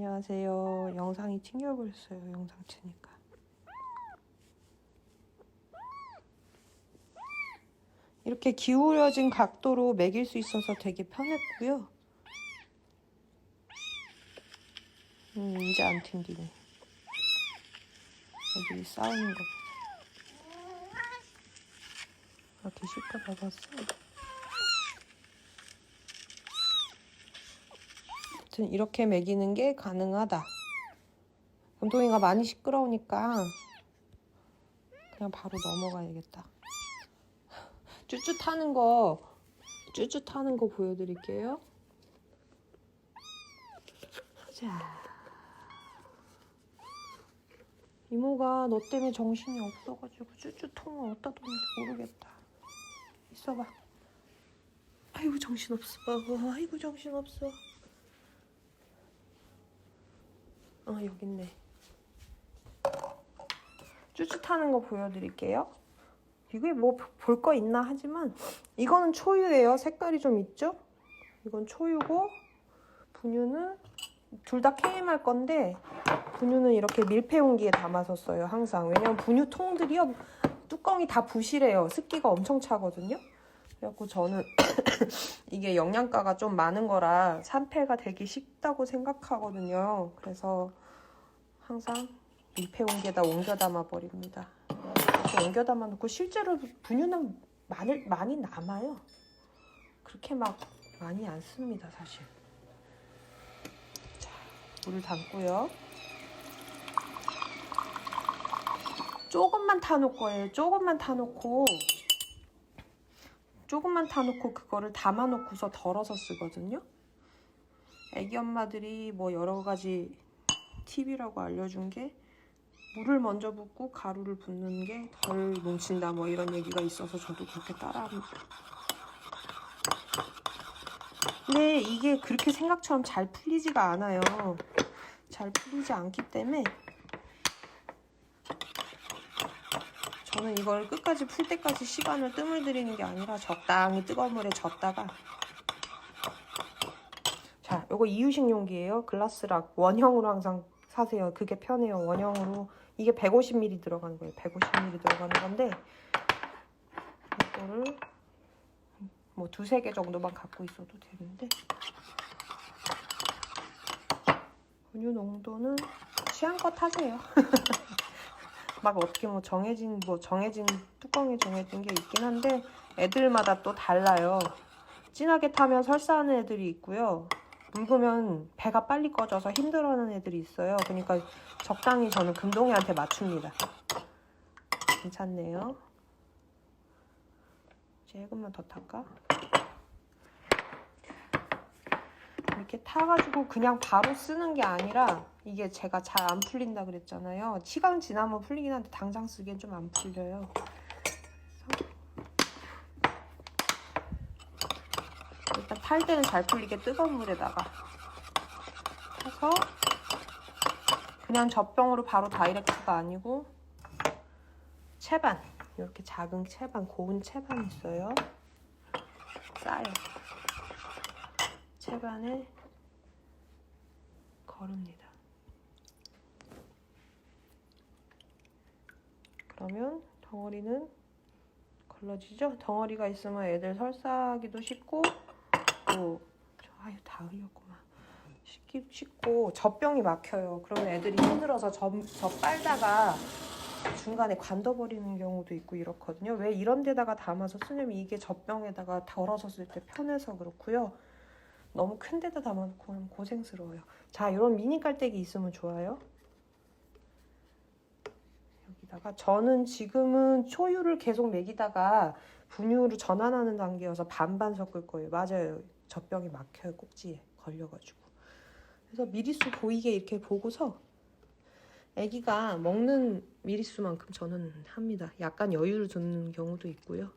안녕하세요. 영상이 튕겨버렸어요. 영상 치니까. 이렇게 기울여진 각도로 먹일 수 있어서 되게 편했고요. 이제 안 튕기네. 애들이 싸우는 거 보자. 이렇게 시끄러웠어. 아무튼 이렇게 먹이는 게 가능하다. 곰돌이가 많이 시끄러우니까 그냥 바로 넘어가야겠다. 쭈쭈 타는 거 보여드릴게요. 자, 이모가 너 때문에 정신이 없어가지고 쭈쭈통을 어디다 뒀는지 모르겠다. 있어봐. 아이고 정신없어. 아이고 정신없어. 여기 있네. 쭈쭈 타는 거 보여드릴게요. 이게 뭐 볼 거 있나 하지만 이거는 초유예요. 색깔이 좀 있죠? 이건 초유고 분유는 둘 다 KM할 건데 분유는 이렇게 밀폐 용기에 담아서 써요. 항상. 왜냐면 분유통들이요. 뚜껑이 다 부실해요. 습기가 엄청 차거든요. 그래갖고 저는 이게 영양가가 좀 많은 거라 산패가 되기 쉽다고 생각하거든요. 그래서 항상 밀폐 용기에다 옮겨 담아 버립니다. 옮겨 담아 놓고 실제로 분유는 많이 남아요. 그렇게 막 많이 안 씁니다, 사실. 자, 물을 담고요. 조금만 타놓을 거예요. 조금만 타놓고 그거를 담아놓고서 덜어서 쓰거든요. 애기 엄마들이 뭐 여러 가지 팁이라고 알려준 게 물을 먼저 붓고 가루를 붓는 게 덜 뭉친다 뭐 이런 얘기가 있어서 저도 그렇게 따라합니다. 근데 이게 그렇게 생각처럼 잘 풀리지가 않아요. 잘 풀리지 않기 때문에 저는 이걸 끝까지 풀 때까지 시간을 뜸을 들이는 게 아니라 적당히 뜨거운 물에 젓다가 자, 요거 이유식 용기예요. 글라스락 원형으로 항상 사세요. 그게 편해요. 원형으로 이게 150ml 들어가는 거예요. 150ml 들어가는 건데 이거를 뭐 두세 개 정도만 갖고 있어도 되는데 분유 농도는 취향껏 하세요. 막 어떻게 뭐 정해진 뚜껑에 정해진 게 있긴 한데 애들마다 또 달라요. 진하게 타면 설사하는 애들이 있고요. 묽으면 배가 빨리 꺼져서 힘들어하는 애들이 있어요. 그러니까 적당히 저는 금동이한테 맞춥니다. 괜찮네요. 조금만 더 탈까? 이렇게 타가지고 그냥 바로 쓰는 게 아니라 이게 제가 잘 안 풀린다 그랬잖아요. 시간 지나면 풀리긴 한데 당장 쓰기엔 좀 안 풀려요. 일단 탈 때는 잘 풀리게 뜨거운 물에다가 타서 그냥 젖병으로 바로 다이렉트가 아니고 채반, 이렇게 작은 채반, 고운 채반이 있어요. 싸요. 채반에 걸읍니다. 그러면 덩어리는 걸러지죠? 덩어리가 있으면 애들 설사하기도 쉽고 아유 다 흘렸구만. 쉽고 젖병이 막혀요. 그러면 애들이 힘들어서 젖 빨다가 중간에 관둬버리는 경우도 있고 이렇거든요. 왜 이런 데다가 담아서 쓰냐면 이게 젖병에다가 덜어서 쓸 때 편해서 그렇고요. 너무 큰 데다 담아놓고 하면 고생스러워요. 자, 이런 미니 깔때기 있으면 좋아요. 여기다가 저는 지금은 초유를 계속 먹이다가 분유로 전환하는 단계여서 반반 섞을 거예요. 맞아요. 젖병이 막혀요. 꼭지에 걸려가지고. 그래서 미리수 보이게 이렇게 보고서 아기가 먹는 미리수만큼 저는 합니다. 약간 여유를 두는 경우도 있고요.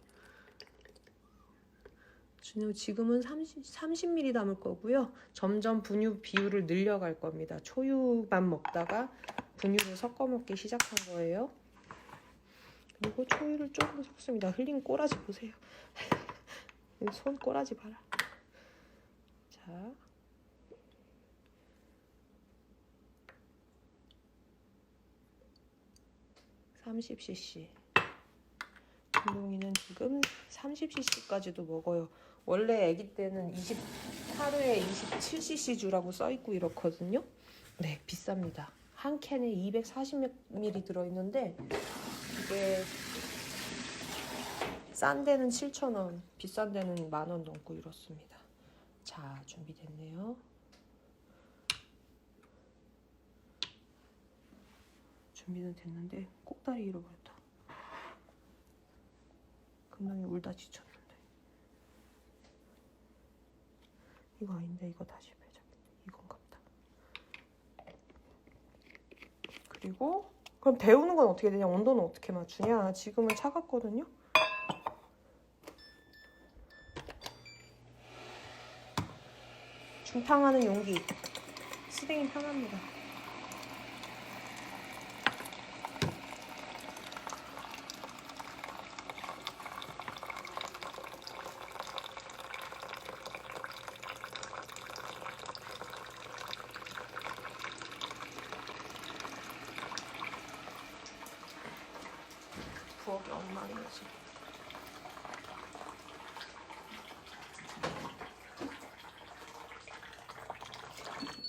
지금은 30ml 담을 거고요. 점점 분유 비율을 늘려갈 겁니다. 초유만 먹다가 분유를 섞어 먹기 시작한 거예요. 그리고 초유를 조금 섞습니다. 흘린 꼬라지 보세요. 손 꼬라지 봐라. 자, 30cc. 금동이는 지금 30cc까지도 먹어요. 원래 아기 때는 하루에 27cc 주라고 써있고 이렇거든요. 네, 비쌉니다. 한 캔에 240ml 들어있는데 이게 싼 데는 7,000원, 비싼 데는 10,000원 넘고 이렇습니다. 자, 준비됐네요. 준비는 됐는데 꼭다리 잃어버렸다. 금방이 울다 지쳤는데. 이거 아닌데 이거 다시 빼자겠네. 이건가 보다. 그리고 그럼 데우는 건 어떻게 되냐? 온도는 어떻게 맞추냐? 지금은 차갑거든요. 중탕하는 용기. 스댕이 편합니다. 부엌이 엉망이지.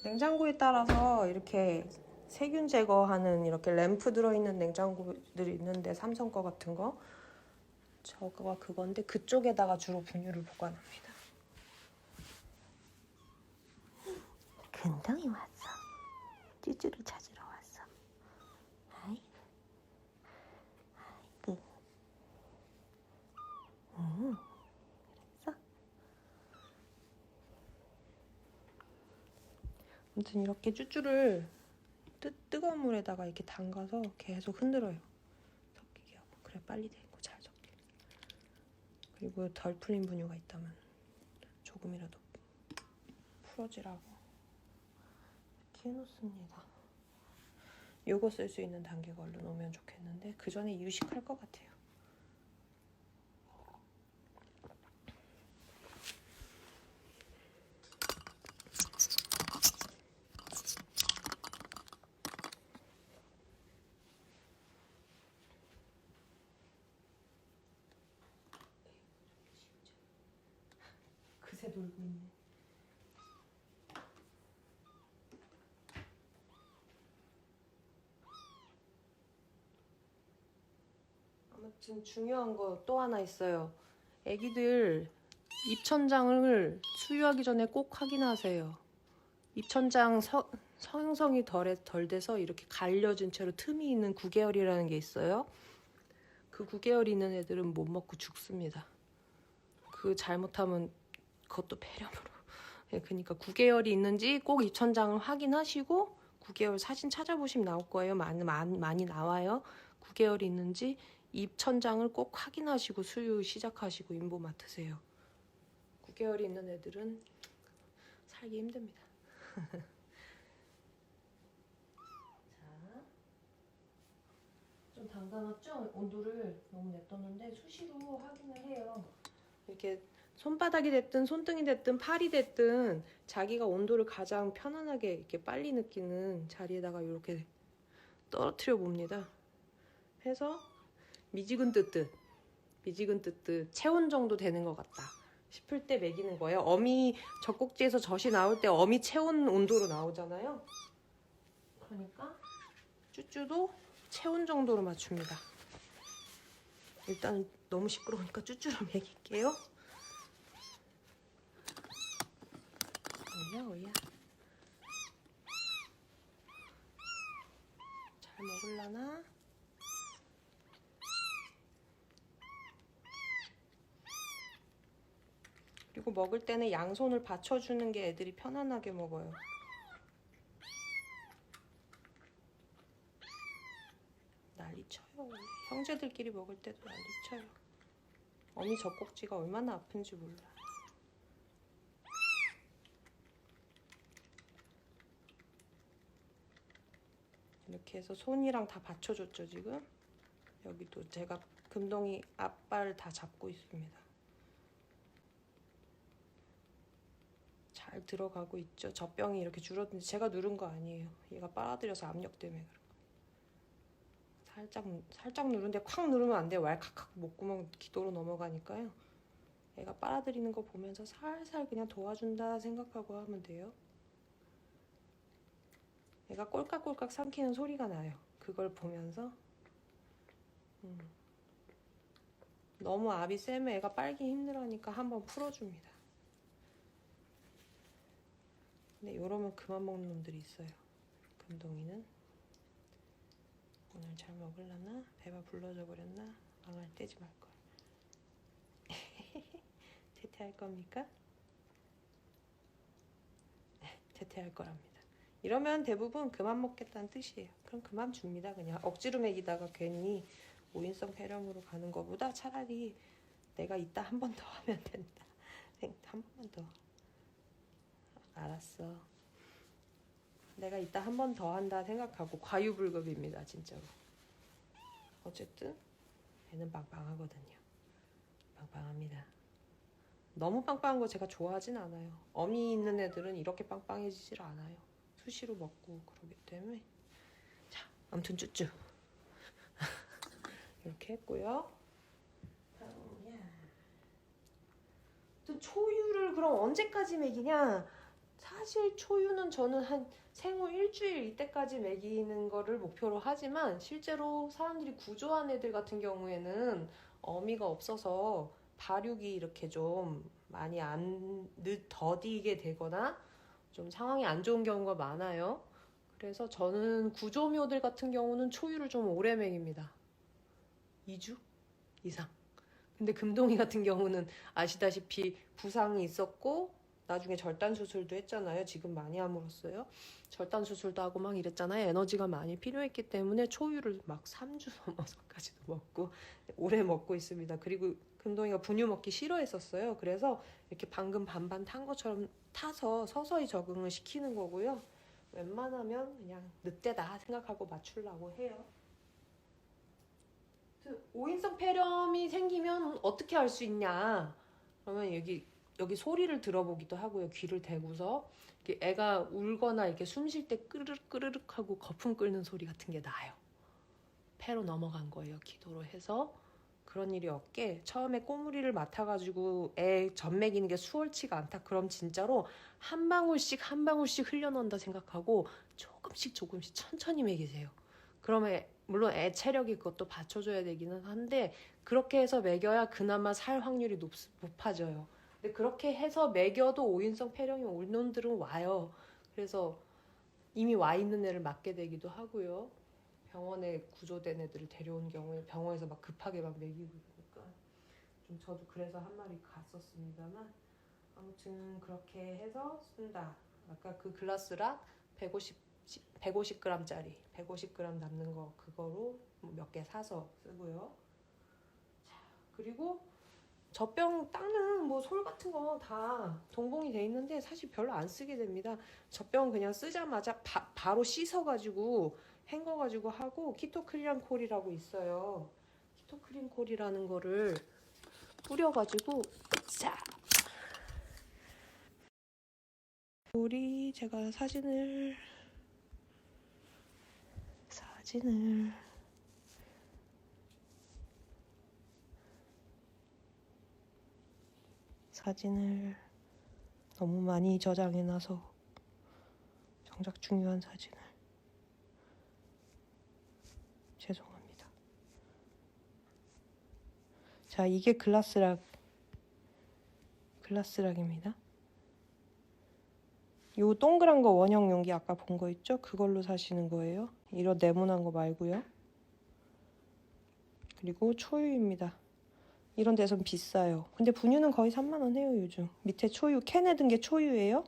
냉장고에 따라서 이렇게 세균 제거하는 이렇게 램프 들어있는 냉장고들이 있는데 삼성 거 같은 거 저거가 그건데 그쪽에다가 주로 분유를 보관합니다. 금동이 왔어. 쭈쭈를 찾으러 왔어. 아이고. 그랬어? 아무튼 이렇게 쭈쭈를 뜨거운 물에다가 이렇게 담가서 계속 흔들어요. 섞이게 하고. 그래 빨리 되고 잘 섞여. 그리고 덜 풀린 분유가 있다면 조금이라도 풀어지라고 이렇게 해놓습니다. 요거 쓸 수 있는 단계가 얼른 오면 좋겠는데 그 전에 유식할 것 같아요. 그새 놀고 있네. 아무튼 중요한 거 또 하나 있어요. 애기들 입천장을 수유하기 전에 꼭 확인하세요. 입천장 성형성이 덜 돼서 이렇게 갈려진 채로 틈이 있는 9개월이라는 게 있어요. 그 9개월 있는 애들은 못 먹고 죽습니다. 그 잘못하면 그것도 폐렴으로. 그러니까 9개월이 있는지 꼭 입천장을 확인하시고 9개월 사진 찾아보시면 나올 거예요. 많이 나와요. 9개월이 있는지 입천장을 꼭 확인하시고 수유 시작하시고 임보 맡으세요. 9개월이 있는 애들은 살기 힘듭니다. 자, 좀 담가놨죠? 온도를 너무 냅뒀는데 수시로 확인을 해요. 이렇게 손바닥이 됐든 손등이 됐든 팔이 됐든 자기가 온도를 가장 편안하게 이렇게 빨리 느끼는 자리에다가 이렇게 떨어뜨려 봅니다. 해서 미지근 뜨뜻 체온 정도 되는 것 같다 싶을 때 먹이는 거예요. 어미 젖꼭지에서 젖이 나올 때 어미 체온 온도로 나오잖아요. 그러니까 쭈쭈도 체온 정도로 맞춥니다. 일단 너무 시끄러우니까 쭈쭈를 먹일게요. 오야 잘 먹을라나? 그리고 먹을 때는 양손을 받쳐주는 게 애들이 편안하게 먹어요. 난리쳐요. 형제들끼리 먹을 때도 난리쳐요. 어미 젖꼭지가 얼마나 아픈지 몰라. 이렇게 해서 손이랑 다 받쳐줬죠 지금. 여기도 제가 금동이 앞발 다 잡고 있습니다. 잘 들어가고 있죠. 젖병이 이렇게 줄었는데 제가 누른 거 아니에요. 얘가 빨아들여서 압력 때문에 그런 거예요. 살짝 누르는데 콱 누르면 안 돼요. 왈칵칵 목구멍 기도로 넘어가니까요. 애가 빨아들이는 거 보면서 살살 그냥 도와준다 생각하고 하면 돼요. 애가 꼴깍꼴깍 삼키는 소리가 나요. 그걸 보면서 너무 압이 세면 애가 빨기 힘들어하니까 한번 풀어줍니다. 근데 이러면 그만 먹는 놈들이 있어요. 금동이는 오늘 잘 먹을라나? 배가 불러져 버렸나? 망할 떼지 말걸. 퇴퇴할 겁니까? 퇴퇴할 거랍니다. 이러면 대부분 그만 먹겠다는 뜻이에요. 그럼 그만 줍니다. 그냥 억지로 먹이다가 괜히 오인성 폐렴으로 가는 것보다 차라리 내가 이따 한 번 더 하면 된다. 한 번만 더. 알았어. 내가 이따 한 번 더 한다 생각하고 과유불급입니다. 진짜로. 어쨌든 애는 빵빵하거든요. 빵빵합니다. 너무 빵빵한 거 제가 좋아하진 않아요. 어미 있는 애들은 이렇게 빵빵해지질 않아요. 수시로 먹고 그러기 때문에. 자, 아무튼 쭈쭈 이렇게 했고요. 또 초유를 그럼 언제까지 먹이냐? 사실 초유는 저는 한 생후 일주일 이때까지 먹이는 거를 목표로 하지만 실제로 사람들이 구조한 애들 같은 경우에는 어미가 없어서 발육이 이렇게 좀 많이 더디게 되거나 좀 상황이 안 좋은 경우가 많아요. 그래서 저는 구조묘들 같은 경우는 초유를 좀 오래 먹입니다. 2주 이상. 근데 금동이 같은 경우는 아시다시피 부상이 있었고 나중에 절단 수술도 했잖아요. 지금 많이 아물었어요. 절단 수술도 하고 막 이랬잖아요. 에너지가 많이 필요했기 때문에 초유를 막 3주 넘어서까지도 먹고 오래 먹고 있습니다. 그리고 금동이가 분유 먹기 싫어했었어요. 그래서 이렇게 방금 반반 탄 것처럼 타서 서서히 적응을 시키는 거고요. 웬만하면 그냥 늑대다 생각하고 맞추려고 해요. 오인성 폐렴이 생기면 어떻게 할 수 있냐? 그러면 여기 소리를 들어보기도 하고요. 귀를 대고서 이렇게 애가 울거나 이렇게 숨 쉴 때 끄르륵 끄르륵 하고 거품 끓는 소리 같은 게 나요. 폐로 넘어간 거예요. 기도로 해서. 그런 일이 없게 처음에 꼬물이를 맡아가지고 애 젖 먹이는 게 수월치가 않다. 그럼 진짜로 한 방울씩 한 방울씩 흘려넣는다 생각하고 조금씩 천천히 먹이세요. 그러면 물론 애 체력이 그것도 받쳐줘야 되기는 한데 그렇게 해서 먹여야 그나마 살 확률이 높아져요. 근데 그렇게 해서 먹여도 오인성 폐렴이 올 놈들은 와요. 그래서 이미 와 있는 애를 맡게 되기도 하고요. 병원에 구조된 애들을 데려온 경우에 병원에서 막 급하게 막 먹이고 그러니까 좀 저도 그래서 한 마리 갔었습니다만 아무튼 그렇게 해서 쓴다. 아까 그 글라스락 150g짜리 150g 남는 거 그거로 몇 개 사서 쓰고요. 자, 그리고 젖병 닦는 뭐 솔 같은 거 다 동봉이 돼 있는데 사실 별로 안 쓰게 됩니다. 젖병 그냥 쓰자마자 바로 씻어가지고 헹궈가지고 하고 키토크린 콜이라고 있어요. 키토크린 콜이라는 거를 뿌려가지고 자 우리 제가 사진을 너무 많이 저장해놔서 정작 중요한 사진을 죄송합니다. 자, 이게 글라스락입니다. 요 동그란 거 원형 용기 아까 본 거 있죠? 그걸로 사시는 거예요. 이런 네모난 거 말고요. 그리고 초유입니다. 이런 데선 비싸요. 근데 분유는 거의 3만 원 해요, 요즘. 밑에 초유, 캔에 든 게 초유예요.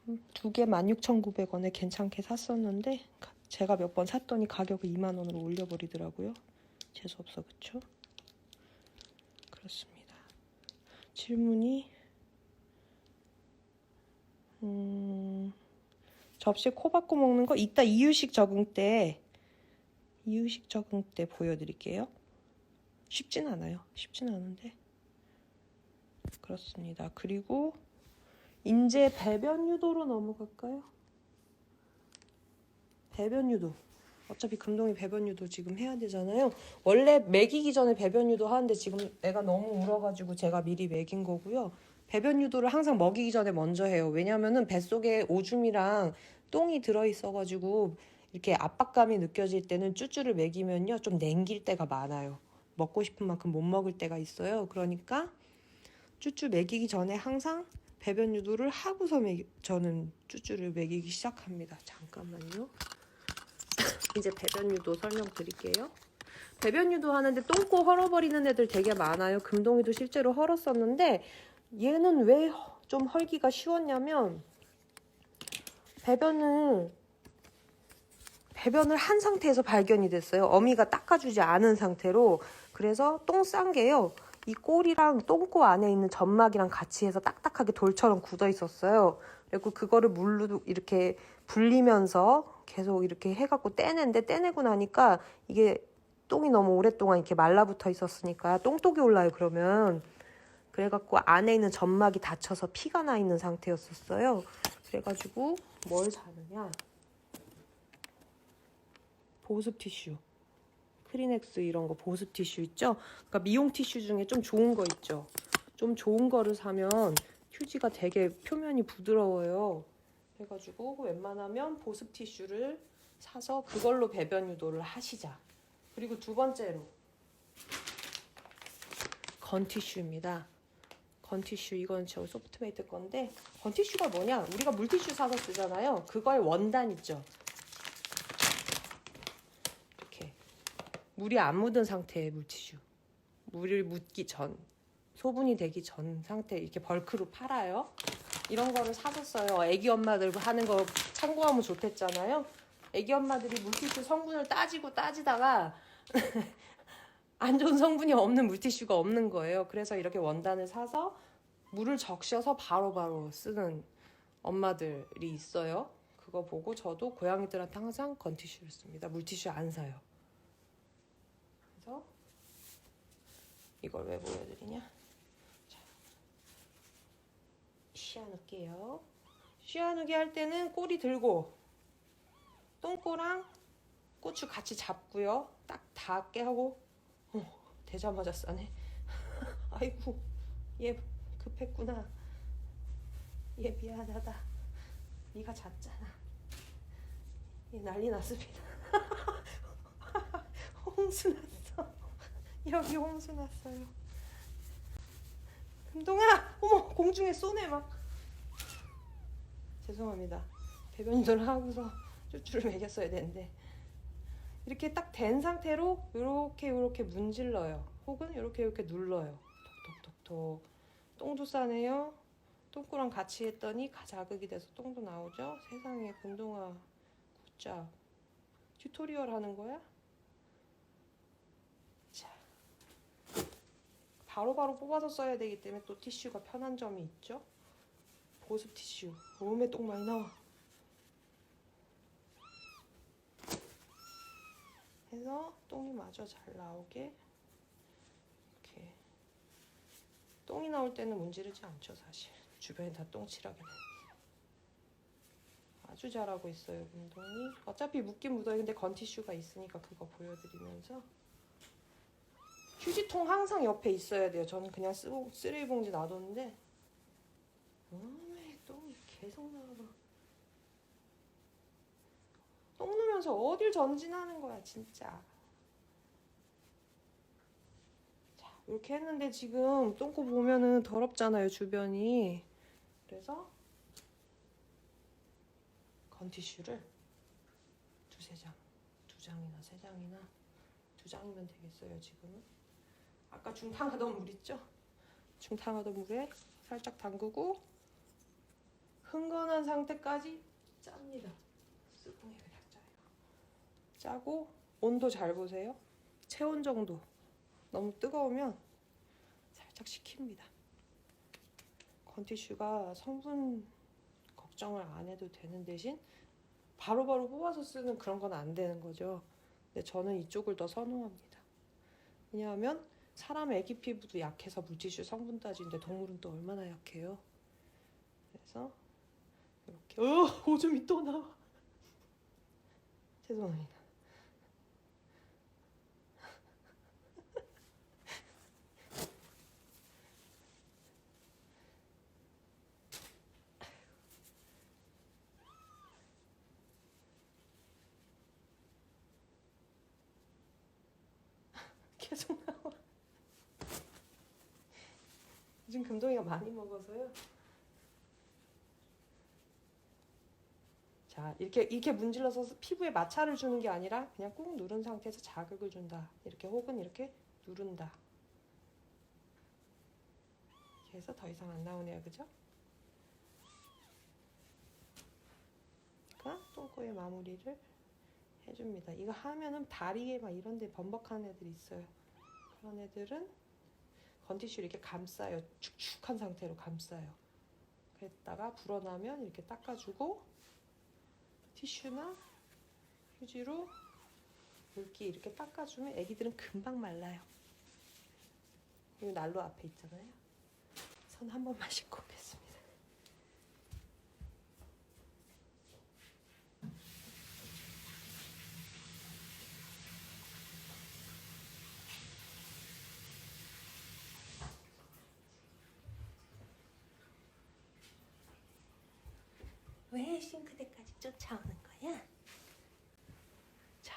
2개 16,900원에 괜찮게 샀었는데 제가 몇 번 샀더니 가격을 2만 원으로 올려버리더라고요. 재수없어, 그쵸? 그렇습니다. 질문이 접시에 코 박고 먹는 거 이따 이유식 적응 때 보여드릴게요. 쉽진 않아요. 쉽진 않은데 그렇습니다. 그리고 이제 배변 유도로 넘어갈까요? 배변 유도. 어차피 금동이 배변 유도 지금 해야 되잖아요. 원래 먹이기 전에 배변 유도 하는데 지금 애가 너무 울어가지고 제가 미리 먹인 거고요. 배변 유도를 항상 먹이기 전에 먼저 해요. 왜냐면은 뱃속에 오줌이랑 똥이 들어있어가지고 이렇게 압박감이 느껴질 때는 쭈쭈를 먹이면요 좀 냉길 때가 많아요. 먹고 싶은 만큼 못 먹을 때가 있어요. 그러니까 쭈쭈 먹이기 전에 항상 배변 유도를 하고서 저는 쭈쭈를 먹이기 시작합니다. 잠깐만요. 이제 배변 유도 설명드릴게요. 배변 유도 하는데 똥꼬 헐어버리는 애들 되게 많아요. 금동이도 실제로 헐었었는데 얘는 왜 좀 헐기가 쉬웠냐면 배변을 한 상태에서 발견이 됐어요. 어미가 닦아주지 않은 상태로. 그래서 똥 싼 게요. 이 꼬리랑 똥꼬 안에 있는 점막이랑 같이 해서 딱딱하게 돌처럼 굳어 있었어요. 그리고 그거를 물로 이렇게 불리면서 계속 이렇게 해갖고 떼내고 나니까 이게 똥이 너무 오랫동안 이렇게 말라붙어 있었으니까 똥독이 올라요, 그러면. 그래갖고 안에 있는 점막이 닫혀서 피가 나 있는 상태였었어요. 그래가지고 뭘 사느냐. 보습 티슈. 크리넥스 이런 거 보습 티슈 있죠? 그러니까 미용 티슈 중에 좀 좋은 거 있죠? 좀 좋은 거를 사면 휴지가 되게 표면이 부드러워요. 그래가지고 웬만하면 보습 티슈를 사서 그걸로 배변 유도를 하시자. 그리고 두 번째로 건티슈입니다. 건티슈 이건 저 소프트메이트 건데 건티슈가 뭐냐? 우리가 물티슈 사서 쓰잖아요. 그거의 원단 있죠? 이렇게 물이 안 묻은 상태의 물티슈. 물을 묻기 전, 소분이 되기 전 상태 이렇게 벌크로 팔아요. 이런 거를 사서 써요. 애기 엄마들 하는 거 참고하면 좋댔잖아요. 애기 엄마들이 물티슈 성분을 따지다가 안 좋은 성분이 없는 물티슈가 없는 거예요. 그래서 이렇게 원단을 사서 물을 적셔서 바로바로 쓰는 엄마들이 있어요. 그거 보고 저도 고양이들한테 항상 건티슈를 씁니다. 물티슈 안 사요. 그래서 이걸 왜 보여드리냐? 자, 쉬어놓을게요. 쉬어놓기 할 때는 꼬리 들고 똥꼬랑 고추 같이 잡고요. 딱 닿게 하고 대자마자 싸네. 아이고 얘 급했구나. 얘 미안하다. 네가 잤잖아. 얘 난리 났습니다. 홍수 났어. 여기 홍수 났어요. 금동아! 어머 공중에 쏘네 막. 죄송합니다. 배변유도를 하고서 쭈쭈를 먹였어야 되는데 이렇게 딱 된 상태로 요렇게 문질러요. 혹은 요렇게 눌러요. 톡톡톡톡. 똥도 싸네요. 똥꼬랑 같이 했더니 자극이 돼서 똥도 나오죠. 세상에 금동아 굿잡. 튜토리얼 하는 거야? 자, 바로바로 뽑아서 써야 되기 때문에 또 티슈가 편한 점이 있죠. 보습 티슈. 몸에 똥 많이 나와. 해서 똥이 마저 잘 나오게 이렇게. 똥이 나올 때는 문지르지 않죠, 사실. 주변에 다 똥칠하게 돼. 아주 잘하고 있어요, 금동이. 어차피 묻긴 묻어요. 근데 건티슈가 있으니까 그거 보여드리면서. 휴지통 항상 옆에 있어야 돼요. 저는 그냥 쓰레기 봉지 놔뒀는데 왜 똥이 계속 나와. 똥 누면서 어딜 전진하는 거야 진짜. 자, 이렇게 했는데 지금 똥꼬 보면은 더럽잖아요, 주변이. 그래서 건티슈를 두세 장, 두 장이나 세 장이나, 두 장이면 되겠어요 지금은. 아까 중탕하던 물 있죠? 중탕하던 물에 살짝 담그고 흥건한 상태까지 짭니다. 스푼이 그냥 짜요. 짜고 온도 잘 보세요. 체온 정도. 너무 뜨거우면 살짝 식힙니다. 건티슈가 성분 걱정을 안 해도 되는 대신 바로바로 뽑아서 쓰는 그런 건 안 되는 거죠. 근데 저는 이쪽을 더 선호합니다. 왜냐하면 사람 애기 피부도 약해서 물티슈 성분 따지는데 동물은 또 얼마나 약해요. 그래서 이렇게 오줌이 또 나와. 죄송합니다. 요즘 금동이가 많이 먹어서요. 자, 이렇게 문질러서 피부에 마찰을 주는 게 아니라 그냥 꾹 누른 상태에서 자극을 준다. 이렇게 혹은 이렇게 누른다. 이렇게 해서 더 이상 안 나오네요, 그죠? 그러니까 똥꼬에 마무리를 해줍니다. 이거 하면은 다리에 막 이런데 범벅한 애들이 있어요. 그런 애들은 건티슈 이렇게 감싸요. 축축한 상태로 감싸요. 그랬다가 불어나면 이렇게 닦아주고 티슈나 휴지로 물기 이렇게 닦아주면 애기들은 금방 말라요. 이 난로 앞에 있잖아요. 손 한 번만 씻고 오겠습니다. 왜 싱크대까지 쫓아오는 거야? 자,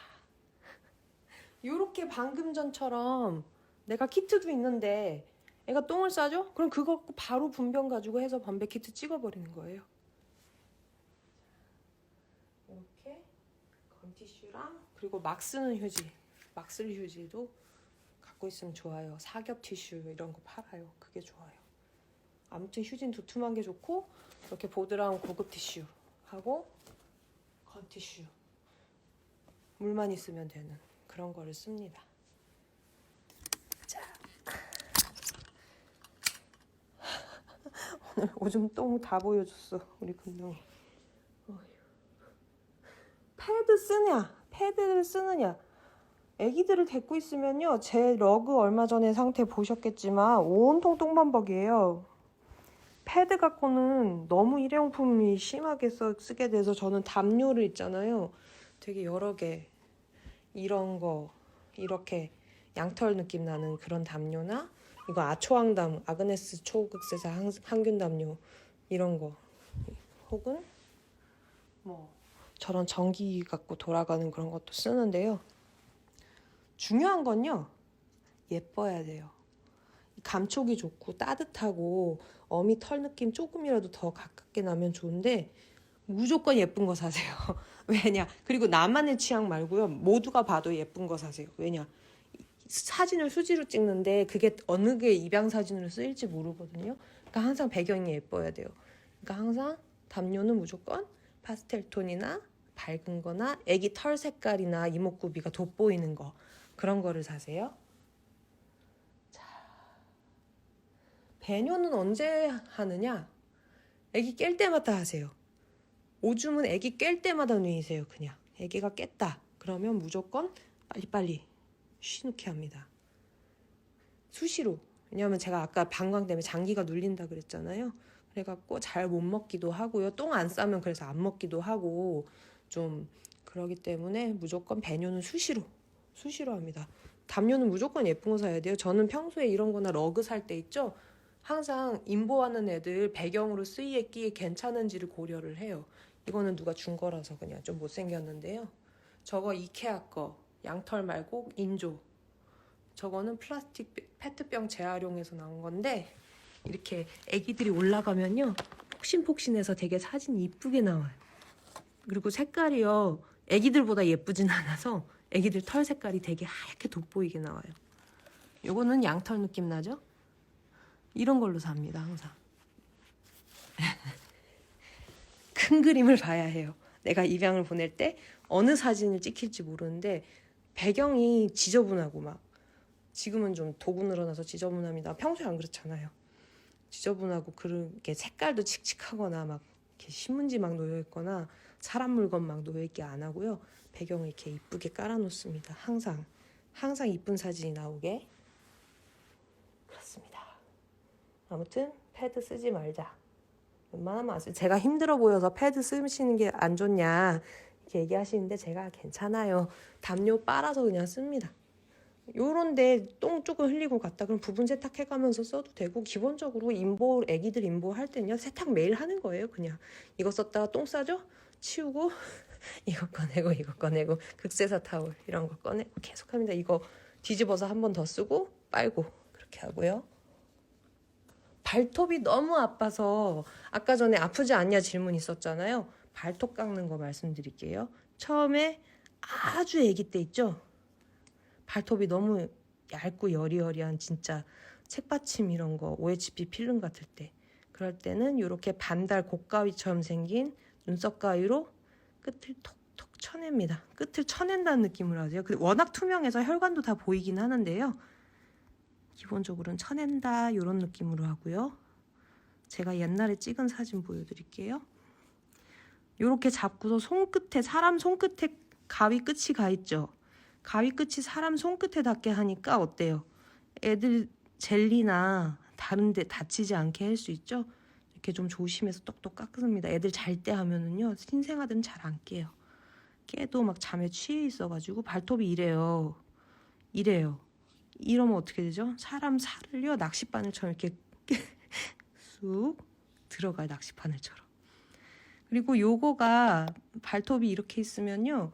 요렇게 방금 전처럼 내가 키트도 있는데 애가 똥을 싸죠? 그럼 그거 갖고 바로 분변 가지고 해서 번베 키트 찍어버리는 거예요. 이렇게 건티슈랑 그리고 막 쓰는 휴지, 막 쓸 휴지도 갖고 있으면 좋아요. 사겹 티슈 이런 거 팔아요. 그게 좋아요. 아무튼 휴지는 두툼한 게 좋고 이렇게 보드라운 고급 티슈 하고 건티슈 물만 있으면 되는 그런 거를 씁니다. 자, 오늘 오줌 똥 다 보여줬어 우리 금동이. 패드를 쓰느냐 애기들을 데리고 있으면요, 제 러그 얼마 전에 상태 보셨겠지만 온통 똥범벅이에요. 패드 갖고는 너무 일회용품이 심하게 쓰게 돼서 저는 담요를 있잖아요. 되게 여러 개 이런 거 이렇게 양털 느낌 나는 그런 담요나 이거 아초항담 아그네스 초극세사 항균 담요 이런 거 혹은 뭐 저런 전기 갖고 돌아가는 그런 것도 쓰는데요. 중요한 건요, 예뻐야 돼요. 감촉이 좋고 따뜻하고 어미 털 느낌 조금이라도 더 가깝게 나면 좋은데 무조건 예쁜 거 사세요. 왜냐? 그리고 나만의 취향 말고요. 모두가 봐도 예쁜 거 사세요. 왜냐? 사진을 수지로 찍는데 그게 어느 게 입양 사진으로 쓰일지 모르거든요. 그러니까 항상 배경이 예뻐야 돼요. 그러니까 항상 담요는 무조건 파스텔 톤이나 밝은 거나 애기 털 색깔이나 이목구비가 돋보이는 거 그런 거를 사세요. 배뇨는 언제 하느냐? 애기 깰 때마다 하세요. 오줌은 애기 깰 때마다 누이세요. 그냥 애기가 깼다 그러면 무조건 빨리빨리 쉬놓게 합니다. 수시로. 왜냐하면 제가 아까 방광 때문에 장기가 눌린다 그랬잖아요. 그래갖고 잘 못 먹기도 하고요. 똥 안 싸면 그래서 안 먹기도 하고 좀 그러기 때문에 무조건 배뇨는 수시로 합니다. 담요는 무조건 예쁜 거 사야 돼요. 저는 평소에 이런 거나 러그 살 때 있죠. 항상 임보하는 애들 배경으로 쓰이기에 괜찮은지를 고려를 해요. 이거는 누가 준 거라서 그냥 좀 못생겼는데요. 저거 이케아 거 양털 말고 인조. 저거는 플라스틱 페트병 재활용해서 나온 건데 이렇게 애기들이 올라가면요 폭신폭신해서 되게 사진이 이쁘게 나와요. 그리고 색깔이요 애기들보다 예쁘진 않아서 애기들 털 색깔이 되게 하얗게 돋보이게 나와요. 요거는 양털 느낌 나죠? 이런 걸로 삽니다 항상. 큰 그림을 봐야 해요. 내가 입양을 보낼 때 어느 사진을 찍힐지 모르는데 배경이 지저분하고 막 지금은 좀 도구 늘어나서 지저분합니다. 평소에 안 그렇잖아요. 지저분하고 그렇게 색깔도 칙칙하거나 막 이렇게 신문지 막 놓여있거나 사람 물건 막 놓여있게 안 하고요. 배경을 이렇게 이쁘게 깔아놓습니다. 항상 이쁜 사진이 나오게. 그렇습니다. 아무튼 패드 쓰지 말자. 웬만하면 안 써요. 제가 힘들어 보여서 패드 쓰시는 게 안 좋냐 이렇게 얘기하시는데 제가 괜찮아요. 담요 빨아서 그냥 씁니다. 요런데 똥 조금 흘리고 갔다 그럼 부분 세탁해가면서 써도 되고 기본적으로 애기들 임보할 때는요 세탁 매일 하는 거예요. 그냥 이거 썼다가 똥 싸죠? 치우고 이거 꺼내고 극세사 타올 이런 거 꺼내고 계속합니다. 이거 뒤집어서 한 번 더 쓰고 빨고 그렇게 하고요. 발톱이 너무 아파서 아까 전에 아프지 않냐 질문 있었잖아요. 발톱 깎는 거 말씀드릴게요. 처음에 아주 아기 때 있죠? 발톱이 너무 얇고 여리여리한 진짜 책받침 이런 거 OHP 필름 같을 때 그럴 때는 이렇게 반달 곡가위처럼 생긴 눈썹 가위로 끝을 톡톡 쳐냅니다. 끝을 쳐낸다는 느낌으로 하세요. 워낙 투명해서 혈관도 다 보이긴 하는데요. 기본적으로는 쳐낸다 이런 느낌으로 하고요. 제가 옛날에 찍은 사진 보여드릴게요. 이렇게 잡고서 손끝에 사람 손끝에 가위 끝이 가 있죠. 가위 끝이 사람 손끝에 닿게 하니까 어때요? 애들 젤리나 다른 데 다치지 않게 할 수 있죠? 이렇게 좀 조심해서 똑똑 깎습니다. 애들 잘 때 하면은요. 신생아들은 잘 안 깨요. 깨도 막 잠에 취해 있어가지고 발톱이 이래요. 이러면 어떻게 되죠? 사람 살을요. 낚싯바늘처럼 이렇게 쑥 들어가요. 낚싯바늘처럼. 그리고 요거가 발톱이 이렇게 있으면요.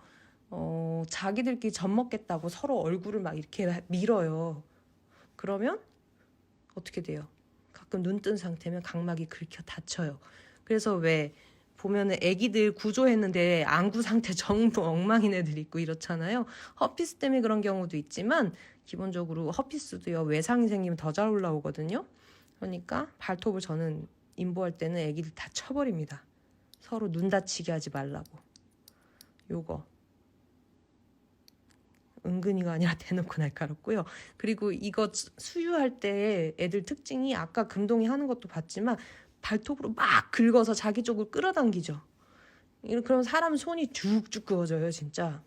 자기들끼리 젖먹겠다고 서로 얼굴을 막 이렇게 밀어요. 그러면 어떻게 돼요? 가끔 눈 뜬 상태면 각막이 긁혀 다쳐요. 그래서 왜 보면은 애기들 구조했는데 안구 상태 전부 엉망인 애들 있고 이렇잖아요. 허피스 때문에 그런 경우도 있지만 기본적으로 허피스도요. 외상이 생기면 더 잘 올라오거든요. 그러니까 발톱을 저는 인보할 때는 애기들 다 쳐버립니다. 서로 눈 다치게 하지 말라고. 요거 은근히가 아니라 대놓고 날카롭고요. 그리고 이거 수유할 때 애들 특징이 아까 금동이 하는 것도 봤지만 발톱으로 막 긁어서 자기 쪽으로 끌어당기죠. 그럼 사람 손이 쭉쭉 그어져요, 진짜.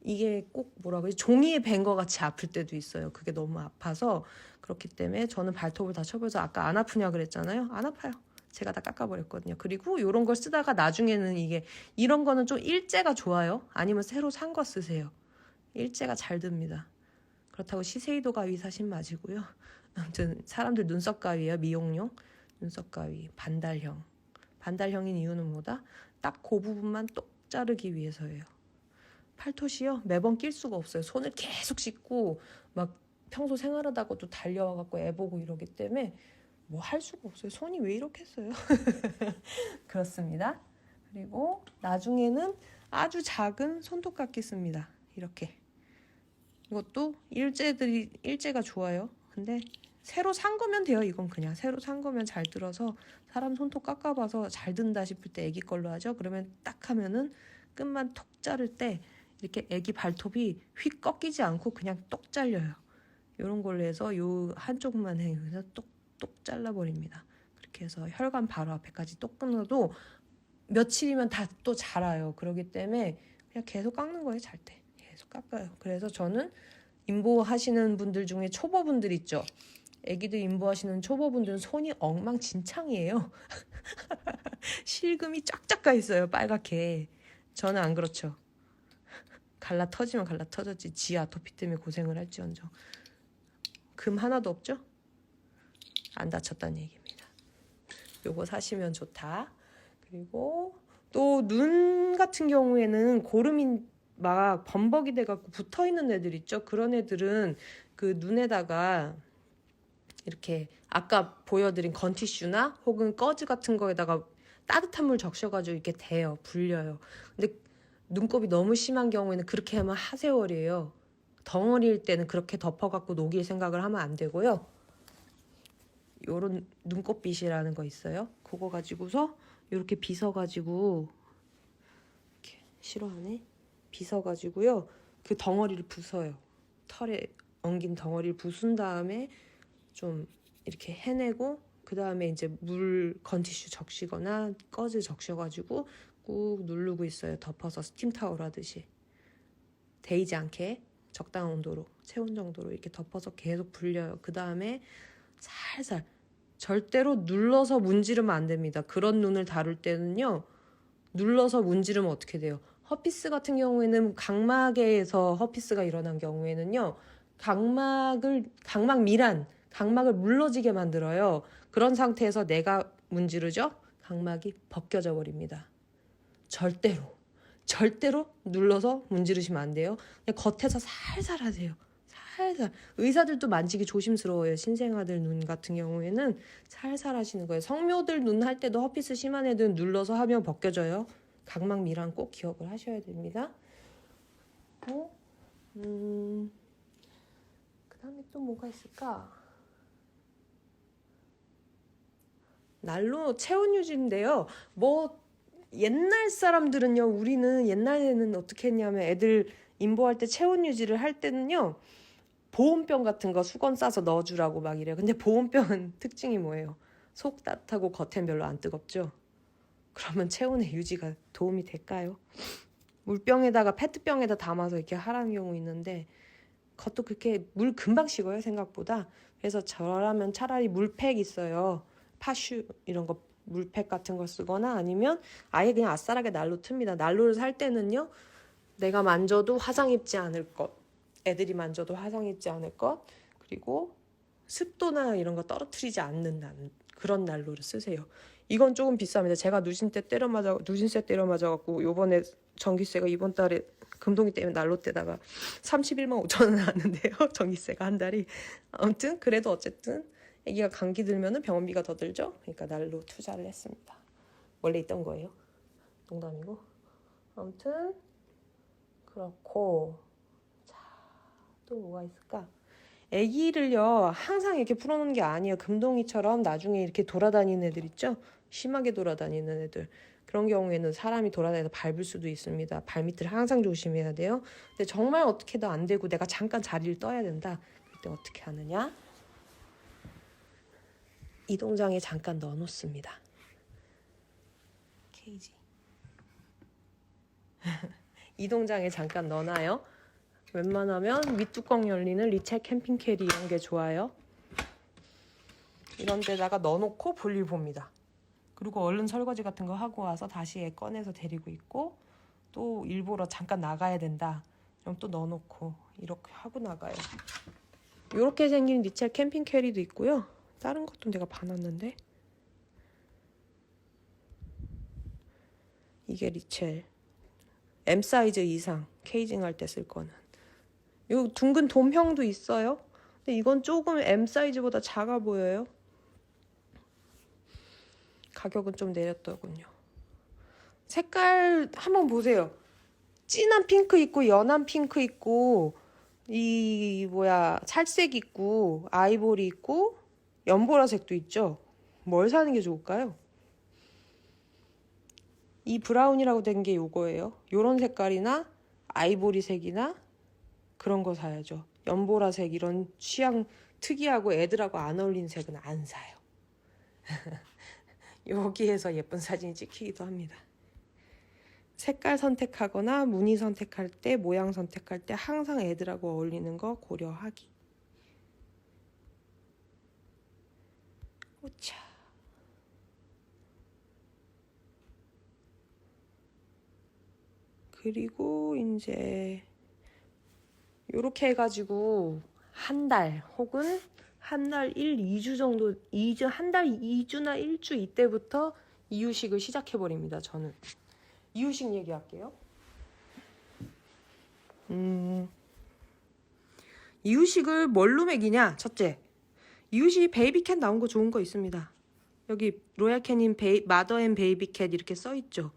이게 꼭 뭐라 그러지? 종이에 벤 거 같이 아플 때도 있어요. 그게 너무 아파서 그렇기 때문에 저는 발톱을 다 쳐버려서 아까 안 아프냐 그랬잖아요. 안 아파요. 제가 다 깎아버렸거든요. 그리고 이런 걸 쓰다가 나중에는 이런 거는 좀 일제가 좋아요. 아니면 새로 산 거 쓰세요. 일제가 잘 듭니다. 그렇다고 시세이도 가위 사신 맞이고요. 아무튼 사람들 눈썹 가위예요. 미용용 눈썹 가위 반달형. 반달형인 이유는 뭐다? 딱 그 부분만 똑 자르기 위해서예요. 팔토시요 매번 낄 수가 없어요. 손을 계속 씻고 막 평소 생활하다가도 달려와갖고 애 보고 이러기 때문에 뭐 할 수가 없어요. 손이 왜 이렇게 했어요? 그렇습니다. 그리고 나중에는 아주 작은 손톱 깎기 씁니다. 이렇게. 이것도 일제가 좋아요. 근데 새로 산 거면 돼요. 이건 그냥 새로 산 거면 잘 들어서 사람 손톱 깎아봐서 잘 든다 싶을 때 애기 걸로 하죠. 그러면 딱 하면은 끝만 톡 자를 때 이렇게 애기 발톱이 휙 꺾이지 않고 그냥 똑 잘려요. 이런 걸로 해서 요 한쪽만 해서 똑똑 잘라버립니다. 그렇게 해서 혈관 바로 앞에까지 똑 끊어도 며칠이면 다 또 자라요. 그렇기 때문에 그냥 계속 깎는 거예요. 잘 때. 계속 깎아요. 그래서 저는 인보하시는 분들 중에 초보분들 있죠. 애기들 인보하시는 초보분들은 손이 엉망진창이에요. 실금이 쫙쫙 가 있어요. 빨갛게. 저는 안 그렇죠. 갈라 터지면 갈라 터졌지. 지 아토피 때문에 고생을 할지언정. 금 하나도 없죠? 안 다쳤다는 얘기입니다. 요거 사시면 좋다. 그리고 또 눈 같은 경우에는 고름이 막 범벅이 돼갖고 붙어있는 애들 있죠? 그런 애들은 그 눈에다가 이렇게 아까 보여드린 건티슈나 혹은 꺼즈 같은 거에다가 따뜻한 물 적셔가지고 이렇게 대요. 불려요. 근데 눈곱이 너무 심한 경우에는 그렇게 하면 하세월이에요. 덩어리일 때는 그렇게 덮어갖고 녹일 생각을 하면 안 되고요. 요런 눈곱빗이라는 거 있어요. 그거 가지고서 이렇게 빗어가지고 이렇게 싫어하네. 빗어가지고요. 그 덩어리를 부숴요. 털에 엉긴 덩어리를 부순 다음에 좀 이렇게 해내고 그 다음에 이제 물 건티슈 적시거나 꺼즈 적셔가지고 꾹 누르고 있어요. 덮어서 스팀 타올 하듯이 데이지 않게 적당한 온도로 체온 정도로 이렇게 덮어서 계속 불려요. 그 다음에 살살 절대로 눌러서 문지르면 안 됩니다. 그런 눈을 다룰 때는요. 눌러서 문지르면 어떻게 돼요? 허피스 같은 경우에는 각막에서 허피스가 일어난 경우에는요. 각막 미란, 각막을 물러지게 만들어요. 그런 상태에서 내가 문지르죠? 각막이 벗겨져 버립니다. 절대로 눌러서 문지르시면 안 돼요. 그냥 겉에서 살살 하세요. 살살. 의사들도 만지기 조심스러워요. 신생아들 눈 같은 경우에는 살살 하시는 거예요. 성묘들 눈 할 때도 헛피스 심한 애들은 눌러서 하면 벗겨져요. 각막 미랑 꼭 기억을 하셔야 됩니다. 그 다음에 또 뭐가 있을까? 난로 체온 유지인데요. 뭐 옛날 사람들은요, 우리는 옛날에는 어떻게 했냐면 애들 임보할 때 체온 유지를 할 때는요, 보온병 같은 거 수건 싸서 넣어주라고 막 이래요. 근데 보온병은 특징이 뭐예요? 속 따뜻하고 겉엔 별로 안 뜨겁죠? 그러면 체온의 유지가 도움이 될까요? 물병에다가 페트병에다 담아서 이렇게 하라는 경우 있는데 그것도 그렇게 물 금방 식어요, 생각보다. 그래서 저라면 차라리 물팩 있어요. 파슈 이런 거 물팩 같은 거 쓰거나 아니면 아예 그냥 아싸라게 난로 틉니다. 난로를 살 때는요, 내가 만져도 화상 입지 않을 것, 애들이 만져도 화상 입지 않을 것, 그리고 습도나 이런 거 떨어뜨리지 않는 그런 난로를 쓰세요. 이건 조금 비쌉니다. 제가 누진세 때려 맞아갖고 요번에 전기세가 이번 달에 금동이 때문에 난로 때다가 31만 5천 원 나왔는데요. 전기세가 한 달이. 아무튼 그래도 어쨌든 애기가 감기 들면은 병원비가 더 들죠. 그러니까 난로 투자를 했습니다. 원래 있던 거예요. 농담이고. 아무튼 그렇고, 자, 또 뭐가 있을까? 애기를요 항상 이렇게 풀어놓는 게 아니에요. 금동이처럼 나중에 이렇게 돌아다니는 애들 있죠? 심하게 돌아다니는 애들, 그런 경우에는 사람이 돌아다니면서 밟을 수도 있습니다. 발밑을 항상 조심해야 돼요. 근데 정말 어떻게도 안 되고 내가 잠깐 자리를 떠야 된다, 그때 어떻게 하느냐, 이동장에 잠깐 넣어놓습니다. 케이지 이동장에 잠깐 넣어놔요. 웬만하면 윗뚜껑 열리는 리첼 캠핑 캐리 이런 게 좋아요. 이런 데다가 넣어놓고 볼일 봅니다. 그리고 얼른 설거지 같은 거 하고 와서 다시 애 꺼내서 데리고 있고, 또 일보러 잠깐 나가야 된다, 그럼 또 넣어놓고 이렇게 하고 나가요. 이렇게 생긴 리첼 캠핑 캐리도 있고요. 다른 것도 내가 봐놨는데, 이게 리첼 M 사이즈 이상 케이징 할 때 쓸 거는. 요 둥근 돔형도 있어요. 근데 이건 조금 M 사이즈보다 작아 보여요. 가격은 좀 내렸더군요. 색깔 한번 보세요. 진한 핑크 있고 연한 핑크 있고 이 찰색 있고 아이보리 있고 연보라색도 있죠. 뭘 사는 게 좋을까요? 이 브라운이라고 된 게 요거예요. 요런 색깔이나 아이보리색이나 그런 거 사야죠. 연보라색 이런 취향 특이하고 애들하고 안 어울리는 색은 안 사요. 여기에서 예쁜 사진이 찍히기도 합니다. 색깔 선택하거나 무늬 선택할 때, 모양 선택할 때 항상 애들하고 어울리는 거 고려하기. 오차. 그리고 이제 요렇게 해가지고 한 달 혹은 한 달 1, 2주 정도, 한 달 2주나 1주 이때부터 이유식을 시작해버립니다. 저는 이유식 얘기할게요. 이유식을 뭘로 먹이냐? 첫째, 이유식 베이비캣 나온 거 좋은 거 있습니다. 여기 로얄캐닌 마더 앤 베이비캣 이렇게 써있죠.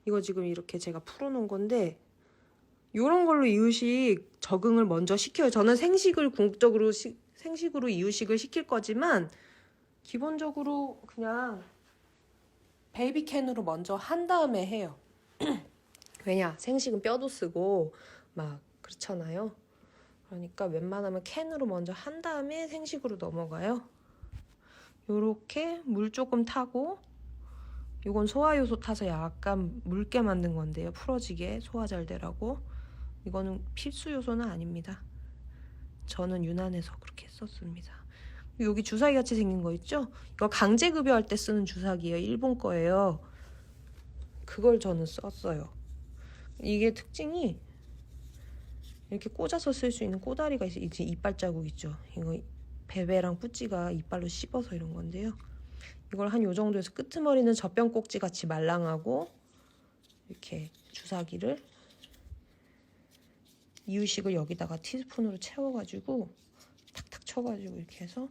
이거 지금 이렇게 제가 풀어놓은 건데, 요런 걸로 이유식 적응을 먼저 시켜요. 저는 생식으로 이유식을 시킬 거지만 기본적으로 그냥 베이비캔으로 먼저 한 다음에 해요. 왜냐? 생식은 뼈도 쓰고 막 그렇잖아요. 그러니까 웬만하면 캔으로 먼저 한 다음에 생식으로 넘어가요. 요렇게 물 조금 타고, 요건 소화효소 타서 약간 묽게 만든 건데요. 풀어지게 소화 잘 되라고. 이거는 필수 요소는 아닙니다. 저는 유난해서 그렇게 썼습니다. 여기 주사기 같이 생긴 거 있죠? 이거 강제급여할 때 쓰는 주사기예요. 일본 거예요. 그걸 저는 썼어요. 이게 특징이 이렇게 꽂아서 쓸 수 있는 꼬다리가 있어요. 이제 이빨 자국 있죠? 이거 베베랑 뿌찌가 이빨로 씹어서 이런 건데요. 이걸 한 요 정도에서 끄트머리는 젖병 꼭지 같이 말랑하고, 이렇게 주사기를 이유식을 여기다가 티스푼으로 채워가지고 탁탁 쳐가지고 이렇게 해서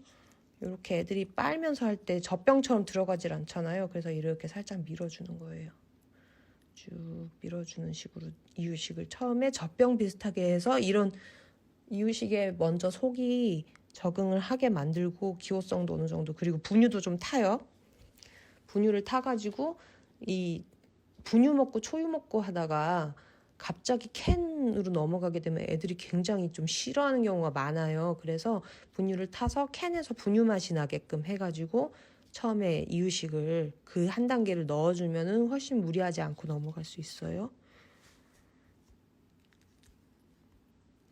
이렇게 애들이 빨면서 할 때 젖병처럼 들어가질 않잖아요. 그래서 이렇게 살짝 밀어주는 거예요. 쭉 밀어주는 식으로 이유식을 처음에 젖병 비슷하게 해서 이런 이유식에 먼저 속이 적응을 하게 만들고 기호성도 어느 정도, 그리고 분유도 좀 타요. 분유를 타가지고 이 분유 먹고 초유 먹고 하다가 갑자기 캔으로 넘어가게 되면 애들이 굉장히 좀 싫어하는 경우가 많아요. 그래서 분유를 타서 캔에서 분유 맛이 나게끔 해가지고 처음에 이유식을 그 한 단계를 넣어주면은 훨씬 무리하지 않고 넘어갈 수 있어요.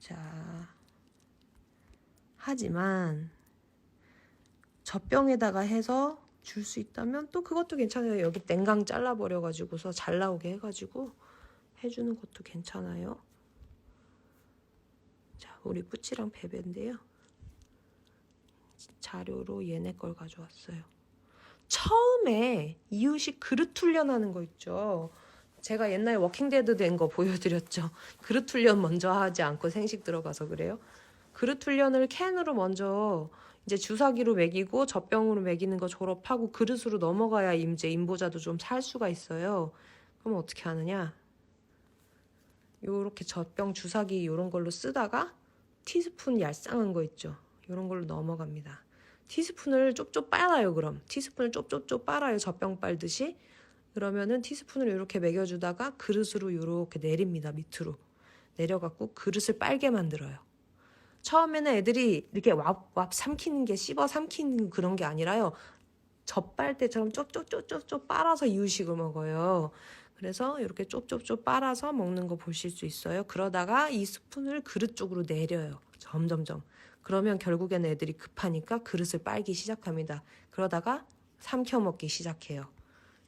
자, 하지만 젖병에다가 해서 줄 수 있다면 또 그것도 괜찮아요. 여기 냉강 잘라버려가지고서 잘 나오게 해가지고 해주는 것도 괜찮아요. 자, 우리 뿌찌랑 베베인데요. 자료로 얘네 걸 가져왔어요. 처음에 이유식 그릇 훈련하는 거 있죠. 제가 옛날에 워킹데드 된 거 보여드렸죠. 그릇 훈련 먼저 하지 않고 생식 들어가서 그래요. 그릇 훈련을 캔으로 먼저 이제 주사기로 먹이고 젖병으로 먹이는 거 졸업하고 그릇으로 넘어가야 이제 임보자도 좀 살 수가 있어요. 그럼 어떻게 하느냐? 요렇게 젖병 주사기 요런 걸로 쓰다가 티스푼 얄쌍한 거 있죠. 요런 걸로 넘어갑니다. 티스푼을 쪽쪽 빨아요. 그럼 티스푼을 쪽쪽쪽 빨아요. 젖병 빨듯이. 그러면은 티스푼으로 이렇게 먹여주다가 그릇으로 이렇게 내립니다. 밑으로 내려갖고 그릇을 빨게 만들어요. 처음에는 애들이 이렇게 왑왑 삼키는 게 씹어 삼키는 그런 게 아니라요. 젖빨 때처럼 쪽쪽쪽쪽쪽 빨아서 이유식을 먹어요. 그래서 이렇게 쪽쪽쪽 빨아서 먹는 거 보실 수 있어요. 그러다가 이 스푼을 그릇 쪽으로 내려요. 점점점. 그러면 결국에는 애들이 급하니까 그릇을 빨기 시작합니다. 그러다가 삼켜 먹기 시작해요.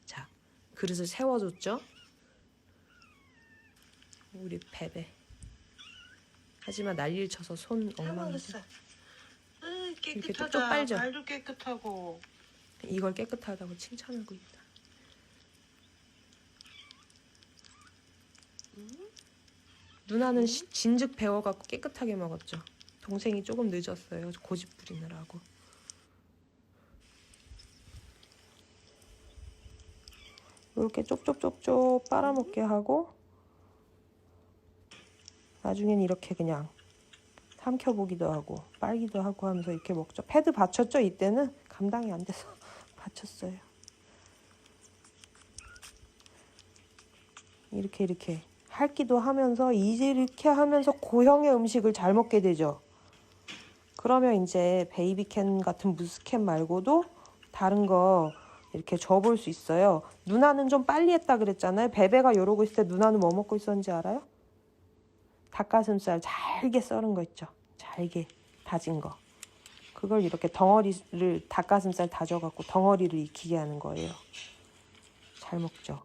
자, 그릇을 세워줬죠. 우리 베베. 하지만 난리를 쳐서 손 엉망이죠. 이렇게 쪽쪽 빨죠. 발도 깨끗하고. 이걸 깨끗하다고 칭찬하고 있다. 누나는 진즉 배워갖고 깨끗하게 먹었죠. 동생이 조금 늦었어요. 고집 부리느라고. 이렇게 쪽쪽쪽쪽 빨아먹게 하고 나중엔 이렇게 그냥 삼켜보기도 하고 빨기도 하고 하면서 이렇게 먹죠. 패드 받쳤죠. 이때는 감당이 안 돼서 받쳤어요. 이렇게 핥기도 하면서 이렇게 하면서 고형의 음식을 잘 먹게 되죠. 그러면 이제 베이비캔 같은 무스캔 말고도 다른 거 이렇게 줘볼 수 있어요. 누나는 좀 빨리 했다 그랬잖아요. 베베가 이러고 있을 때 누나는 뭐 먹고 있었는지 알아요? 닭가슴살 잘게 썰은 거 있죠. 잘게 다진 거. 그걸 이렇게 덩어리를 닭가슴살 다져갖고 덩어리를 익히게 하는 거예요. 잘 먹죠.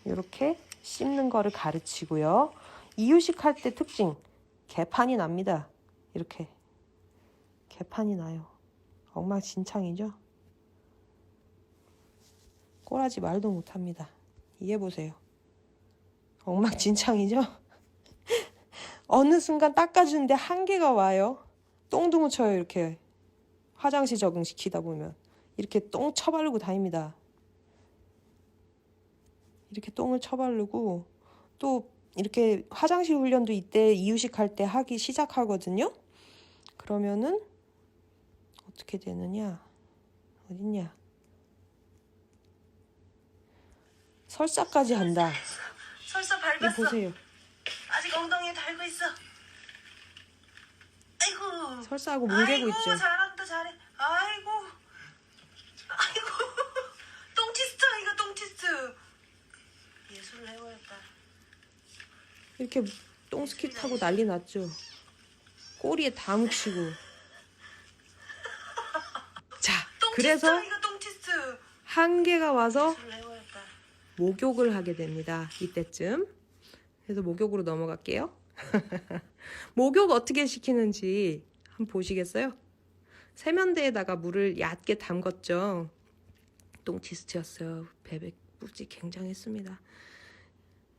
이렇게 씹는 거를 가르치고요. 이유식 할 때 특징, 개판이 납니다. 이렇게 개판이 나요. 엉망진창이죠. 꼬라지 말도 못합니다. 이해보세요. 엉망진창이죠. 어느 순간 닦아주는데 한계가 와요. 똥도 묻혀요. 이렇게 화장실 적응시키다 보면 이렇게 똥 쳐바르고 다닙니다. 이렇게 똥을 쳐바르고 또 이렇게 화장실 훈련도 이때 이유식 할 때 하기 시작하거든요. 그러면은 어떻게 되느냐? 어딨냐? 설사까지 한다. 설사 밟았어. 이 보세요. 아직 엉덩이에 달고 있어. 아이고. 설사하고 뭉개고 있죠. 아이고 잘한다 잘해. 아이고. 아이고. 똥치스트 이거 똥치스트. 예술을 해버렸다. 이렇게 똥스키 타고 난리 났죠. 꼬리에 다 묻히고. 자, 그래서 이거 똥치스트. 한계가 와서 예술을 해버렸다. 목욕을 하게 됩니다. 이때쯤. 그래서 목욕으로 넘어갈게요. 목욕 어떻게 시키는지 한번 보시겠어요? 세면대에다가 물을 얕게 담궜죠. 똥치스트였어요. 베베 묵직묵직 굉장했습니다.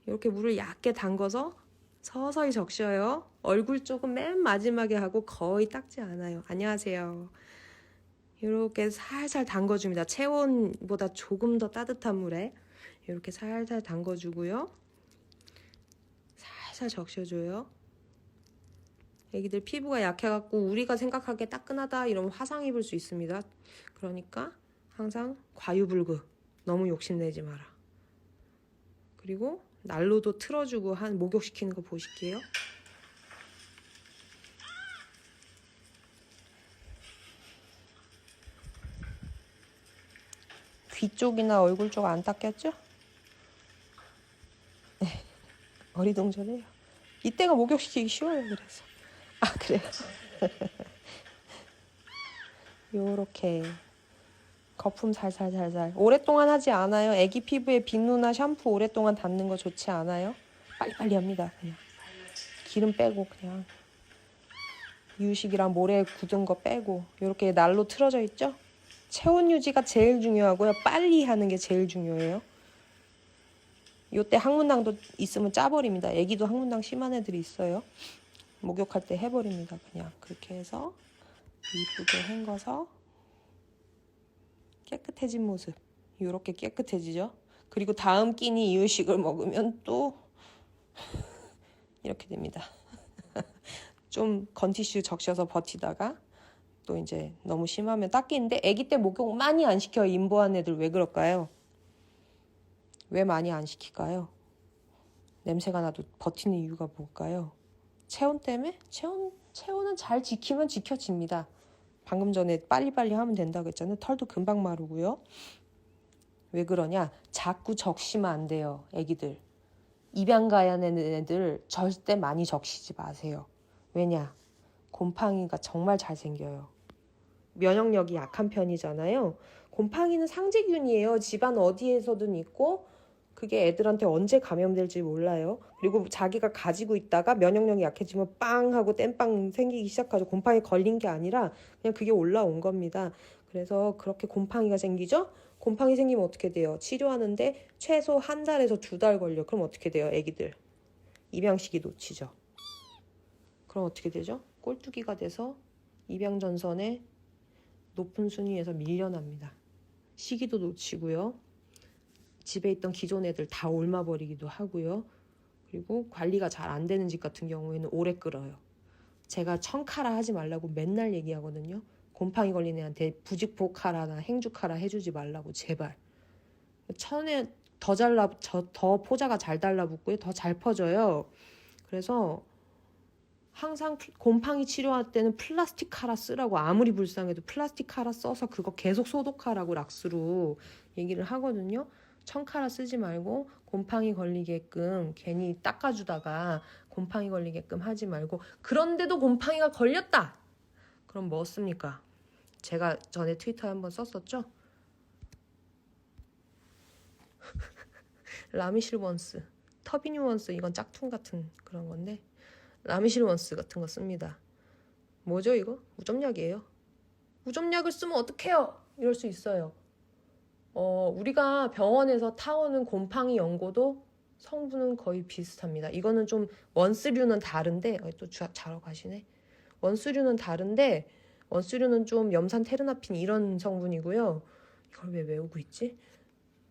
이렇게 물을 얇게 담궈서 서서히 적셔요. 얼굴 쪽은 맨 마지막에 하고 거의 닦지 않아요. 안녕하세요. 이렇게 살살 담궈줍니다. 체온보다 조금 더 따뜻한 물에 이렇게 살살 담궈주고요. 살살 적셔줘요. 애기들 피부가 약해갖고 우리가 생각하기에 따끈하다 이러면 화상 입을 수 있습니다. 그러니까 항상 과유불급, 너무 욕심내지 마라. 그리고 난로도 틀어주고 한 목욕시키는 거 보실게요. 귀 쪽이나 얼굴 쪽 안 닦였죠? 네, 어리둥절해요. 이때가 목욕시키기 쉬워요. 그래서 그래요. 요렇게 거품 살살살살. 오랫동안 하지 않아요. 애기 피부에 빈누나 샴푸 오랫동안 닿는 거 좋지 않아요. 빨리빨리 합니다. 그냥 기름 빼고 그냥 이유식이랑 모래 굳은 거 빼고 요렇게 난로 틀어져 있죠. 체온 유지가 제일 중요하고요. 빨리 하는 게 제일 중요해요. 요때 항문낭도 있으면 짜버립니다. 애기도 항문낭 심한 애들이 있어요. 목욕할 때 해버립니다. 그냥 그렇게 해서 이쁘게 헹궈서 깨끗해진 모습. 요렇게 깨끗해지죠. 그리고 다음 끼니 이유식을 먹으면 또 이렇게 됩니다. 좀 건티슈 적셔서 버티다가 또 이제 너무 심하면 닦이는데 애기 때 목욕 많이 안 시켜요. 임보한 애들 왜 그럴까요? 왜 많이 안 시킬까요? 냄새가 나도 버티는 이유가 뭘까요? 체온 때문에? 체온은 잘 지키면 지켜집니다. 방금 전에 빨리빨리 하면 된다고 했잖아요. 털도 금방 마르고요. 왜 그러냐? 자꾸 적시면 안 돼요. 애기들. 입양 가야 하는 애들 절대 많이 적시지 마세요. 왜냐? 곰팡이가 정말 잘생겨요. 면역력이 약한 편이잖아요. 곰팡이는 상재균이에요. 집안 어디에서든 있고 그게 애들한테 언제 감염될지 몰라요. 그리고 자기가 가지고 있다가 면역력이 약해지면 빵 하고 땜빵 생기기 시작하죠. 곰팡이 걸린 게 아니라 그냥 그게 올라온 겁니다. 그래서 그렇게 곰팡이가 생기죠. 곰팡이 생기면 어떻게 돼요? 치료하는데 최소 1달에서 2달 걸려. 그럼 어떻게 돼요? 애기들 입양 시기 놓치죠. 그럼 어떻게 되죠? 꼴뚜기가 돼서 입양 전선에 높은 순위에서 밀려납니다. 시기도 놓치고요. 집에 있던 기존 애들 다 옮아버리기도 하고요. 그리고 관리가 잘 안 되는 집 같은 경우에는 오래 끓어요. 제가 청카라 하지 말라고 맨날 얘기하거든요. 곰팡이 걸린 애한테 부직포카라나 행주카라 해주지 말라고 제발. 천에 더 포자가 잘 달라붙고요. 더 잘 퍼져요. 그래서 항상 곰팡이 치료할 때는 플라스틱 카라 쓰라고 아무리 불쌍해도 플라스틱 카라 써서 그거 계속 소독하라고 락스로 얘기를 하거든요. 청카라 쓰지 말고 곰팡이 걸리게끔 괜히 닦아주다가 곰팡이 걸리게끔 하지 말고 그런데도 곰팡이가 걸렸다! 그럼 뭐 씁니까? 제가 전에 트위터에 한번 썼었죠? 라미실 원스, 터비뉴 원스 이건 짝퉁 같은 그런 건데 라미실 원스 같은 거 씁니다. 뭐죠 이거? 무좀약이에요. 무좀약을 쓰면 어떡해요? 이럴 수 있어요. 우리가 병원에서 타오는 곰팡이 연고도 성분은 거의 비슷합니다. 이거는 좀 원스류는 다른데 또 자러 가시네. 원스류는 다른데 원스류는 좀 염산 테르나핀 이런 성분이고요. 이걸 왜 외우고 있지?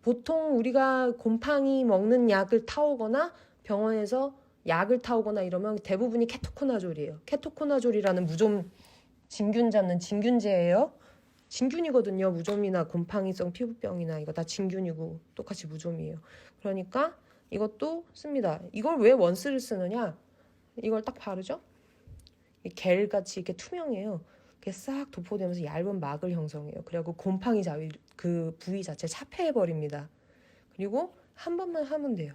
보통 우리가 곰팡이 먹는 약을 타오거나 병원에서 약을 타오거나 이러면 대부분이 케토코나졸이에요. 케토코나졸이라는 무좀 진균 잡는 진균제예요. 진균이거든요. 무좀이나 곰팡이성 피부병이나 이거 다 진균이고 똑같이 무좀이에요. 그러니까 이것도 씁니다. 이걸 왜 원스를 쓰느냐? 이걸 딱 바르죠? 겔같이 이렇게 투명해요. 이렇게 싹 도포되면서 얇은 막을 형성해요. 그리고 곰팡이 자위 그 부위 자체 차폐해버립니다. 그리고 한 번만 하면 돼요.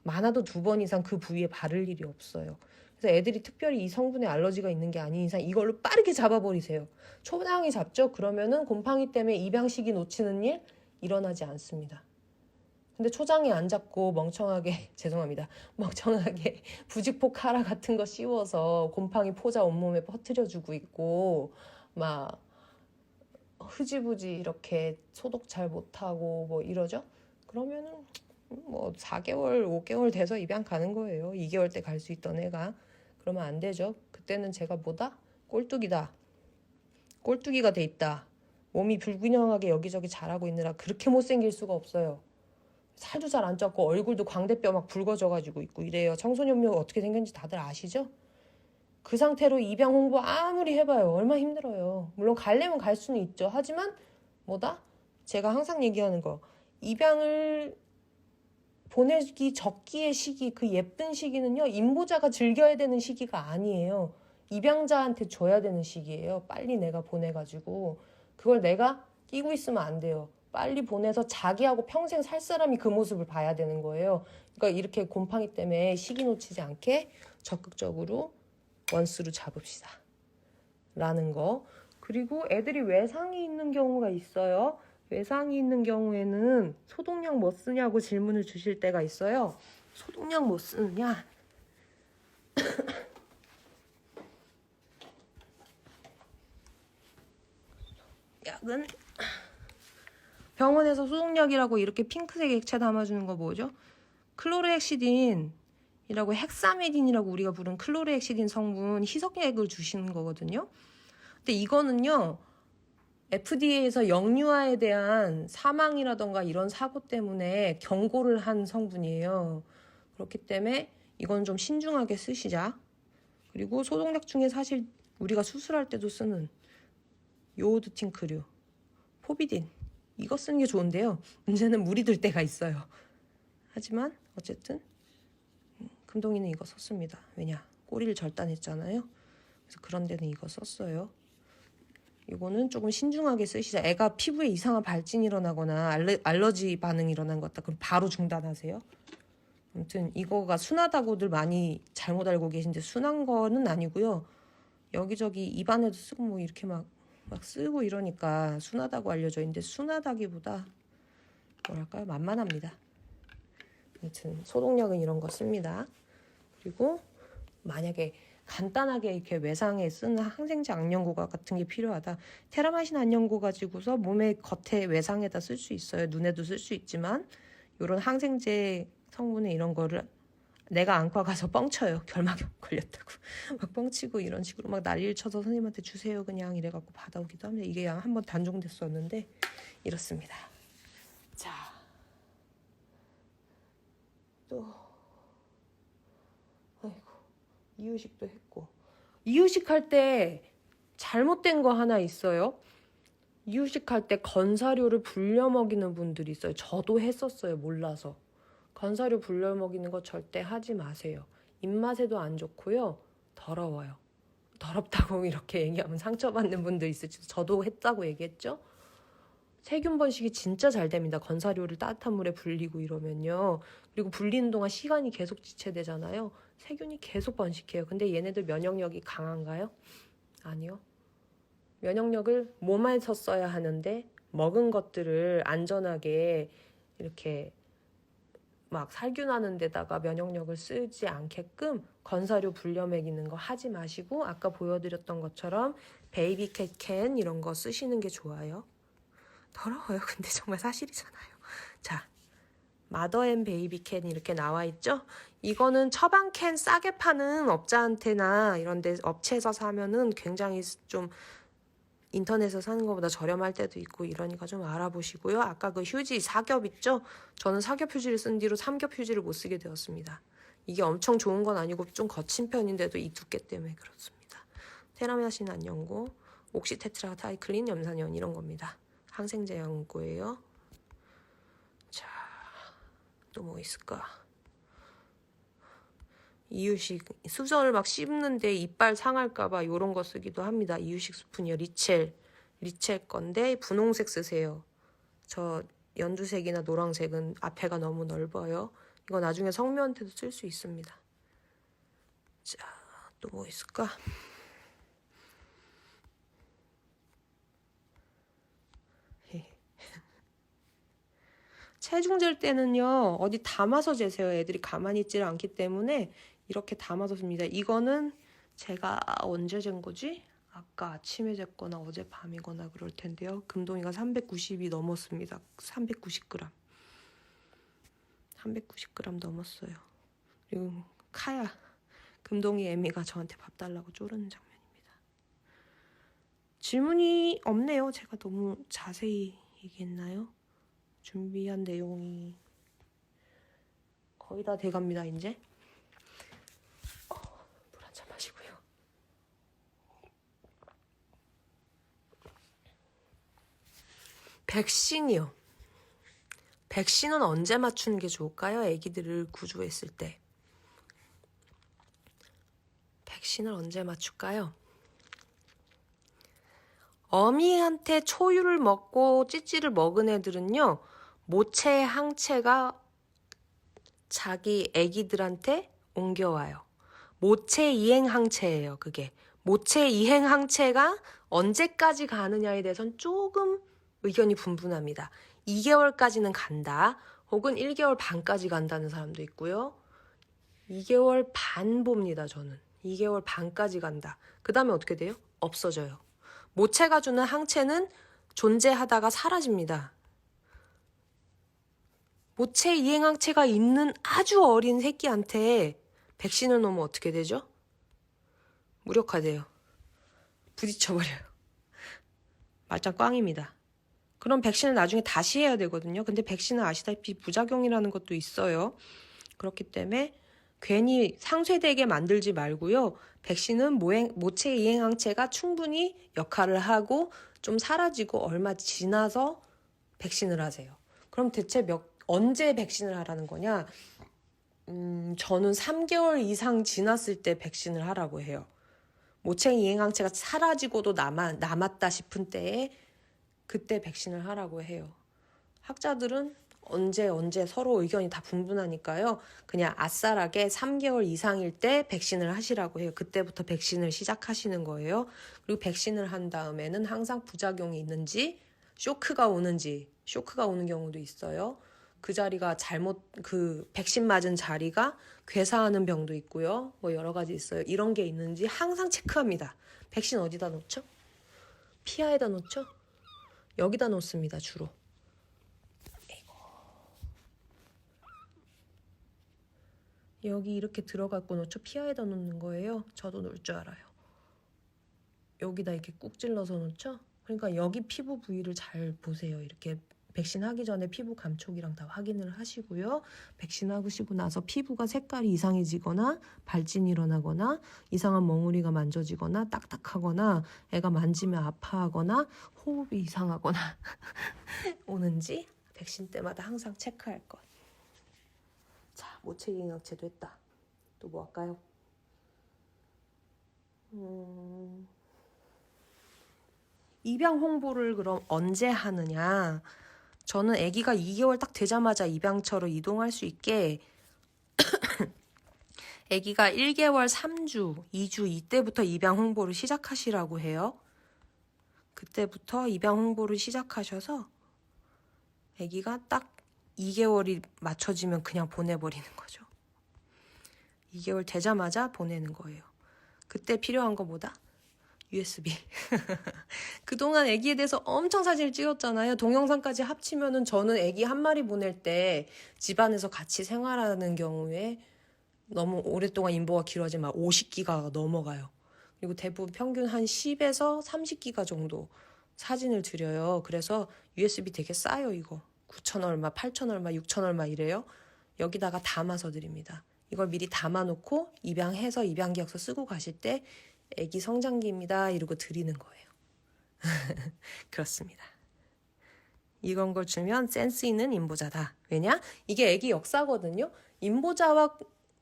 많아도 2번 이상 그 부위에 바를 일이 없어요. 그래서 애들이 특별히 이 성분에 알러지가 있는 게 아닌 이상 이걸로 빠르게 잡아버리세요. 초당히 잡죠? 그러면은 곰팡이 때문에 입양시기 놓치는 일 일어나지 않습니다. 근데 초장에 안 잡고 멍청하게 죄송합니다. 멍청하게 부직포 카라 같은 거 씌워서 곰팡이 포자 온몸에 퍼뜨려주고 있고 막 흐지부지 이렇게 소독 잘 못하고 뭐 이러죠? 그러면은 뭐 4개월, 5개월 돼서 입양 가는 거예요. 2개월 때 갈 수 있던 애가. 그러면 안 되죠. 그때는 제가 뭐다? 꼴뚜기다. 꼴뚜기가 돼 있다. 몸이 불균형하게 여기저기 자라고 있느라 그렇게 못생길 수가 없어요. 살도 잘 안 쪘고 얼굴도 광대뼈 막 붉어져가지고 있고 이래요. 청소년묘 어떻게 생겼는지 다들 아시죠? 그 상태로 입양 홍보 아무리 해봐요. 얼마나 힘들어요. 물론 가려면 갈 수는 있죠. 하지만 뭐다? 제가 항상 얘기하는 거. 입양을 보내기 적기의 시기, 그 예쁜 시기는요. 임보자가 즐겨야 되는 시기가 아니에요. 입양자한테 줘야 되는 시기예요. 빨리 내가 보내가지고. 그걸 내가 끼고 있으면 안 돼요. 빨리 보내서 자기하고 평생 살 사람이 그 모습을 봐야 되는 거예요. 그러니까 이렇게 곰팡이 때문에 시기 놓치지 않게 적극적으로 원수로 잡읍시다. 라는 거. 그리고 애들이 외상이 있는 경우가 있어요. 외상이 있는 경우에는 소독약 뭐 쓰냐고 질문을 주실 때가 있어요. 소독약 뭐 쓰느냐? 약은 병원에서 소독약이라고 이렇게 핑크색 액체 담아주는 거 뭐죠? 클로르헥시딘이라고 헥사메딘이라고 우리가 부른 클로르헥시딘 성분 희석약을 주시는 거거든요. 근데 이거는요. FDA에서 영유아에 대한 사망이라던가 이런 사고 때문에 경고를 한 성분이에요. 그렇기 때문에 이건 좀 신중하게 쓰시자. 그리고 소독약 중에 사실 우리가 수술할 때도 쓰는 요오드 팅크류, 포비딘 이거 쓰는 게 좋은데요. 문제는 물이 들 때가 있어요. 하지만 어쨌든 금동이는 이거 썼습니다. 왜냐? 꼬리를 절단했잖아요. 그래서 그런 데는 이거 썼어요. 이거는 조금 신중하게 쓰시자. 애가 피부에 이상한 발진이 일어나거나 알러지 반응이 일어난 것 같다. 그럼 바로 중단하세요. 아무튼 이거가 순하다고들 많이 잘못 알고 계신데 순한 거는 아니고요. 여기저기 입안에도 쓰고 뭐 이렇게 막 쓰고 이러니까 순하다고 알려져 있는데 순하다기보다 뭐랄까요? 만만합니다. 아무튼 소독약은 이런 거 씁니다. 그리고 만약에 간단하게 이렇게 외상에 쓰는 항생제 악령고가 같은 게 필요하다. 테라마신 악령고 가지고서 몸의 겉에 외상에다 쓸 수 있어요. 눈에도 쓸 수 있지만 이런 항생제 성분의 이런 거를 내가 안과 가서 뻥쳐요. 결막염 걸렸다고. 막 뻥치고 이런 식으로 막 난리를 쳐서 선생님한테 주세요 그냥 이래갖고 받아오기도 합니다. 이게 한번 단종됐었는데 이렇습니다. 자, 또 아이고 이유식도 했고 이유식 할 때 잘못된 거 하나 있어요. 이유식 할 때 건사료를 불려 먹이는 분들이 있어요. 저도 했었어요. 몰라서. 건사료 불려 먹이는 거 절대 하지 마세요. 입맛에도 안 좋고요. 더러워요. 더럽다고 이렇게 얘기하면 상처받는 분들 있을지도. 저도 했다고 얘기했죠. 세균 번식이 진짜 잘 됩니다. 건사료를 따뜻한 물에 불리고 이러면요. 그리고 불리는 동안 시간이 계속 지체되잖아요. 세균이 계속 번식해요. 근데 얘네들 면역력이 강한가요? 아니요. 면역력을 몸에서 써야 하는데 먹은 것들을 안전하게 이렇게 막 살균하는 데다가 면역력을 쓰지 않게끔 건사료 불려 먹이는 거 하지 마시고 아까 보여드렸던 것처럼 베이비캣 캔 이런 거 쓰시는 게 좋아요. 더러워요. 근데 정말 사실이잖아요. 자, 마더앤 베이비캔 이렇게 나와 있죠? 이거는 처방캔 싸게 파는 업자한테나 이런 데 업체에서 사면은 굉장히 좀 인터넷에서 사는 것보다 저렴할 때도 있고 이러니까 좀 알아보시고요. 아까 그 휴지 사겹 있죠? 저는 사겹 휴지를 쓴 뒤로 삼겹 휴지를 못 쓰게 되었습니다. 이게 엄청 좋은 건 아니고 좀 거친 편인데도 이 두께 때문에 그렇습니다. 테라마신 안연고, 옥시테트라타이클린 염산연 이런 겁니다. 항생제 연고예요. 자, 또 뭐 있을까? 이유식 수저를 막 씹는데 이빨 상할까봐 이런 거 쓰기도 합니다. 이유식 스푼이요. 리첼 건데 분홍색 쓰세요. 저 연두색이나 노란색은 앞에가 너무 넓어요. 이거 나중에 성묘한테도 쓸 수 있습니다. 자, 또 뭐 있을까? 체중 잴 때는요. 어디 담아서 재세요. 애들이 가만히 있지를 않기 때문에 이렇게 담아서 씁니다. 이거는 제가 언제 잰 거지? 아까 아침에 쟀거나 어젯밤이거나 그럴 텐데요. 금동이가 390이 넘었습니다. 390g. 390g 넘었어요. 그리고 카야, 금동이 애미가 저한테 밥 달라고 쪼르는 장면입니다. 질문이 없네요. 제가 너무 자세히 얘기했나요? 준비한 내용이 거의 다 돼갑니다, 이제. 물 한 잔 마시고요. 백신이요. 백신은 언제 맞추는 게 좋을까요? 아기들을 구조했을 때. 백신을 언제 맞출까요? 어미한테 초유를 먹고 찌찌를 먹은 애들은요, 모체 항체가 자기 아기들한테 옮겨와요. 모체 이행 항체예요, 그게. 모체 이행 항체가 언제까지 가느냐에 대해서는 조금 의견이 분분합니다. 2개월까지는 간다. 혹은 1개월 반까지 간다는 사람도 있고요. 2개월 반 봅니다, 저는. 2개월 반까지 간다. 그 다음에 어떻게 돼요? 없어져요. 모체가 주는 항체는 존재하다가 사라집니다. 모체 이행 항체가 있는 아주 어린 새끼한테 백신을 놓으면 어떻게 되죠? 무력화돼요. 부딪혀버려요. 말짱 꽝입니다. 그럼 백신을 나중에 다시 해야 되거든요. 근데 백신은 아시다시피 부작용이라는 것도 있어요. 그렇기 때문에 괜히 상쇄되게 만들지 말고요. 백신은 모체 이행 항체가 충분히 역할을 하고 좀 사라지고 얼마 지나서 백신을 하세요. 그럼 대체 언제 백신을 하라는 거냐? 저는 3개월 이상 지났을 때 백신을 하라고 해요. 모체 이행 항체가 사라지고도 남았다 싶은 때에 그때 백신을 하라고 해요. 학자들은 언제 서로 의견이 다 분분하니까요. 그냥 아싸라게 3개월 이상일 때 백신을 하시라고 해요. 그때부터 백신을 시작하시는 거예요. 그리고 백신을 한 다음에는 항상 부작용이 있는지 쇼크가 오는 경우도 있어요. 그 자리가 백신 맞은 자리가 괴사하는 병도 있고요. 뭐 여러 가지 있어요. 이런 게 있는지 항상 체크합니다. 백신 어디다 놓죠? 피하에다 놓죠? 여기다 놓습니다, 주로. 여기 이렇게 들어갖고 놓죠. 피하에다 놓는 거예요. 저도 놓을 줄 알아요. 여기다 이렇게 꾹 찔러서 놓죠. 그러니까 여기 피부 부위를 잘 보세요. 이렇게 백신 하기 전에 피부 감촉이랑 다 확인을 하시고요. 백신 하시고 나서 피부가 색깔이 이상해지거나 발진이 일어나거나 이상한 멍울이가 만져지거나 딱딱하거나 애가 만지면 아파하거나 호흡이 이상하거나 오는지 백신 때마다 항상 체크할 것. 자, 모체 이행 항체도 했다. 또 뭐 할까요? 입양 홍보를 그럼 언제 하느냐? 저는 아기가 2개월 딱 되자마자 입양처로 이동할 수 있게 아기가 1개월 3주, 2주 이때부터 입양 홍보를 시작하시라고 해요. 그때부터 입양 홍보를 시작하셔서 아기가 딱 2개월이 맞춰지면 그냥 보내버리는 거죠. 2개월 되자마자 보내는 거예요. 그때 필요한 거 뭐다? USB. 그동안 아기에 대해서 엄청 사진을 찍었잖아요. 동영상까지 합치면은 저는 아기 한 마리 보낼 때 집안에서 같이 생활하는 경우에 너무 오랫동안 인보가 길어지면 50기가가 넘어가요. 그리고 대부분 평균 한 10에서 30기가 정도 사진을 드려요. 그래서 USB 되게 싸요, 이거. 9천 얼마, 8천 얼마, 6천 얼마 이래요. 여기다가 담아서 드립니다. 이걸 미리 담아놓고 입양해서 입양계약서 쓰고 가실 때 애기 성장기입니다 이러고 드리는 거예요. 그렇습니다. 이런 걸 주면 센스 있는 인보자다. 왜냐? 이게 애기 역사거든요. 인보자와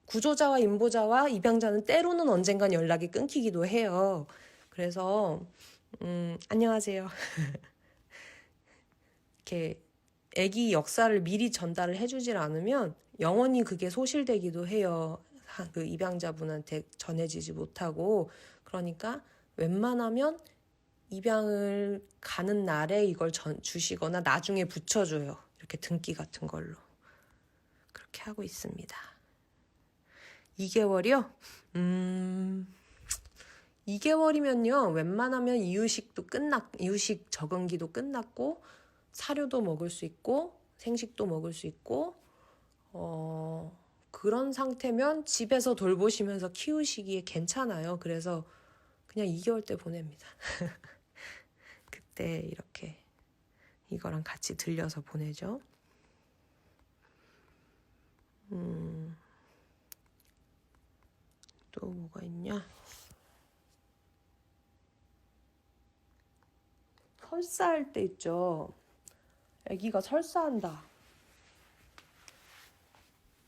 구조자와 인보자와 입양자는 때로는 언젠간 연락이 끊기기도 해요. 그래서 안녕하세요. 이렇게 애기 역사를 미리 전달을 해주질 않으면 영원히 그게 소실되기도 해요. 그 입양자분한테 전해지지 못하고. 그러니까 웬만하면 입양을 가는 날에 이걸 주시거나 나중에 붙여줘요. 이렇게 등기 같은 걸로. 그렇게 하고 있습니다. 2개월이요? 2개월이면요. 웬만하면 이유식 적응기도 끝났고 사료도 먹을 수 있고 생식도 먹을 수 있고 그런 상태면 집에서 돌보시면서 키우시기에 괜찮아요. 그래서 그냥 2개월 때 보냅니다. 그때 이렇게 이거랑 같이 들려서 보내죠. 또 뭐가 있냐? 설사할 때 있죠. 아기가 설사한다.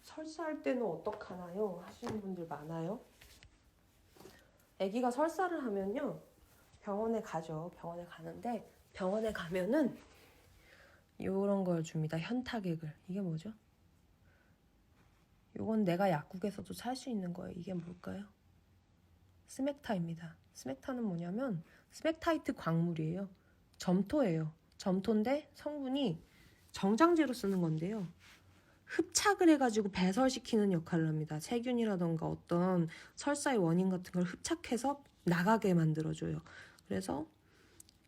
설사할 때는 어떡하나요? 하시는 분들 많아요. 아기가 설사를 하면요. 병원에 가죠. 병원에 가는데 병원에 가면은 요런 걸 줍니다. 현타액을. 이게 뭐죠? 요건 내가 약국에서도 살 수 있는 거예요. 이게 뭘까요? 스맥타입니다. 스맥타는 뭐냐면 스맥타이트 광물이에요. 점토예요. 점토인데 성분이 정장제로 쓰는 건데요. 흡착을 해가지고 배설시키는 역할을 합니다. 세균이라던가 어떤 설사의 원인 같은 걸 흡착해서 나가게 만들어줘요. 그래서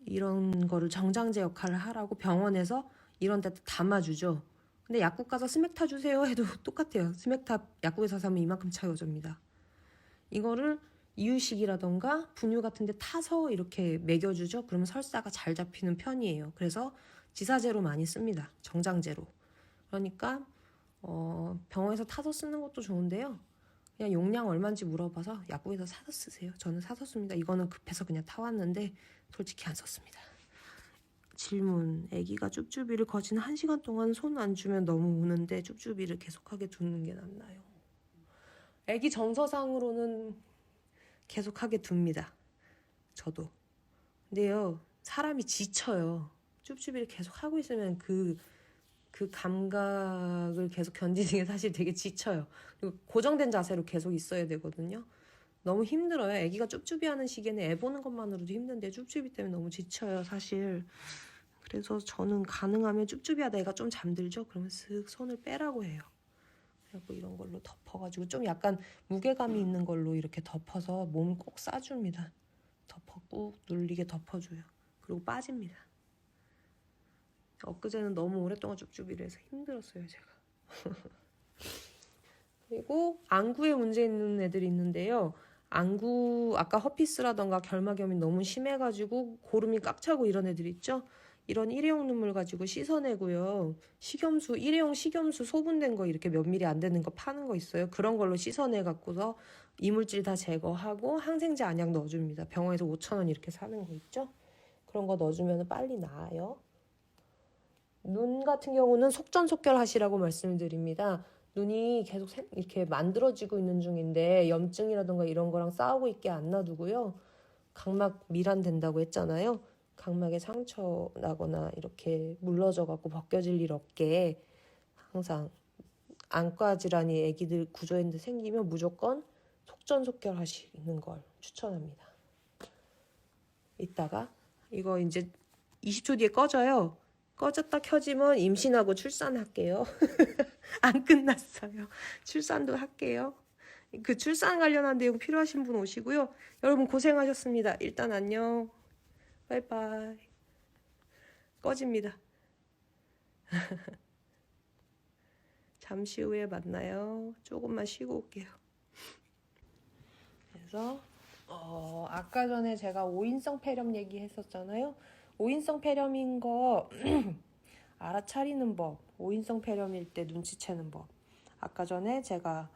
이런 거를 정장제 역할을 하라고 병원에서 이런 데 담아주죠. 근데 약국 가서 스맥타 주세요 해도 똑같아요. 스맥타 약국에서 사면 이만큼 차이어집니다. 이거를 이유식이라던가 분유 같은 데 타서 이렇게 먹여주죠. 그러면 설사가 잘 잡히는 편이에요. 그래서 지사제로 많이 씁니다. 정장제로. 그러니까 병원에서 타서 쓰는 것도 좋은데요. 그냥 용량 얼마인지 물어봐서 약국에서 사서 쓰세요. 저는 사서 씁니다. 이거는 급해서 그냥 타왔는데 솔직히 안 썼습니다. 질문. 아기가 쭈쭈비를 거진 1시간 동안 손 안 주면 너무 우는데 쭈쭈비를 계속하게 두는 게 낫나요? 아기 정서상으로는 계속하게 둡니다. 저도. 근데요. 사람이 지쳐요. 쭈쭈비를 계속 하고 있으면 그 감각을 계속 견디는 게 사실 되게 지쳐요. 그리고 고정된 자세로 계속 있어야 되거든요. 너무 힘들어요. 아기가 쭈쭈비 하는 시기에는 애 보는 것만으로도 힘든데 쭈쭈비 때문에 너무 지쳐요, 사실. 그래서 저는 가능하면 쭈쭈비 하다 애가 좀 잠들죠? 그러면 슥 손을 빼라고 해요. 그리고 이런 걸로 덮어가지고 좀 약간 무게감이 있는 걸로 이렇게 덮어서 몸 꼭 싸줍니다. 덮어 꾹 눌리게 덮어줘요. 그리고 빠집니다. 엊그제는 너무 오랫동안 쭈쭈비를 해서 힘들었어요, 제가. 그리고 안구에 문제 있는 애들이 있는데요. 안구, 아까 허피스라던가 결막염이 너무 심해가지고 고름이 꽉 차고 이런 애들 있죠? 이런 일회용 눈물 가지고 씻어내고요. 식염수, 일회용 식염수 소분된 거 이렇게 몇 미리 안 되는 거 파는 거 있어요. 그런 걸로 씻어내갖고서 이물질 다 제거하고 항생제 안약 넣어줍니다. 병원에서 5,000원 이렇게 사는 거 있죠? 그런 거 넣어주면 빨리 나아요. 눈 같은 경우는 속전속결 하시라고 말씀을 드립니다. 눈이 계속 이렇게 만들어지고 있는 중인데 염증이라던가 이런 거랑 싸우고 있게 안 놔두고요. 각막 밀환된다고 했잖아요. 각막에 상처 나거나 이렇게 물러져 갖고 벗겨질 일 없게 항상 안과 질환이 애기들 구조했는데 생기면 무조건 속전속결 하시는 걸 추천합니다. 이따가 이거 이제 20초 뒤에 꺼져요. 꺼졌다 켜지면 임신하고 출산할게요. 안 끝났어요. 출산도 할게요. 그 출산 관련한 내용 필요하신 분 오시고요. 여러분 고생하셨습니다. 일단 안녕. 바이바이. 꺼집니다. 잠시 후에 만나요. 조금만 쉬고 올게요. 그래서 아까 전에 제가 5인성 폐렴 얘기했었잖아요. 5인성 폐렴인 거 알아차리는 법, 5인성 폐렴일 때 눈치채는 법. 아까 전에 제가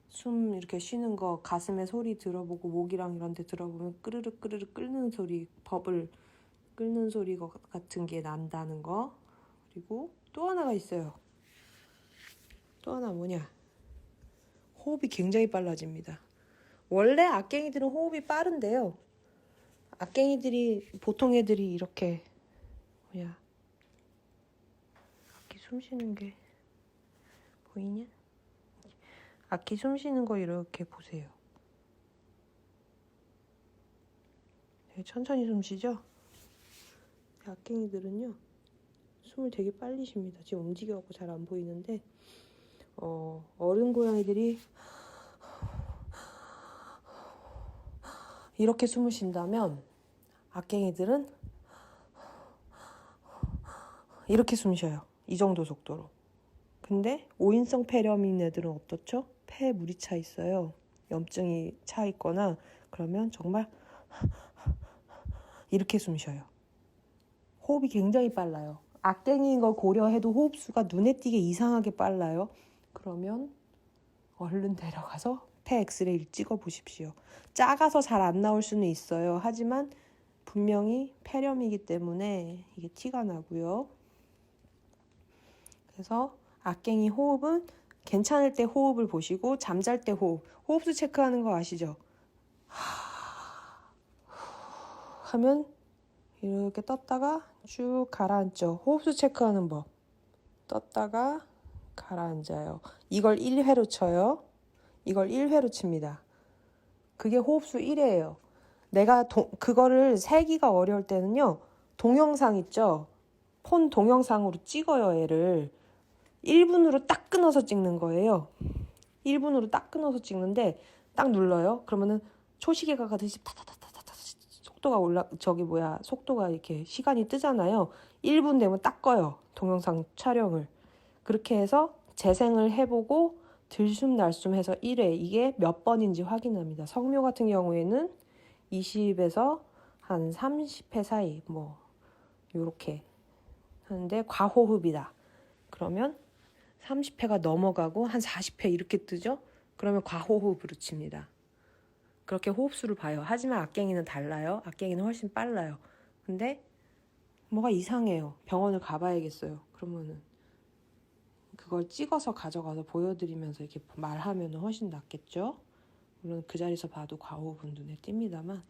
숨 이렇게 쉬는 거 가슴에 소리 들어보고 목이랑 이런 데 들어보면 끄르륵 끄르륵 끓는 소리, 버블 끓는 소리 같은 게 난다는 거. 그리고 또 하나가 있어요. 또 하나 뭐냐? 호흡이 굉장히 빨라집니다. 원래 악갱이들은 호흡이 빠른데요. 악갱이들이 보통 애들이 이렇게 뭐야? 악기 숨 쉬는 게 보이냐? 악기 숨 쉬는 거 이렇게 보세요. 되게 천천히 숨 쉬죠? 악갱이들은요 숨을 되게 빨리 쉽니다. 지금 움직여갖고 잘 안 보이는데 어른 고양이들이 이렇게 숨을 쉰다면 악갱이들은 이렇게 숨 쉬어요. 이 정도 속도로. 근데 오인성 폐렴인 애들은 어떻죠? 폐에 물이 차 있어요. 염증이 차 있거나 그러면 정말 이렇게 숨 쉬어요. 호흡이 굉장히 빨라요. 악갱이인 걸 고려해도 호흡수가 눈에 띄게 이상하게 빨라요. 그러면 얼른 데려가서 폐 엑스레이를 찍어 보십시오. 작아서 잘 안 나올 수는 있어요. 하지만 분명히 폐렴이기 때문에 이게 티가 나고요. 그래서 악갱이 호흡은 괜찮을 때 호흡을 보시고 잠잘 때 호흡수 체크하는 거 아시죠? 하면 이렇게 떴다가 쭉 가라앉죠. 호흡수 체크하는 법. 떴다가 가라앉아요. 이걸 1회로 쳐요. 이걸 1회로 칩니다. 그게 호흡수 1회예요. 내가 그거를 세기가 어려울 때는요. 동영상 있죠? 폰 동영상으로 찍어요, 얘를. 1분으로 딱 끊어서 찍는 거예요. 1분으로 딱 끊어서 찍는데 딱 눌러요. 그러면은 초시계가 가듯이 타타타타타 속도가 속도가 이렇게 시간이 뜨잖아요. 1분 되면 딱 꺼요. 동영상 촬영을. 그렇게 해서 재생을 해보고 들숨 날숨 해서 1회 이게 몇 번인지 확인합니다. 성묘 같은 경우에는 20에서 한 30회 사이 뭐 요렇게 하는데 과호흡이다. 그러면 30회가 넘어가고 한 40회 이렇게 뜨죠? 그러면 과호흡으로 칩니다. 그렇게 호흡수를 봐요. 하지만 악갱이는 달라요. 악갱이는 훨씬 빨라요. 근데 뭐가 이상해요. 병원을 가봐야겠어요. 그러면은 그걸 찍어서 가져가서 보여드리면서 이렇게 말하면 훨씬 낫겠죠? 물론 그 자리에서 봐도 과호흡은 눈에 띕니다만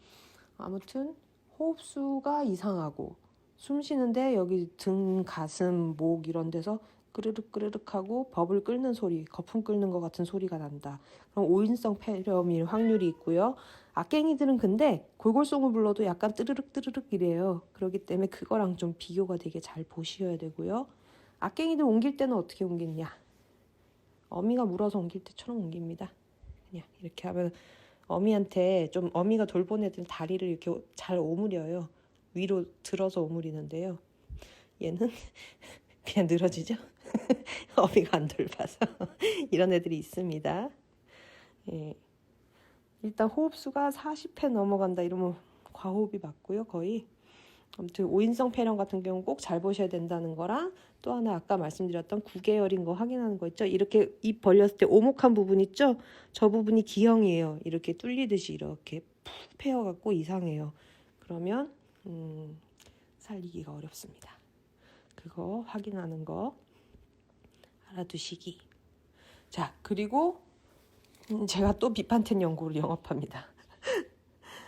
아무튼 호흡수가 이상하고 숨 쉬는데 여기 등, 가슴, 목 이런 데서 끄르륵 끄르륵 하고 버블 끓는 소리, 거품 끓는 것 같은 소리가 난다. 그럼 오인성 폐렴일 확률이 있고요. 악갱이들은 근데 골골송을 불러도 약간 뜨르륵 뜨르륵 이래요. 그렇기 때문에 그거랑 좀 비교가 되게 잘 보셔야 되고요. 악갱이들 옮길 때는 어떻게 옮기냐? 어미가 물어서 옮길 때처럼 옮깁니다. 그냥 이렇게 하면 어미한테 좀 어미가 돌본 애들은 다리를 이렇게 잘 오므려요. 위로 들어서 오므리는데요. 얘는 그냥 늘어지죠. 어미가 안 돌봐서 이런 애들이 있습니다. 예. 일단 호흡수가 40회 넘어간다 이러면 과호흡이 맞고요. 거의. 아무튼 오인성 폐렴 같은 경우는 꼭 잘 보셔야 된다는 거랑 또 하나 아까 말씀드렸던 9개월인 거 확인하는 거 있죠. 이렇게 입 벌렸을 때 오목한 부분 있죠. 저 부분이 기형이에요. 이렇게 뚫리듯이 이렇게 푹 패여갖고 이상해요. 그러면 살리기가 어렵습니다. 그거 확인하는 거 알아두시기. 자, 그리고 제가 또 비판텐 연고를 영업합니다.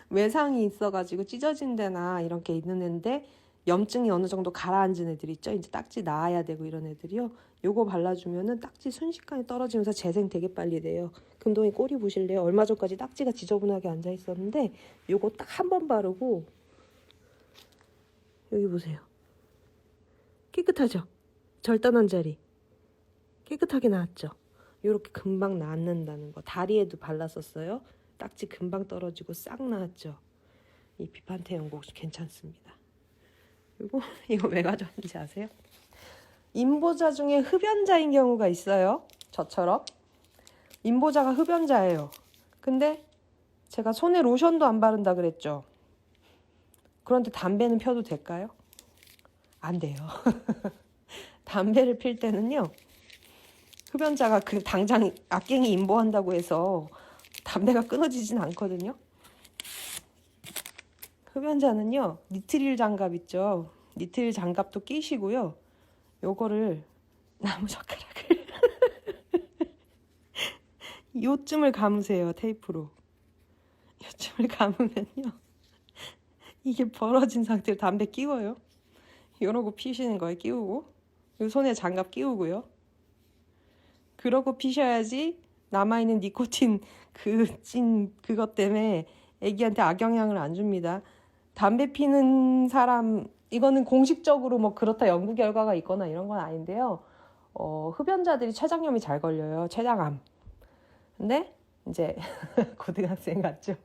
외상이 있어가지고 찢어진 데나 이런 게 있는 애인데 염증이 어느 정도 가라앉은 애들 있죠. 이제 딱지 나아야 되고 이런 애들이요. 요거 발라주면은 딱지 순식간에 떨어지면서 재생 되게 빨리 돼요. 금동이 꼬리 보실래요? 얼마 전까지 딱지가 지저분하게 앉아 있었는데 요거 딱 한 번 바르고 여기 보세요. 깨끗하죠? 절단한 자리. 깨끗하게 나왔죠? 요렇게 금방 낫는다는 거. 다리에도 발랐었어요. 딱지 금방 떨어지고 싹 나왔죠. 이 비판테 연고 괜찮습니다. 그리고 이거 왜 가져왔는지 아세요? 인보자 중에 흡연자인 경우가 있어요. 저처럼. 인보자가 흡연자예요. 근데 제가 손에 로션도 안 바른다 그랬죠. 그런데 담배는 펴도 될까요? 안 돼요. 담배를 필 때는요. 흡연자가 그 당장 악갱이 인보한다고 해서 담배가 끊어지진 않거든요. 흡연자는요. 니트릴 장갑 있죠. 니트릴 장갑도 끼시고요. 요거를 나무젓가락을 요쯤을 감으세요. 테이프로. 요쯤을 감으면요. 이게 벌어진 상태로 담배 끼워요. 이러고 피시는 거예요. 끼우고. 요 손에 장갑 끼우고요. 그러고 피셔야지 남아있는 니코틴 그것 때문에 애기한테 악영향을 안 줍니다. 담배 피는 사람 이거는 공식적으로 뭐 그렇다 연구 결과가 있거나 이런 건 아닌데요. 흡연자들이 췌장염이 잘 걸려요. 췌장암. 근데 이제 고등학생 같죠.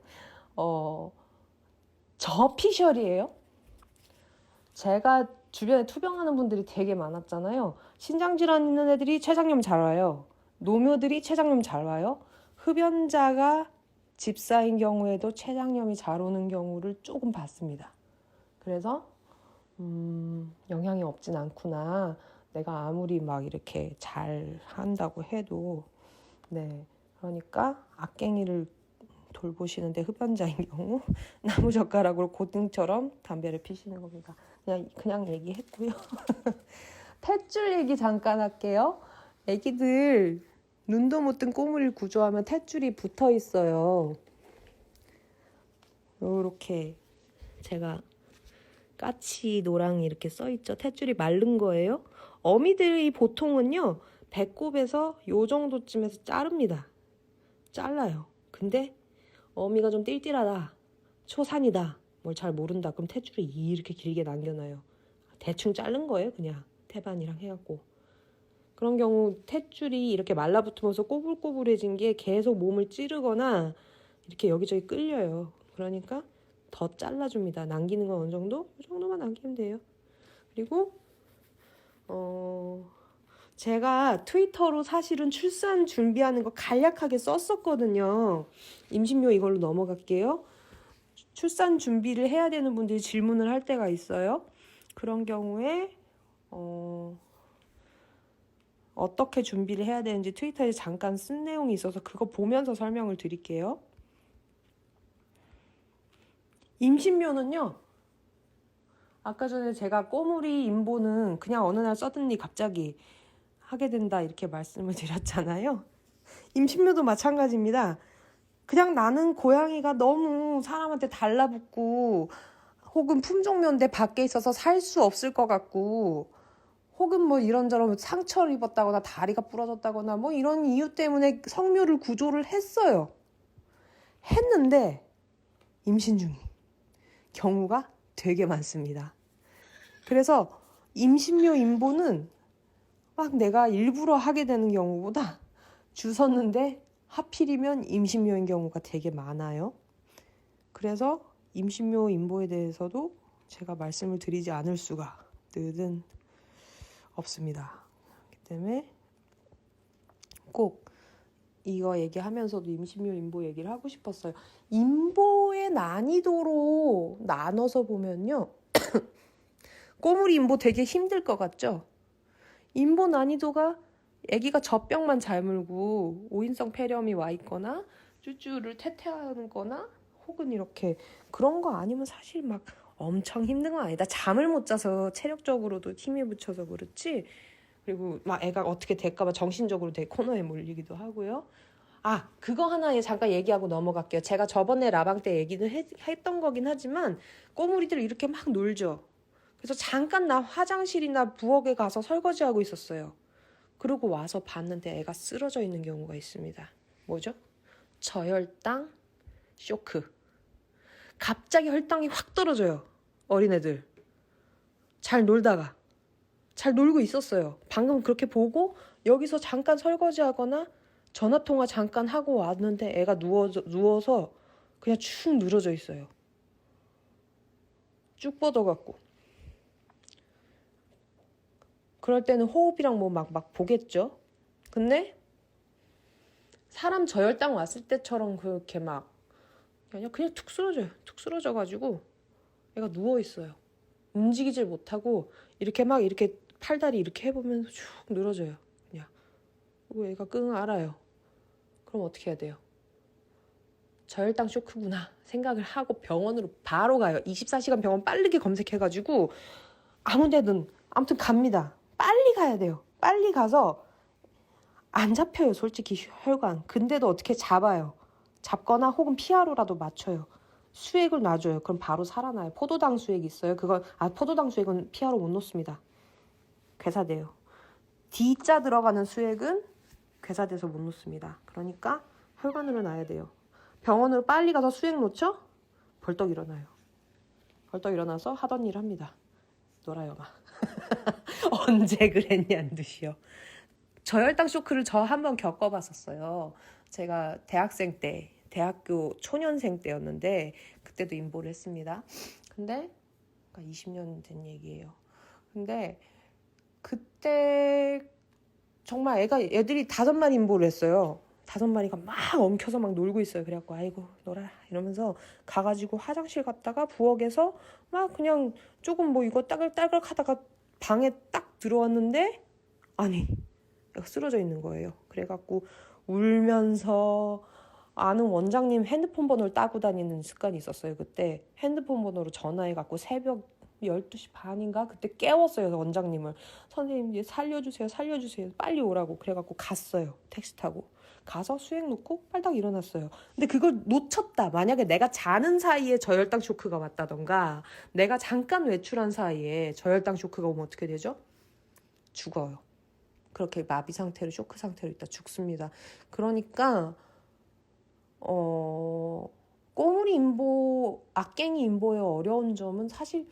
저 피셜이에요. 제가 주변에 투병하는 분들이 되게 많았잖아요. 신장질환 있는 애들이 췌장염 잘 와요. 노묘들이 췌장염 잘 와요. 흡연자가 집사인 경우에도 췌장염이 잘 오는 경우를 조금 봤습니다. 그래서 영향이 없진 않구나. 내가 아무리 막 이렇게 잘 한다고 해도. 네, 그러니까 악갱이를 돌보시는데 흡연자인 경우 나무젓가락으로 고등처럼 담배를 피시는 겁니다. 그냥 얘기했고요. 탯줄 얘기 잠깐 할게요. 애기들 눈도 못 뜬 꼬물이를 구조하면 탯줄이 붙어 있어요. 요렇게 제가 까치 노랑이 이렇게 써 있죠. 탯줄이 마른 거예요. 어미들이 보통은요, 배꼽에서 요 정도쯤에서 자릅니다. 잘라요. 근데 어미가 좀 띨띨하다, 초산이다, 뭘 잘 모른다, 그럼 탯줄을 이렇게 길게 남겨놔요. 대충 자른 거예요. 그냥 태반이랑 해갖고. 그런 경우 탯줄이 이렇게 말라붙으면서 꼬불꼬불해진 게 계속 몸을 찌르거나 이렇게 여기저기 끌려요. 그러니까 더 잘라줍니다. 남기는 건 어느 정도? 이 정도만 남기면 돼요. 그리고 제가 트위터로 사실은 출산 준비하는 거 간략하게 썼었거든요. 임신료 이걸로 넘어갈게요. 출산 준비를 해야 되는 분들이 질문을 할 때가 있어요. 그런 경우에 어떻게 준비를 해야 되는지 트위터에 잠깐 쓴 내용이 있어서 그거 보면서 설명을 드릴게요. 임신료는요, 아까 전에 제가 꼬물이 임보는 그냥 어느 날 서든리 갑자기 하게 된다 이렇게 말씀을 드렸잖아요. 임신료도 마찬가지입니다. 그냥 나는 고양이가 너무 사람한테 달라붙고 혹은 품종면대 밖에 있어서 살 수 없을 것 같고 혹은 뭐 이런저런 상처를 입었다거나 다리가 부러졌다거나 뭐 이런 이유 때문에 성묘를 구조를 했어요. 했는데 임신 중인 경우가 되게 많습니다. 그래서 임신료 임보는 막 내가 일부러 하게 되는 경우보다 주섰는데 하필이면 임신료인 경우가 되게 많아요. 그래서 임신료 임보에 대해서도 제가 말씀을 드리지 않을 수가 늘은 없습니다. 그렇기 때문에 꼭 이거 얘기하면서도 임신료 임보 얘기를 하고 싶었어요. 임보의 난이도로 나눠서 보면요. 꼬물이 임보 되게 힘들 것 같죠? 임보 난이도가 아기가 젖병만 잘 물고 오인성 폐렴이 와 있거나 쭈쭈를 태태하는 거나 혹은 이렇게 그런 거 아니면 사실 막 엄청 힘든 건 아니다. 잠을 못 자서 체력적으로도 힘이 붙여서 그렇지. 그리고 막 애가 어떻게 될까봐 정신적으로 되게 코너에 몰리기도 하고요. 아, 그거 하나 잠깐 얘기하고 넘어갈게요. 제가 저번에 라방 때 얘기는 했던 거긴 하지만 꼬물이들 이렇게 막 놀죠. 그래서 잠깐 나 화장실이나 부엌에 가서 설거지하고 있었어요. 그러고 와서 봤는데 애가 쓰러져 있는 경우가 있습니다. 뭐죠? 저혈당 쇼크. 갑자기 혈당이 확 떨어져요. 어린애들. 잘 놀다가. 잘 놀고 있었어요. 방금 그렇게 보고 여기서 잠깐 설거지하거나 전화통화 잠깐 하고 왔는데 애가 누워서 그냥 축 늘어져 있어요. 쭉 뻗어갖고. 그럴 때는 호흡이랑 뭐 막 보겠죠. 근데 사람 저혈당 왔을 때처럼 그렇게 막 그냥 툭 쓰러져요. 툭 쓰러져가지고 애가 누워있어요. 움직이질 못하고 이렇게 막 이렇게 팔다리 이렇게 해보면 쭉 늘어져요. 그냥. 그리고 애가 끙 앓아요. 그럼 어떻게 해야 돼요? 저혈당 쇼크구나 생각을 하고 병원으로 바로 가요. 24시간 병원 빠르게 검색해가지고 아무 데든 아무튼 갑니다. 빨리 가야 돼요. 빨리 가서 안 잡혀요. 솔직히 혈관. 근데도 어떻게 잡아요. 잡거나 혹은 피하로라도 맞춰요. 수액을 놔줘요. 그럼 바로 살아나요. 포도당 수액 있어요. 포도당 수액은 피하로 못 놓습니다. 괴사돼요. D자 들어가는 수액은 괴사돼서 못 놓습니다. 그러니까 혈관으로 놔야 돼요. 병원으로 빨리 가서 수액 놓죠? 벌떡 일어나요. 벌떡 일어나서 하던 일 합니다. 놀아요 막. 언제 그랬냐는 듯이요. 저혈당 쇼크를 저 한번 겪어봤었어요. 제가 대학생 때, 대학교 초년생 때였는데 그때도 임보를 했습니다. 근데 20년 된 얘기예요. 근데 그때 정말 애들이 5마리 임보를 했어요. 5마리가 막 엉켜서 막 놀고 있어요. 그래갖고 아이고 놀아라 이러면서 가가지고 화장실 갔다가 부엌에서 막 그냥 조금 뭐 이거 따글따글 하다가 방에 딱 들어왔는데 아니 애가 쓰러져 있는 거예요. 그래갖고 울면서 아는 원장님 핸드폰 번호를 따고 다니는 습관이 있었어요. 그때 핸드폰 번호로 전화해갖고 새벽 12시 반인가 그때 깨웠어요. 원장님을. 선생님 이제 살려주세요. 빨리 오라고. 그래갖고 갔어요. 택시 타고. 가서 수액 놓고 빨딱 일어났어요. 근데 그걸 놓쳤다. 만약에 내가 자는 사이에 저혈당 쇼크가 왔다던가 내가 잠깐 외출한 사이에 저혈당 쇼크가 오면 어떻게 되죠? 죽어요. 그렇게 마비 상태로 쇼크 상태로 있다 죽습니다. 그러니까 꼬물이 임보, 악갱이 임보의 어려운 점은 사실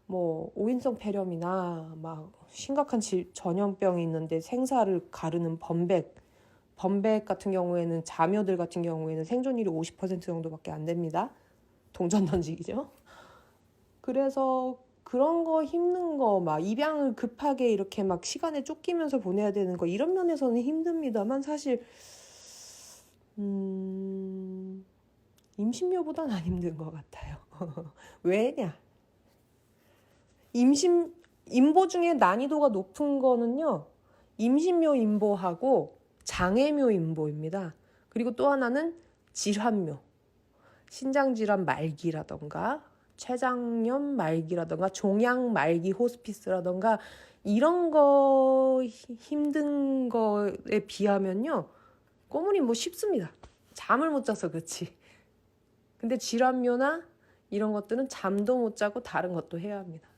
뭐 오인성 폐렴이나 막 심각한 전염병이 있는데 생사를 가르는 범백 같은 경우에는 자묘들 같은 경우에는 생존율이 50% 정도밖에 안 됩니다. 동전 던지기죠. 그래서 그런 거 힘든 거 막 입양을 급하게 이렇게 막 시간에 쫓기면서 보내야 되는 거 이런 면에서는 힘듭니다만 사실 임신묘보다는 안 힘든 것 같아요. 왜냐? 임보 중에 난이도가 높은 거는요. 임신묘 임보하고 장애묘 임보입니다. 그리고 또 하나는 질환묘. 신장질환 말기라던가 췌장염 말기라던가 종양 말기 호스피스라던가 이런 거 힘든 거에 비하면요. 꼬물이 뭐 쉽습니다. 잠을 못 자서 그렇지. 근데 질환묘나 이런 것들은 잠도 못 자고 다른 것도 해야 합니다.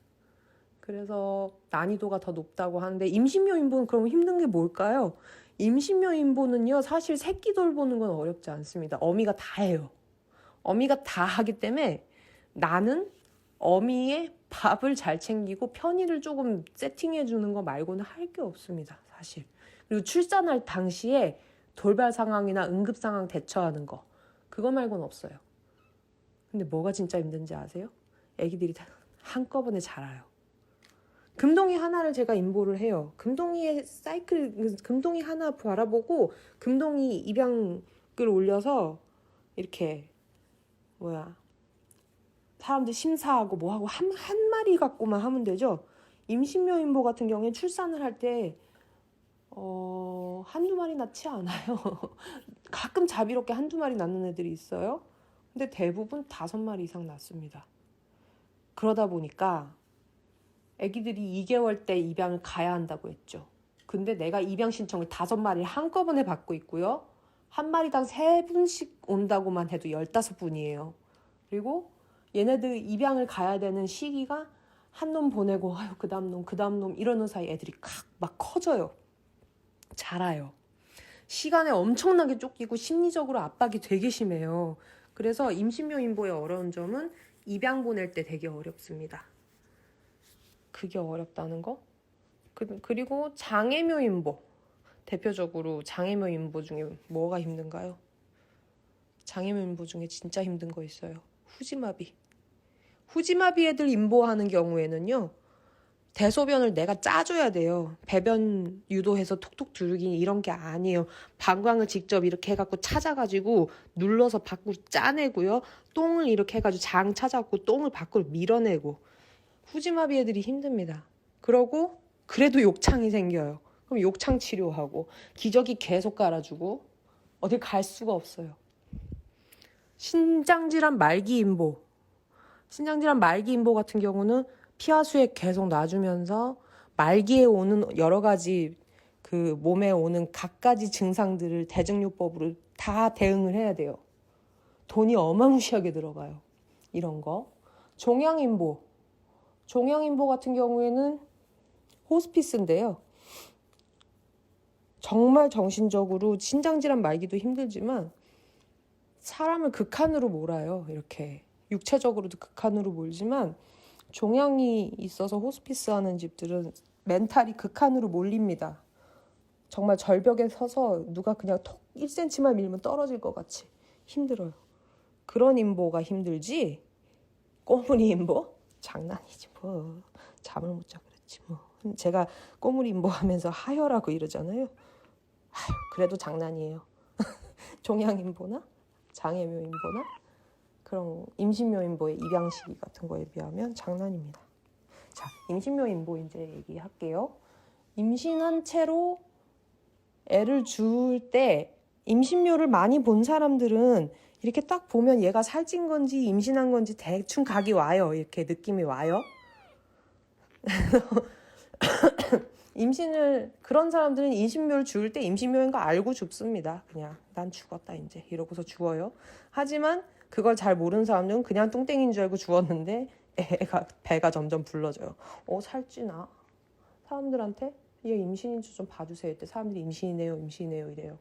그래서 난이도가 더 높다고 하는데 임신묘 임보는 그럼 힘든 게 뭘까요? 임신묘 임보는요. 사실 새끼 돌보는 건 어렵지 않습니다. 어미가 다 해요. 어미가 다 하기 때문에 나는 어미의 밥을 잘 챙기고 편의를 조금 세팅해 주는 거 말고는 할 게 없습니다. 사실. 그리고 출산할 당시에 돌발 상황이나 응급 상황 대처하는 거 그거 말고는 없어요. 근데 뭐가 진짜 힘든지 아세요? 애기들이 다 한꺼번에 자라요. 금동이 하나를 제가 임보를 해요. 금동이의 사이클, 금동이 하나 바라보고 금동이 입양을 올려서 이렇게 사람들 심사하고 뭐하고 한 마리 갖고만 하면 되죠. 임신묘 임보 같은 경우에 출산을 할 때 한두 마리 낳지 않아요. 가끔 자비롭게 한두 마리 낳는 애들이 있어요. 근데 대부분 5마리 이상 낳습니다. 그러다 보니까 애기들이 2개월 때 입양을 가야 한다고 했죠. 근데 내가 입양 신청을 5마리를 한꺼번에 받고 있고요. 한 마리당 3분씩 온다고만 해도 15분이에요. 그리고 얘네들 입양을 가야 되는 시기가 한 놈 보내고 아유 그 다음 놈 이러는 사이 애들이 막 커져요. 자라요. 시간에 엄청나게 쫓기고 심리적으로 압박이 되게 심해요. 그래서 임신묘 임보의 어려운 점은 입양 보낼 때 되게 어렵습니다. 그게 어렵다는 거. 그리고 장애묘 임보. 대표적으로 장애묘 임보 중에 뭐가 힘든가요? 장애묘 임보 중에 진짜 힘든 거 있어요. 후지마비. 후지마비 애들 임보하는 경우에는요. 대소변을 내가 짜줘야 돼요. 배변 유도해서 톡톡 두르기 이런 게 아니에요. 방광을 직접 이렇게 해갖고 찾아가지고 눌러서 밖으로 짜내고요. 똥을 이렇게 해가지고 장 찾아갖고 똥을 밖으로 밀어내고. 후지마비 애들이 힘듭니다. 그러고 그래도 욕창이 생겨요. 그럼 욕창 치료하고 기저귀 계속 깔아주고 어딜 갈 수가 없어요. 신장질환 말기 임보. 신장질환 말기 임보 같은 경우는 피하수액 계속 놔주면서 말기에 오는 여러 가지 그 몸에 오는 갖가지 증상들을 대증요법으로 다 대응을 해야 돼요. 돈이 어마무시하게 들어가요. 이런 거. 종양인보. 종양인보 같은 경우에는 호스피스인데요. 정말 정신적으로 신장질환 말기도 힘들지만 사람을 극한으로 몰아요. 이렇게 육체적으로도 극한으로 몰지만 종양이 있어서 호스피스 하는 집들은 멘탈이 극한으로 몰립니다. 정말 절벽에 서서 누가 그냥 톡 1cm만 밀면 떨어질 것 같이 힘들어요. 그런 임보가 힘들지 꼬물이 임보? 장난이지 뭐. 잠을 못 자 그랬지. 거지 뭐. 제가 꼬물 임보하면서 하혈하고 이러잖아요. 아유, 그래도 장난이에요. 종양임보나 장애묘임보나 그런 임신묘임보의 입양 시기 같은 거에 비하면 장난입니다. 자, 임신묘임보 이제 얘기할게요. 임신한 채로 애를 줄 때 임신묘를 많이 본 사람들은 이렇게 딱 보면 얘가 살찐 건지 임신한 건지 대충 각이 와요. 이렇게 느낌이 와요. 그런 사람들은 임신묘를 줄 때 임신묘인 거 알고 줍습니다. 그냥 난 죽었다 이제 이러고서 주어요. 하지만 그걸 잘 모르는 사람들은 그냥 뚱땡인 줄 알고 주었는데 배가 점점 불러져요. 살찌나? 사람들한테 얘 임신인지 좀 봐주세요. 이때 사람들이 임신이네요 이래요.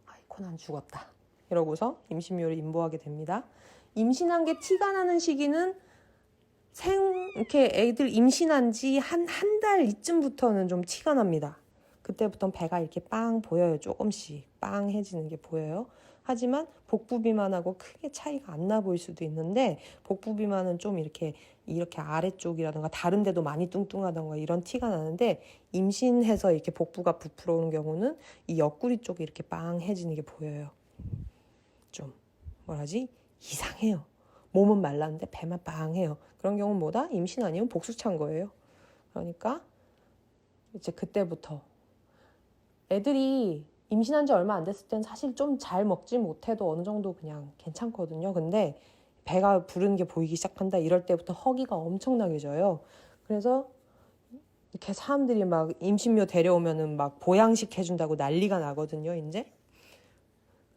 아이고 난 죽었다. 이러고서 임신묘를 임보하게 됩니다. 임신한 게 티가 나는 시기는 이렇게 애들 임신한 지 한 달 이쯤부터는 좀 티가 납니다. 그때부터는 배가 이렇게 빵 보여요. 조금씩 빵해지는 게 보여요. 하지만 복부 비만하고 크게 차이가 안 나 보일 수도 있는데 복부 비만은 좀 이렇게 아래쪽이라든가 다른 데도 많이 뚱뚱하던가 이런 티가 나는데 임신해서 이렇게 복부가 부풀어 오는 경우는 이 옆구리 쪽이 이렇게 빵해지는 게 보여요. 좀 이상해요. 몸은 말랐는데 배만 빵해요. 그런 경우는 뭐다? 임신 아니면 복수 찬 거예요. 그러니까 이제 그때부터 애들이 임신한 지 얼마 안 됐을 땐 사실 좀 잘 먹지 못해도 어느 정도 그냥 괜찮거든요. 근데 배가 부르는 게 보이기 시작한다 이럴 때부터 허기가 엄청나게 져요. 그래서 이렇게 사람들이 막 임신묘 데려오면은 막 보양식 해준다고 난리가 나거든요. 이제.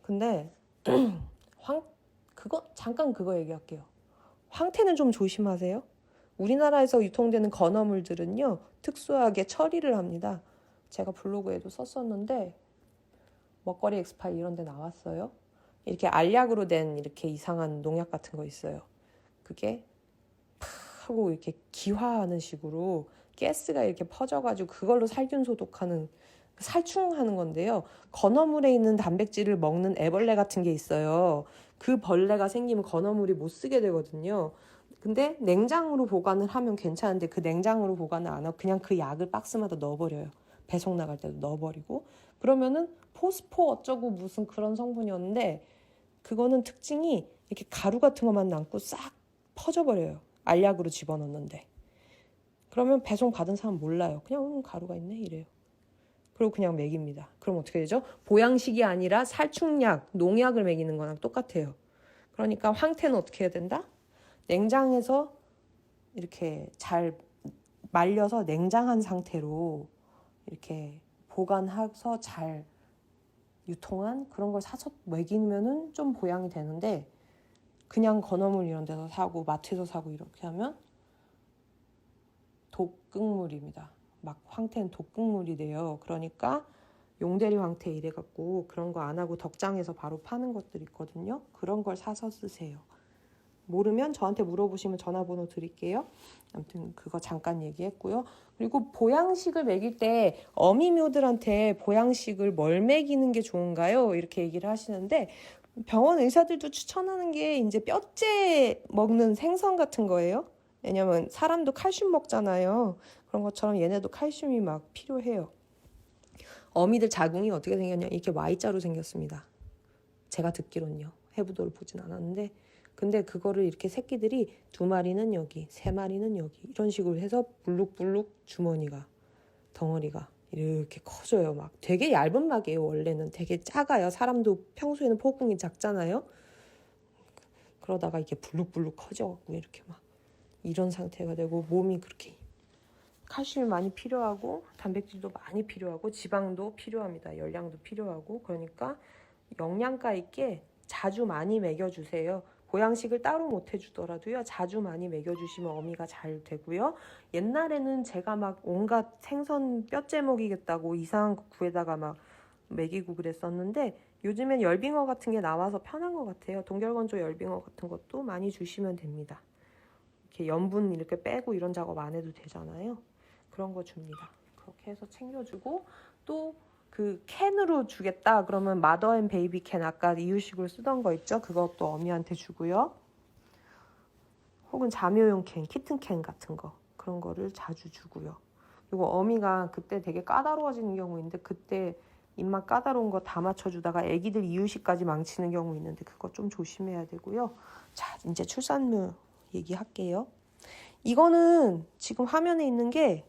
근데 잠깐 그거 얘기할게요. 황태는 좀 조심하세요. 우리나라에서 유통되는 건어물들은요 특수하게 처리를 합니다. 제가 블로그에도 썼었는데 먹거리 엑스파일 이런 데 나왔어요. 이렇게 알약으로 된 이렇게 이상한 농약 같은 거 있어요. 그게 팍 하고 이렇게 기화하는 식으로 가스가 이렇게 퍼져가지고 그걸로 살균 소독하는 살충하는 건데요. 건어물에 있는 단백질을 먹는 애벌레 같은 게 있어요. 그 벌레가 생기면 건어물이 못 쓰게 되거든요. 근데 냉장으로 보관을 하면 괜찮은데 그 냉장으로 보관을 안 하고 그냥 그 약을 박스마다 넣어버려요. 배송 나갈 때도 넣어버리고. 그러면은 포스포 어쩌고 무슨 그런 성분이었는데 그거는 특징이 이렇게 가루 같은 것만 남고 싹 퍼져버려요. 알약으로 집어넣는데. 그러면 배송 받은 사람 몰라요. 그냥 가루가 있네 이래요. 그리고 그냥 먹입니다. 그럼 어떻게 되죠? 보양식이 아니라 살충약, 농약을 먹이는 거랑 똑같아요. 그러니까 황태는 어떻게 해야 된다? 냉장에서 이렇게 잘 말려서 냉장한 상태로 이렇게 보관해서 잘 유통한 그런 걸 사서 먹이면은 좀 보양이 되는데 그냥 건어물 이런 데서 사고 마트에서 사고 이렇게 하면 독극물입니다. 막 황태는 독극물이 돼요. 그러니까 용대리 황태 이래갖고 그런 거 안 하고 덕장에서 바로 파는 것들 있거든요. 그런 걸 사서 쓰세요. 모르면 저한테 물어보시면 전화번호 드릴게요. 아무튼 그거 잠깐 얘기했고요. 그리고 보양식을 먹일 때 어미묘들한테 보양식을 뭘 먹이는 게 좋은가요? 이렇게 얘기를 하시는데 병원 의사들도 추천하는 게 이제 뼈째 먹는 생선 같은 거예요. 왜냐면 사람도 칼슘 먹잖아요. 그런 것처럼 얘네도 칼슘이 막 필요해요. 어미들 자궁이 어떻게 생겼냐? 이렇게 Y자로 생겼습니다. 제가 듣기로는요. 해부도를 보진 않았는데 근데 그거를 이렇게 새끼들이 2마리는 여기, 3마리는 여기 이런 식으로 해서 불룩불룩 주머니가 덩어리가 이렇게 커져요. 막 되게 얇은 막이에요. 원래는 되게 작아요. 사람도 평소에는 포궁이 작잖아요. 그러다가 이게 불룩불룩 커져갖고 이렇게 막 이런 상태가 되고 몸이 그렇게 칼슘이 많이 필요하고 단백질도 많이 필요하고 지방도 필요합니다. 열량도 필요하고 그러니까 영양가 있게 자주 많이 먹여주세요. 보양식을 따로 못 해주더라도요. 자주 많이 먹여주시면 어미가 잘 되고요. 옛날에는 제가 막 온갖 생선 뼈째 먹이겠다고 이상한 거 구해다가 막 먹이고 그랬었는데 요즘엔 열빙어 같은 게 나와서 편한 것 같아요. 동결건조 열빙어 같은 것도 많이 주시면 됩니다. 이렇게 염분 이렇게 빼고 이런 작업 안 해도 되잖아요. 그런 거 줍니다. 그렇게 해서 챙겨주고 또 그 캔으로 주겠다 그러면 마더 앤 베이비 캔 아까 이유식으로 쓰던 거 있죠? 그것도 어미한테 주고요. 혹은 자묘용 캔, 키튼 캔 같은 거 그런 거를 자주 주고요. 그리고 어미가 그때 되게 까다로워지는 경우 있는데 그때 입맛 까다로운 거 다 맞춰주다가 애기들 이유식까지 망치는 경우 있는데 그거 좀 조심해야 되고요. 자, 이제 출산료 얘기할게요. 이거는 지금 화면에 있는 게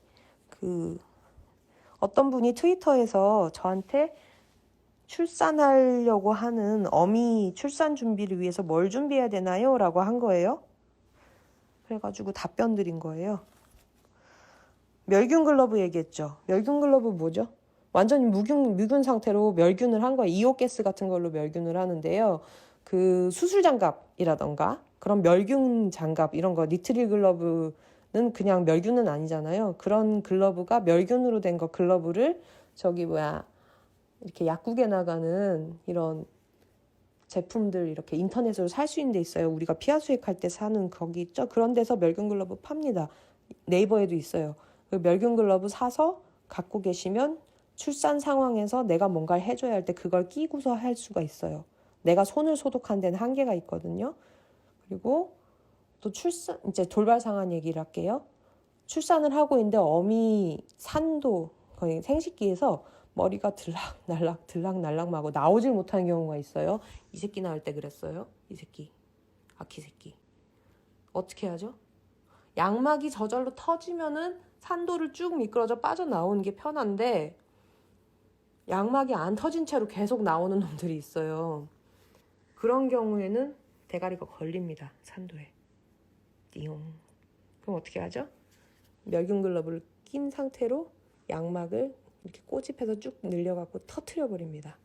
어떤 분이 트위터에서 저한테 출산하려고 하는 어미 출산 준비를 위해서 뭘 준비해야 되나요? 라고 한 거예요. 그래가지고 답변 드린 거예요. 멸균 글러브 얘기했죠. 멸균 글러브 뭐죠? 완전히 무균 상태로 멸균을 한 거예요. 이오가스 같은 걸로 멸균을 하는데요. 그 수술 장갑이라던가 그런 멸균 장갑 이런 거 니트릴 글러브는 그냥 멸균은 아니잖아요. 그런 글러브가 멸균으로 된 거 글러브를 이렇게 약국에 나가는 이런 제품들 이렇게 인터넷으로 살 수 있는 데 있어요. 우리가 피하 수액할 때 사는 거기 있죠. 그런 데서 멸균 글러브 팝니다. 네이버에도 있어요. 그 멸균 글러브 사서 갖고 계시면 출산 상황에서 내가 뭔가를 해줘야 할 때 그걸 끼고서 할 수가 있어요. 내가 손을 소독한 데는 한계가 있거든요. 그리고 또 이제 돌발 상한 얘기를 할게요. 출산을 하고 있는데 어미 산도 거의 생식기에서 머리가 들락날락 하고 나오질 못하는 경우가 있어요. 이 새끼 낳을 때 그랬어요. 이 새끼. 아키 새끼. 어떻게 하죠? 양막이 저절로 터지면은 산도를 쭉 미끄러져 빠져나오는 게 편한데 양막이 안 터진 채로 계속 나오는 놈들이 있어요. 그런 경우에는 대가리가 걸립니다. 산도에. 띠용. 그럼 어떻게 하죠? 멸균 글러브를 낀 상태로 양막을 이렇게 꼬집해서 쭉 늘려갖고 터트려 버립니다.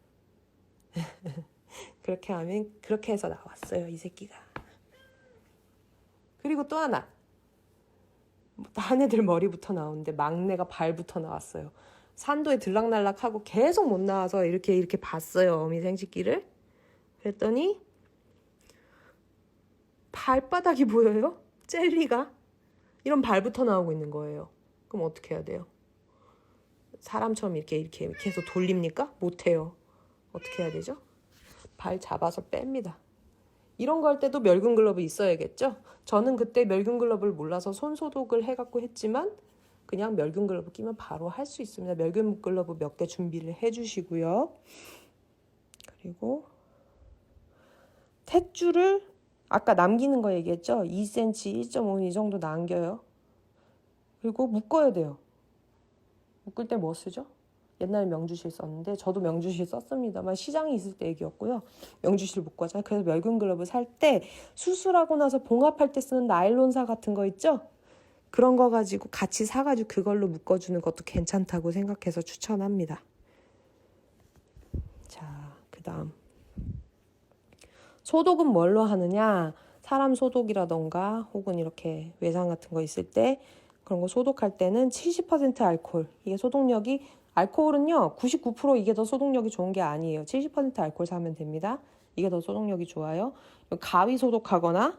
그렇게 해서 나왔어요. 이 새끼가. 그리고 또 하나. 한 애들 머리부터 나오는데 막내가 발부터 나왔어요. 산도에 들락날락하고 계속 못 나와서 이렇게 봤어요. 어미 생식기를. 그랬더니 발바닥이 보여요. 젤리가. 이런 발부터 나오고 있는 거예요. 그럼 어떻게 해야 돼요? 사람처럼 이렇게 해서 돌립니까? 못해요. 어떻게 해야 되죠? 발 잡아서 뺍니다. 이런 거 할 때도 멸균 글러브 있어야겠죠? 저는 그때 멸균 글러브를 몰라서 손 소독을 해갖고 했지만 그냥 멸균 글러브 끼면 바로 할 수 있습니다. 멸균 글러브 몇 개 준비를 해주시고요. 그리고 탯줄을 아까 남기는 거 얘기했죠? 2cm, 1.5 이 정도 남겨요. 그리고 묶어야 돼요. 묶을 때 뭐 쓰죠? 옛날에 명주실 썼는데 저도 명주실 썼습니다만 시장에 있을 때 얘기였고요. 명주실 못 가잖아요. 그래서 멸균 글러브 살 때 수술하고 나서 봉합할 때 쓰는 나일론사 같은 거 있죠? 그런 거 가지고 같이 사가지고 그걸로 묶어주는 것도 괜찮다고 생각해서 추천합니다. 자, 그 다음 소독은 뭘로 하느냐? 사람 소독이라던가 혹은 이렇게 외상 같은 거 있을 때 그런 거 소독할 때는 70% 알코올. 이게 소독력이 알코올은요 99% 이게 더 소독력이 좋은 게 아니에요. 70% 알코올 사면 됩니다. 이게 더 소독력이 좋아요. 가위 소독하거나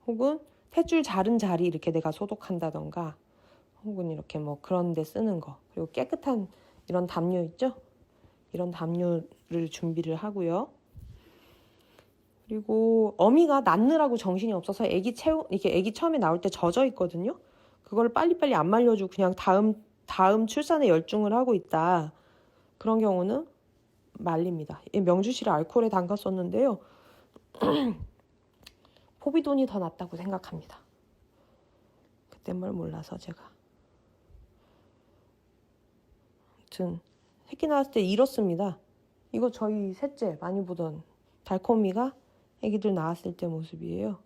혹은 탯줄 자른 자리 이렇게 내가 소독한다던가 혹은 이렇게 뭐 그런 데 쓰는 거. 그리고 깨끗한 이런 담요 있죠? 이런 담요를 준비를 하고요. 그리고 어미가 낳느라고 정신이 없어서 이렇게 애기 처음에 나올 때 젖어 있거든요. 그걸 빨리빨리 안 말려주고 그냥 다음 출산에 열중을 하고 있다. 그런 경우는 말립니다. 명주실에 알코올에 담갔었는데요. 포비돈이 더 낫다고 생각합니다. 그때 뭘 몰라서 제가. 아무튼 새끼 낳았을 때 이렇습니다. 이거 저희 셋째 많이 보던 달콤이가 애기들 낳았을 때 모습이에요.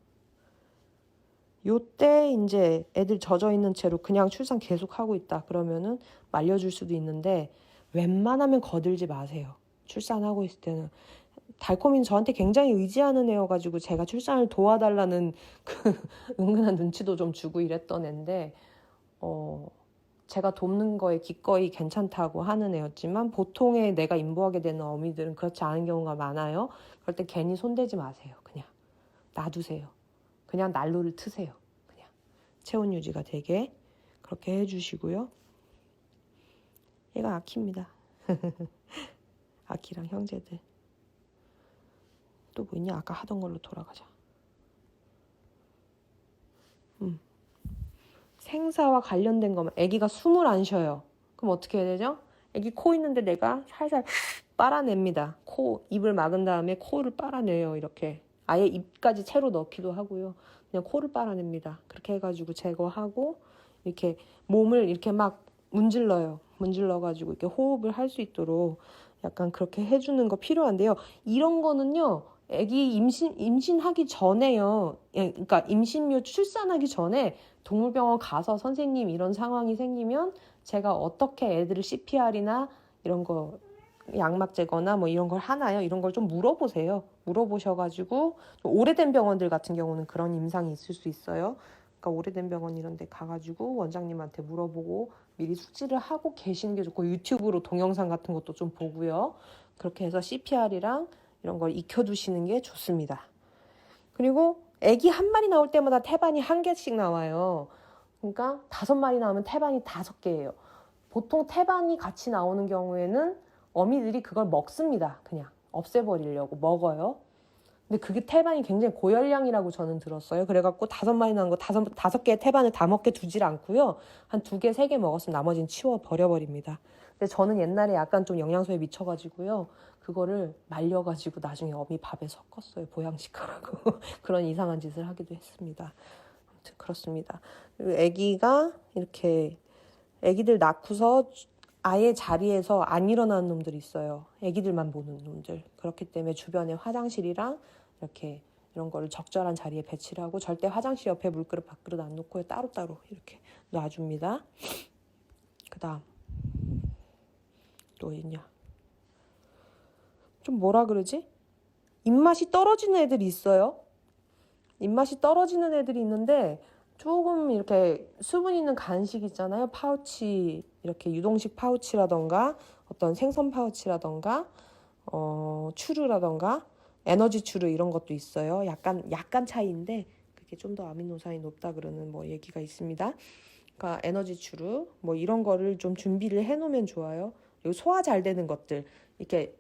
요때 이제 애들 젖어 있는 채로 그냥 출산 계속 하고 있다. 그러면은 말려줄 수도 있는데 웬만하면 거들지 마세요. 출산하고 있을 때는. 달콤이는 저한테 굉장히 의지하는 애여가지고 제가 출산을 도와달라는 그 은근한 눈치도 좀 주고 이랬던 애인데 제가 돕는 거에 기꺼이 괜찮다고 하는 애였지만 보통의 내가 임보하게 되는 어미들은 그렇지 않은 경우가 많아요. 그럴 때 괜히 손대지 마세요. 그냥 놔두세요. 그냥 난로를 트세요. 그냥 체온 유지가 되게 그렇게 해주시고요. 얘가 아키입니다. 아키랑 형제들. 또 뭐 있냐? 아까 하던 걸로 돌아가자. 생사와 관련된 거면 아기가 숨을 안 쉬어요. 그럼 어떻게 해야 되죠? 아기 코 있는데 내가 살살 빨아냅니다. 입을 막은 다음에 코를 빨아내요. 이렇게 아예 입까지 채로 넣기도 하고요. 그냥 코를 빨아냅니다. 그렇게 해가지고 제거하고 이렇게 몸을 이렇게 막 문질러요. 문질러가지고 이렇게 호흡을 할 수 있도록 약간 그렇게 해주는 거 필요한데요. 이런 거는요. 아기 임신하기 전에요. 그러니까 임신료 출산하기 전에 동물병원 가서 선생님 이런 상황이 생기면 제가 어떻게 애들을 CPR이나 이런 거 양막 제거나 뭐 이런 걸 하나요? 이런 걸 좀 물어보세요. 물어보셔가지고 오래된 병원들 같은 경우는 그런 임상이 있을 수 있어요. 그러니까 오래된 병원 이런 데 가가지고 원장님한테 물어보고 미리 숙지를 하고 계시는 게 좋고 유튜브로 동영상 같은 것도 좀 보고요. 그렇게 해서 CPR이랑 이런 걸 익혀두시는 게 좋습니다. 그리고 아기 한 마리 나올 때마다 태반이 한 개씩 나와요. 그러니까 5마리 나오면 태반이 5개예요. 보통 태반이 같이 나오는 경우에는 어미들이 그걸 먹습니다. 그냥 없애버리려고 먹어요. 근데 그게 태반이 굉장히 고열량이라고 저는 들었어요. 그래갖고 5마리 나온 거 5개의 태반을 다 먹게 두질 않고요. 한 2개, 3개 먹었으면 나머지는 치워 버려버립니다. 근데 저는 옛날에 약간 좀 영양소에 미쳐가지고요. 그거를 말려가지고 나중에 어미 밥에 섞었어요. 보양식하라고. 그런 이상한 짓을 하기도 했습니다. 아무튼 그렇습니다. 그리고 아기가 이렇게 아기들 낳고서 아예 자리에서 안 일어나는 놈들이 있어요. 아기들만 보는 놈들. 그렇기 때문에 주변에 화장실이랑 이렇게 이런 거를 적절한 자리에 배치를 하고 절대 화장실 옆에 물그릇 밥그릇 안 놓고 따로따로 이렇게 놔줍니다. 그 다음 또 있냐. 좀 뭐라 그러지? 입맛이 떨어지는 애들이 있어요. 입맛이 떨어지는 애들이 있는데 조금 이렇게 수분 있는 간식 있잖아요. 파우치, 이렇게 유동식 파우치라던가 어떤 생선 파우치라던가 추르라던가 에너지 추르 이런 것도 있어요. 약간 차이인데 그게 좀 더 아미노산이 높다 그러는 뭐 얘기가 있습니다. 그러니까 에너지 추르 뭐 이런 거를 좀 준비를 해 놓으면 좋아요. 그리고 소화 잘 되는 것들 이렇게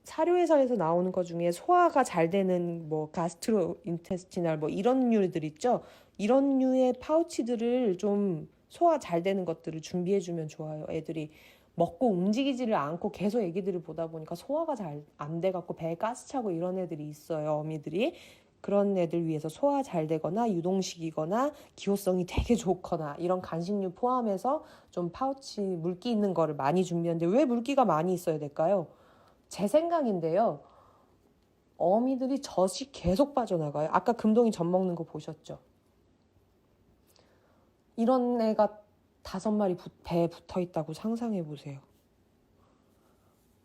사료회사에서 나오는 것 중에 소화가 잘 되는 뭐 가스트로인테스티널 뭐 이런 류들 있죠. 이런 류의 파우치들을 좀 소화 잘 되는 것들을 준비해주면 좋아요. 애들이 먹고 움직이지를 않고 계속 애기들을 보다 보니까 소화가 잘 안 돼갖고 배에 가스 차고 이런 애들이 있어요. 어미들이. 그런 애들 위해서 소화 잘 되거나 유동식이거나 기호성이 되게 좋거나 이런 간식류 포함해서 좀 파우치 물기 있는 거를 많이 준비하는데 왜 물기가 많이 있어야 될까요? 제 생각인데요. 어미들이 젖이 계속 빠져나가요. 아까 금동이 젖 먹는 거 보셨죠? 이런 애가 5마리 배에 붙어 있다고 상상해 보세요.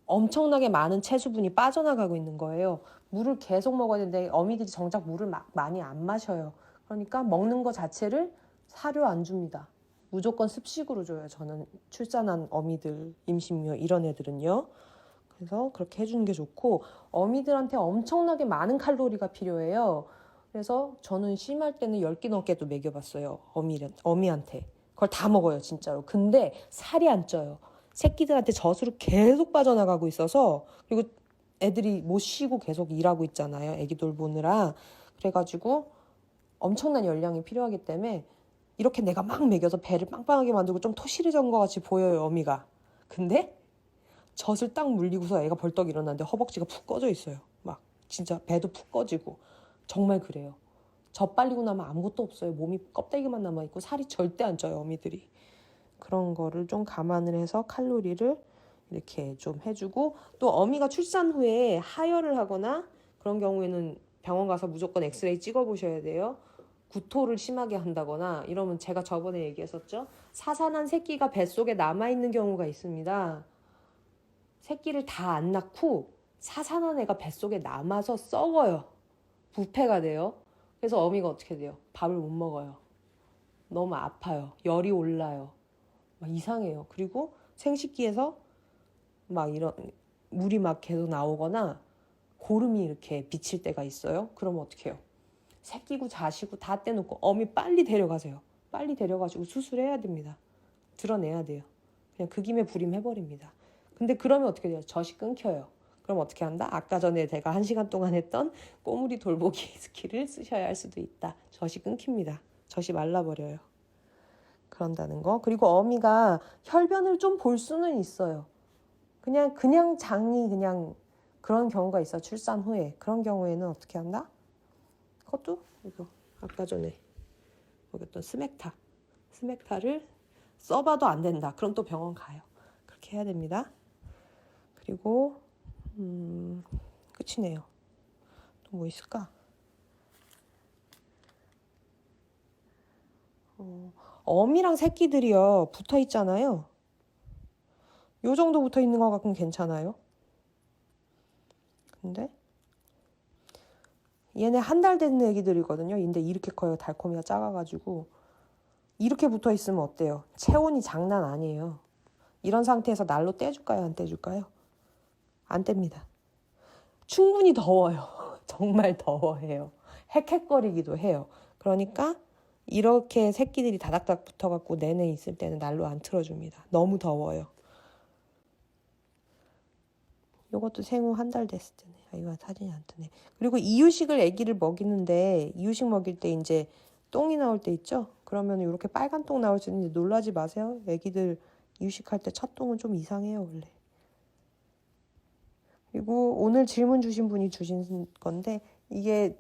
엄청나게 많은 체수분이 빠져나가고 있는 거예요. 물을 계속 먹어야 되는데 어미들이 정작 물을 많이 안 마셔요. 그러니까 먹는 거 자체를 사료 안 줍니다. 무조건 습식으로 줘요. 저는 출산한 어미들, 임신묘 이런 애들은요. 그래서 그렇게 해주는 게 좋고 어미들한테 엄청나게 많은 칼로리가 필요해요. 그래서 저는 심할 때는 10끼 넘게도 먹여봤어요. 어미한테. 그걸 다 먹어요. 진짜로. 근데 살이 안 쪄요. 새끼들한테 젖으로 계속 빠져나가고 있어서 그리고 애들이 못 쉬고 계속 일하고 있잖아요. 애기 돌보느라. 그래가지고 엄청난 열량이 필요하기 때문에 이렇게 내가 막 먹여서 배를 빵빵하게 만들고 좀 토실해진 것 같이 보여요. 어미가. 근데 젖을 딱 물리고서 애가 벌떡 일어났는데 허벅지가 푹 꺼져 있어요. 막 진짜 배도 푹 꺼지고 정말 그래요. 젖 빨리고 나면 아무것도 없어요. 몸이 껍데기만 남아있고 살이 절대 안 쪄요. 어미들이. 그런 거를 좀 감안을 해서 칼로리를 이렇게 좀 해주고 또 어미가 출산 후에 하혈을 하거나 그런 경우에는 병원 가서 무조건 엑스레이 찍어보셔야 돼요. 구토를 심하게 한다거나 이러면 제가 저번에 얘기했었죠. 사산한 새끼가 뱃속에 남아있는 경우가 있습니다. 새끼를 다 안 낳고 사산한 애가 뱃속에 남아서 썩어요. 부패가 돼요. 그래서 어미가 어떻게 돼요? 밥을 못 먹어요. 너무 아파요. 열이 올라요. 막 이상해요. 그리고 생식기에서 막 이런 물이 막 계속 나오거나 고름이 이렇게 비칠 때가 있어요. 그러면 어떻게 해요? 새끼고 자시고 다 떼놓고 어미 빨리 데려가세요. 빨리 데려가지고 수술해야 됩니다. 드러내야 돼요. 그냥 그 김에 불임해버립니다. 근데 그러면 어떻게 돼요? 젖이 끊겨요. 그럼 어떻게 한다? 아까 전에 제가 1시간 동안 했던 꼬물이 돌보기 스킬을 쓰셔야 할 수도 있다. 젖이 끊깁니다. 젖이 말라버려요. 그런다는 거. 그리고 어미가 혈변을 좀 볼 수는 있어요. 그냥 장이 그냥 그런 경우가 있어. 출산 후에. 그런 경우에는 어떻게 한다? 그것도 이거 아까 전에 먹였던 스맥타를 써봐도 안 된다. 그럼 또 병원 가요. 그렇게 해야 됩니다. 그리고 끝이네요. 또 뭐 있을까? 어미랑 새끼들이요 붙어 있잖아요. 요 정도 붙어 있는 거 같으면 괜찮아요. 근데 얘네 한 달 된 애기들이거든요. 근데 이렇게 커요. 달콤이가 작아가지고 이렇게 붙어 있으면 어때요? 체온이 장난 아니에요. 이런 상태에서 난로 떼줄까요? 안 떼줄까요? 안 뗍니다. 충분히 더워요. 정말 더워해요. 헥헥거리기도 해요. 그러니까 이렇게 새끼들이 다닥다닥 붙어갖고 내내 있을 때는 난로 안 틀어줍니다. 너무 더워요. 요것도 생후 한 달 됐을 때네. 아, 이거 사진이 안 뜨네. 그리고 이유식을 아기를 먹이는데 이유식 먹일 때 이제 똥이 나올 때 있죠? 그러면 이렇게 빨간 똥 나올 수 있는데 놀라지 마세요. 아기들 이유식 할 때 첫 똥은 좀 이상해요, 원래. 그리고 오늘 질문 주신 분이 주신 건데 이게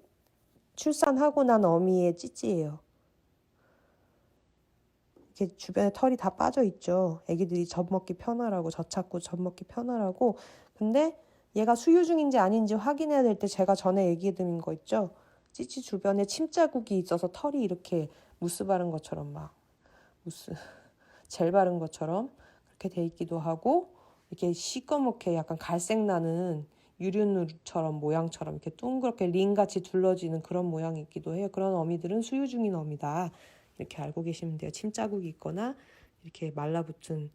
출산하고 난 어미의 찌찌예요. 이렇게 주변에 털이 다 빠져 있죠. 애기들이 젖 먹기 편하라고, 젖 찾고 젖 먹기 편하라고. 근데 얘가 수유 중인지 아닌지 확인해야 될 때 제가 전에 얘기해드린 거 있죠. 찌찌 주변에 침 자국이 있어서 털이 이렇게 무스 바른 것처럼 젤 바른 것처럼 그렇게 돼 있기도 하고 이렇게 시꺼멓게 약간 갈색 나는 유륜처럼 모양처럼 이렇게 동그랗게 링같이 둘러지는 그런 모양이 있기도 해요. 그런 어미들은 수유 중인 어미다. 이렇게 알고 계시면 돼요. 침 자국이 있거나 이렇게 말라붙은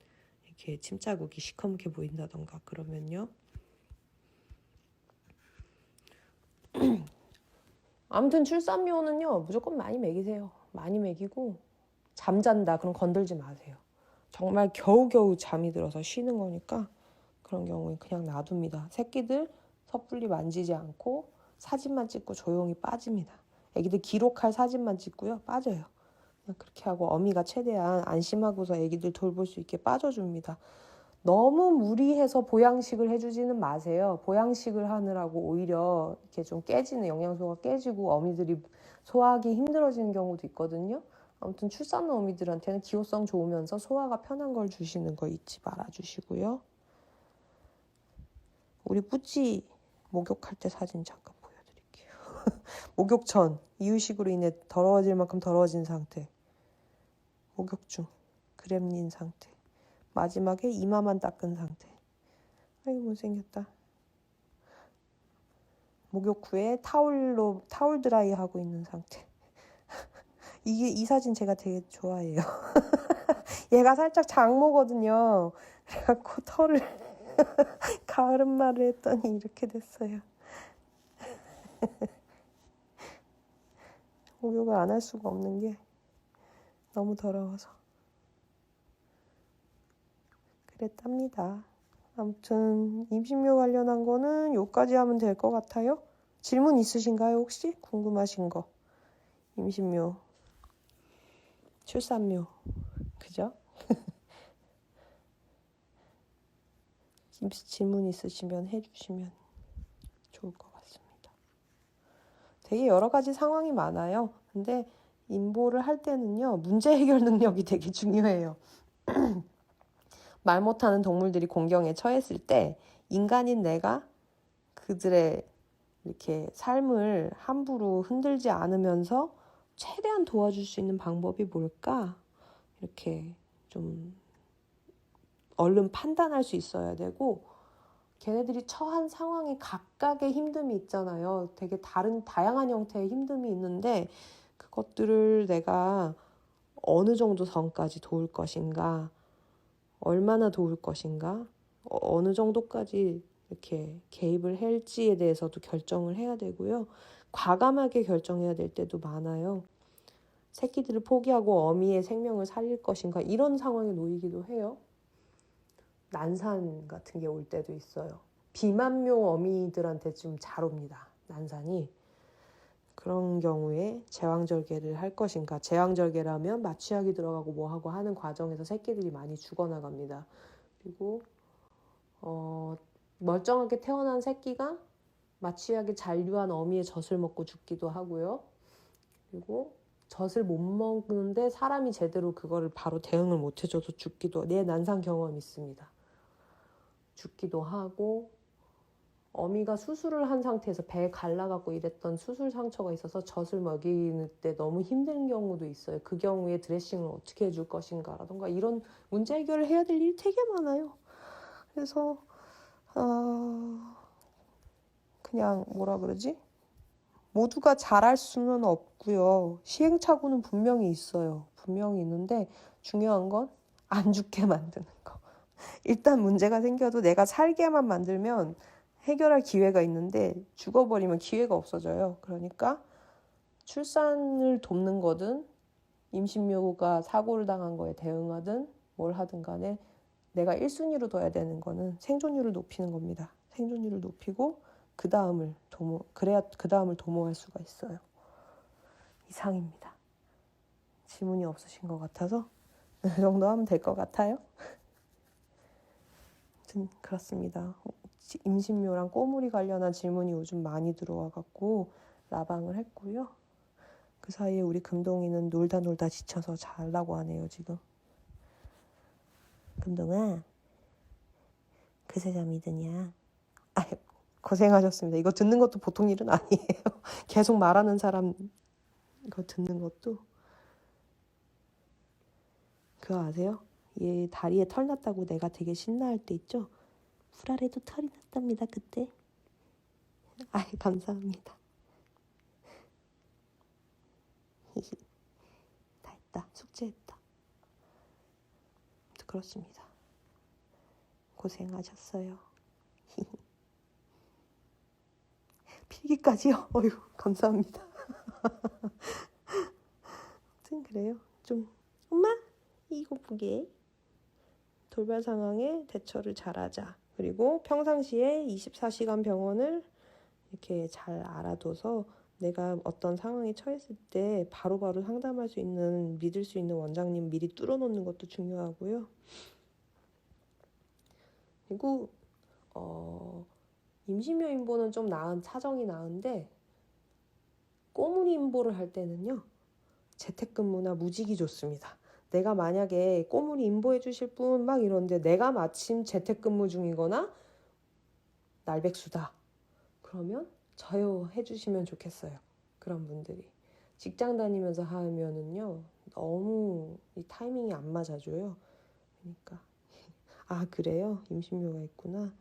이렇게 침 자국이 시커멓게 보인다던가 그러면요. 아무튼 출산묘는요 무조건 많이 먹이세요. 많이 먹이고 잠잔다 그럼 건들지 마세요. 정말 겨우겨우 잠이 들어서 쉬는 거니까 그런 경우에 그냥 놔둡니다. 새끼들 섣불리 만지지 않고 사진만 찍고 조용히 빠집니다. 애기들 기록할 사진만 찍고요. 빠져요. 그냥 그렇게 하고 어미가 최대한 안심하고서 애기들 돌볼 수 있게 빠져줍니다. 너무 무리해서 보양식을 해주지는 마세요. 보양식을 하느라고 오히려 이렇게 좀 깨지는 영양소가 깨지고 어미들이 소화하기 힘들어지는 경우도 있거든요. 아무튼 출산 후 어미들한테는 기호성 좋으면서 소화가 편한 걸 주시는 거 잊지 말아주시고요. 우리 뿌찌 목욕할 때 사진 잠깐 보여드릴게요. 목욕 전 이유식으로 인해 더러워질 만큼 더러워진 상태. 목욕 중 그렘린 상태. 마지막에 이마만 닦은 상태. 아이고 못생겼다. 목욕 후에 타올 드라이 하고 있는 상태. 이 사진 제가 되게 좋아해요. 얘가 살짝 장모거든요. 그래갖고 털을 가르마를 했더니 이렇게 됐어요. 목욕을 안 할 수가 없는 게 너무 더러워서. 그랬답니다. 아무튼 임신료 관련한 거는 여기까지 하면 될 것 같아요. 질문 있으신가요 혹시? 궁금하신 거. 임신료, 출산료, 그죠? 질문 있으시면 해주시면 좋을 것 같습니다. 되게 여러 가지 상황이 많아요. 근데 임보를 할 때는요, 문제 해결 능력이 되게 중요해요. 말 못하는 동물들이 공경에 처했을 때 인간인 내가 그들의 이렇게 삶을 함부로 흔들지 않으면서 최대한 도와줄 수 있는 방법이 뭘까? 이렇게 좀 얼른 판단할 수 있어야 되고 걔네들이 처한 상황이 각각의 힘듦이 있잖아요. 되게 다양한 형태의 힘듦이 있는데 그것들을 내가 어느 정도 선까지 도울 것인가, 얼마나 도울 것인가, 어느 정도까지 이렇게 개입을 할지에 대해서도 결정을 해야 되고요. 과감하게 결정해야 될 때도 많아요. 새끼들을 포기하고 어미의 생명을 살릴 것인가 이런 상황에 놓이기도 해요. 난산 같은 게 올 때도 있어요. 비만묘 어미들한테 좀 잘 옵니다. 난산이. 그런 경우에 제왕절개를 할 것인가. 제왕절개라면 마취약이 들어가고 뭐하고 하는 과정에서 새끼들이 많이 죽어나갑니다. 그리고 멀쩡하게 태어난 새끼가 마취약에 잔류한 어미의 젖을 먹고 죽기도 하고요. 그리고 젖을 못 먹는데 사람이 제대로 그거를 바로 대응을 못 해줘서 죽기도, 내 난상 경험이 있습니다. 죽기도 하고, 어미가 수술을 한 상태에서 배에 갈라갖고 이랬던 수술 상처가 있어서 젖을 먹이는 때 너무 힘든 경우도 있어요. 그 경우에 드레싱을 어떻게 해줄 것인가라던가 이런 문제 해결을 해야 될 일이 되게 많아요. 그래서 그냥 뭐라 그러지? 모두가 잘할 수는 없고요. 시행착오는 분명히 있어요. 분명히 있는데 중요한 건 안 죽게 만드는 거. 일단 문제가 생겨도 내가 살게만 만들면 해결할 기회가 있는데 죽어버리면 기회가 없어져요. 그러니까 출산을 돕는 거든 임신묘가 사고를 당한 거에 대응하든 뭘 하든 간에 내가 1순위로 둬야 되는 거는 생존율을 높이는 겁니다. 생존율을 높이고 그래야 그 다음을 도모할 수가 있어요. 이상입니다. 질문이 없으신 것 같아서 이 정도 하면 될 것 같아요. 아무튼 그렇습니다. 임신묘랑 꼬물이 관련한 질문이 요즘 많이 들어와갖고 라방을 했고요. 그 사이에 우리 금동이는 놀다 지쳐서 자려고 하네요, 지금. 금동아, 그새 잠이 드냐? 고생하셨습니다. 이거 듣는 것도 보통 일은 아니에요. 계속 말하는 사람 이거 듣는 것도. 그거 아세요? 얘 다리에 털 났다고 내가 되게 신나할 때 있죠? 불알에도 털이 났답니다, 그때. 감사합니다. 다 했다. 숙제했다. 그렇습니다. 고생하셨어요. 필기까지요? 어휴, 감사합니다. 아무튼 그래요. 좀 엄마 이거 보게. 돌발 상황에 대처를 잘하자. 그리고 평상시에 24시간 병원을 이렇게 잘 알아둬서 내가 어떤 상황에 처했을 때 바로바로 상담할 수 있는, 믿을 수 있는 원장님 미리 뚫어놓는 것도 중요하고요. 그리고 임신묘 임보는 좀 사정이 나은데 꼬물이 임보를 할 때는요, 재택근무나 무직이 좋습니다. 내가 만약에 꼬물이 임보해 주실 분 막 이러는데 내가 마침 재택근무 중이거나 날백수다. 그러면 저요 해주시면 좋겠어요. 그런 분들이. 직장 다니면서 하면은요, 너무 이 타이밍이 안 맞아줘요. 그러니까 그래요? 임신묘가 있구나.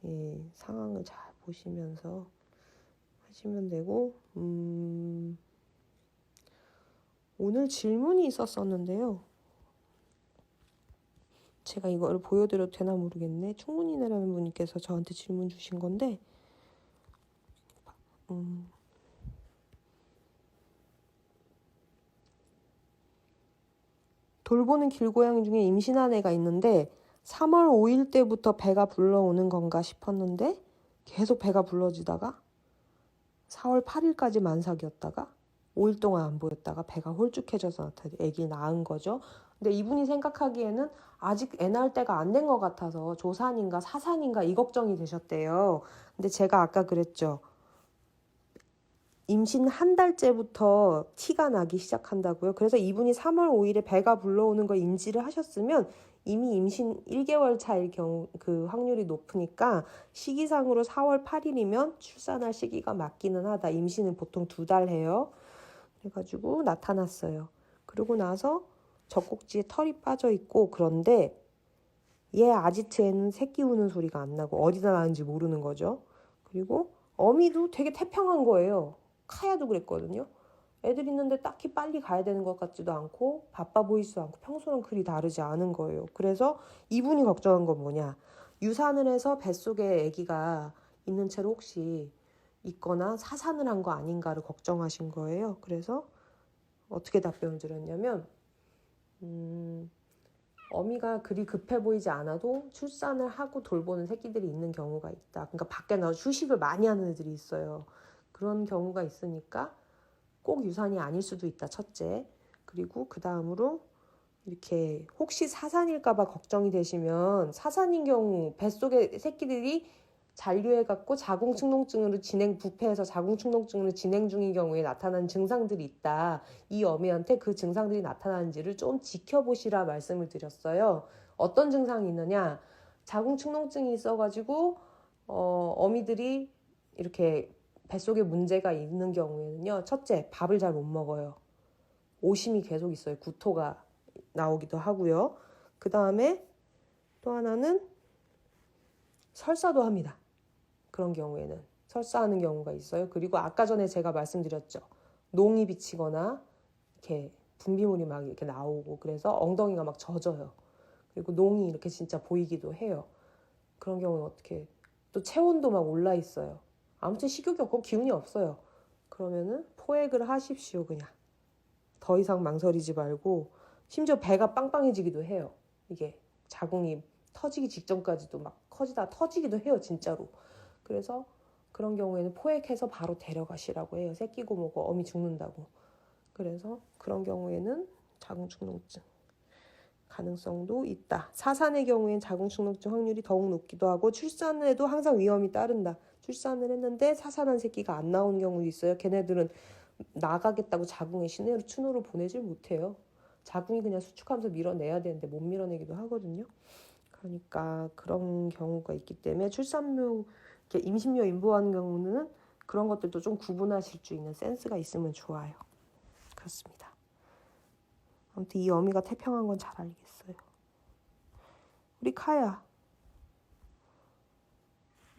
예, 상황을 잘 보시면서 하시면 되고, 오늘 질문이 있었었는데요. 제가 이걸 보여드려도 되나 모르겠네. 충문이네라는 분께서 저한테 질문 주신 건데, 돌보는 길고양이 중에 임신한 애가 있는데 3월 5일 때부터 배가 불러오는 건가 싶었는데 계속 배가 불러지다가 4월 8일까지 만삭이었다가 5일 동안 안 보였다가 배가 홀쭉해져서 애기를 낳은 거죠. 근데 이분이 생각하기에는 아직 애 낳을 때가 안 된 것 같아서 조산인가 사산인가 이 걱정이 되셨대요. 근데 제가 아까 그랬죠. 임신 한 달째부터 티가 나기 시작한다고요. 그래서 이분이 3월 5일에 배가 불러오는 걸 인지를 하셨으면 이미 임신 1개월 차일 경우 그 확률이 높으니까 시기상으로 4월 8일이면 출산할 시기가 맞기는 하다. 임신은 보통 2달 해요. 그래가지고 나타났어요. 그러고 나서 젖꼭지에 털이 빠져 있고, 그런데 얘 아지트에는 새끼 우는 소리가 안 나고 어디다 나는지 모르는 거죠. 그리고 어미도 되게 태평한 거예요. 카야도 그랬거든요. 애들 있는데 딱히 빨리 가야 되는 것 같지도 않고 바빠 보이지도 않고 평소랑 그리 다르지 않은 거예요. 그래서 이분이 걱정한 건 뭐냐. 유산을 해서 뱃속에 아기가 있는 채로 혹시 있거나 사산을 한 거 아닌가를 걱정하신 거예요. 그래서 어떻게 답변을 드렸냐면 어미가 그리 급해 보이지 않아도 출산을 하고 돌보는 새끼들이 있는 경우가 있다. 그러니까 밖에 나가서 휴식을 많이 하는 애들이 있어요. 그런 경우가 있으니까 꼭 유산이 아닐 수도 있다. 첫째. 그리고 그 다음으로 이렇게 혹시 사산일까봐 걱정이 되시면 사산인 경우 뱃속의 새끼들이 잔류해갖고 자궁축농증으로 부패해서 자궁축농증으로 진행 중인 경우에 나타나는 증상들이 있다. 이 어미한테 그 증상들이 나타나는지를 좀 지켜보시라 말씀을 드렸어요. 어떤 증상이 있느냐? 자궁축농증이 있어가지고 어미들이 이렇게 뱃속에 문제가 있는 경우에는요. 첫째, 밥을 잘 못 먹어요. 오심이 계속 있어요. 구토가 나오기도 하고요. 그 다음에 또 하나는 설사도 합니다. 그런 경우에는 설사하는 경우가 있어요. 그리고 아까 전에 제가 말씀드렸죠. 농이 비치거나 이렇게 분비물이 막 이렇게 나오고 그래서 엉덩이가 막 젖어요. 그리고 농이 이렇게 진짜 보이기도 해요. 그런 경우는 어떻게 또 체온도 막 올라 있어요. 아무튼 식욕이 없고 기운이 없어요. 그러면은 포획을 하십시오. 그냥 더 이상 망설이지 말고 심지어 배가 빵빵해지기도 해요. 이게 자궁이 터지기 직전까지도 막 커지다 터지기도 해요. 진짜로. 그래서 그런 경우에는 포획해서 바로 데려가시라고 해요. 새끼고 뭐고 어미 죽는다고. 그래서 그런 경우에는 자궁축농증 가능성도 있다. 사산의 경우엔 자궁축농증 확률이 더욱 높기도 하고 출산에도 항상 위험이 따른다. 출산을 했는데 사산한 새끼가 안 나오는 경우도 있어요. 걔네들은 나가겠다고 자궁에 신호를 추노를 보내질 못해요. 자궁이 그냥 수축하면서 밀어내야 되는데 못 밀어내기도 하거든요. 그러니까 그런 경우가 있기 때문에 출산묘, 임신묘 인보하는 경우는 그런 것들도 좀 구분하실 수 있는 센스가 있으면 좋아요. 그렇습니다. 아무튼 이 어미가 태평한 건 잘 알겠어요. 우리 카야.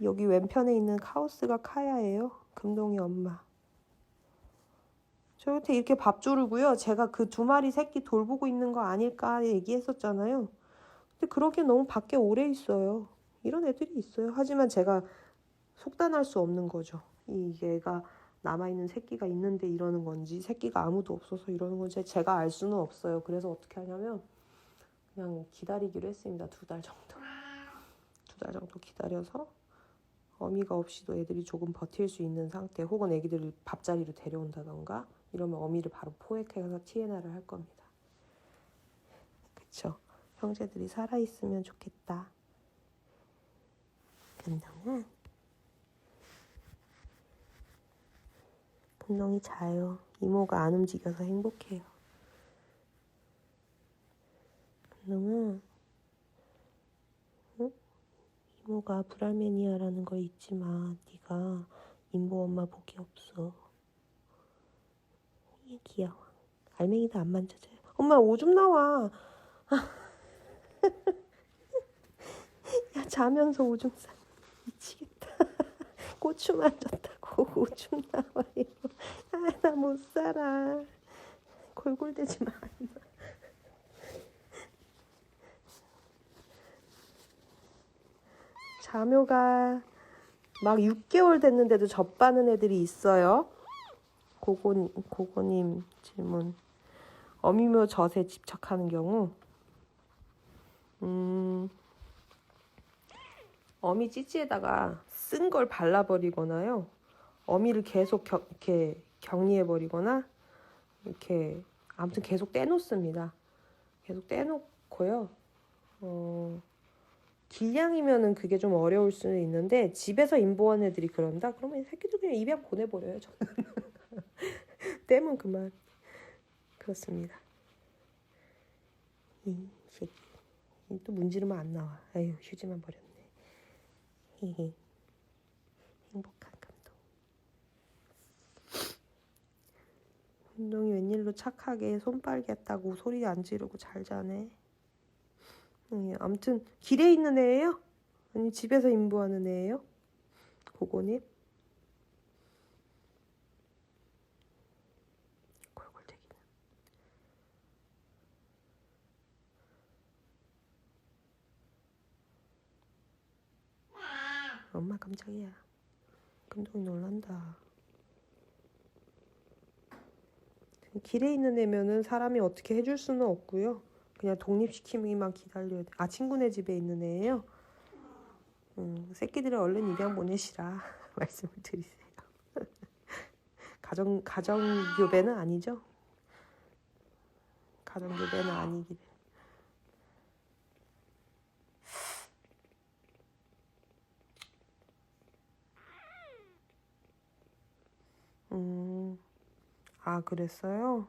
여기 왼편에 있는 카오스가 카야예요. 금동이 엄마. 저한테 이렇게 밥 조르고요. 제가 그 2마리 새끼 돌보고 있는 거 아닐까 얘기했었잖아요. 근데 그러기엔 너무 밖에 오래 있어요. 이런 애들이 있어요. 하지만 제가 속단할 수 없는 거죠. 이 얘가 남아있는 새끼가 있는데 이러는 건지 새끼가 아무도 없어서 이러는 건지 제가 알 수는 없어요. 그래서 어떻게 하냐면 그냥 기다리기로 했습니다. 2달 정도. 2달 정도 기다려서 어미가 없이도 애들이 조금 버틸 수 있는 상태 혹은 애기들을 밥자리로 데려온다던가 이러면 어미를 바로 포획해서 TNR을 할 겁니다. 그쵸? 형제들이 살아있으면 좋겠다. 금동이 자요. 이모가 안 움직여서 행복해요. 금동아, 응? 이모가 브랄메니아라는 걸 잊지 마. 네가 인보 엄마 복이 없어. 귀여워. 알맹이도 안 만져줘요. 엄마 오줌 나와. 야 자면서 오줌 싸. 미치겠다. 고추 만졌다고 오줌 나와요. 아, 나 못 살아. 골골대지 마. 자묘가 막 6개월 됐는데도 젖바는 애들이 있어요. 고고님 질문. 어미묘 젖에 집착하는 경우 어미 찌찌에다가 쓴 걸 발라버리거나요. 어미를 계속 이렇게 격리해버리거나 이렇게 아무튼 계속 떼놓습니다. 계속 떼놓고요. 길냥이면은 그게 좀 어려울 수는 있는데 집에서 인보한 애들이 그런다? 그러면 새끼들 그냥 입양 보내버려요. 저는. 떼면 그만. 그렇습니다. 이 새끼. 또 문지르면 안 나와. 아유 휴지만 버렸네. 히히. 행복한 감동. 운동이 웬일로 착하게 손빨겠다고 소리 안 지르고 잘 자네. 아무튼 길에 있는 애예요? 아니 집에서 인보하는 애예요? 고고님? 골골대기는. 엄마 깜짝이야. 금동이 놀란다. 길에 있는 애면은 사람이 어떻게 해줄 수는 없고요. 그냥 독립시키기만 기다려야 돼. 아 친구네 집에 있는 애예요? 새끼들을 얼른 입양 보내시라 말씀을 드리세요. 가정교배는 아니죠? 가정교배는 아니긴. 아, 그랬어요?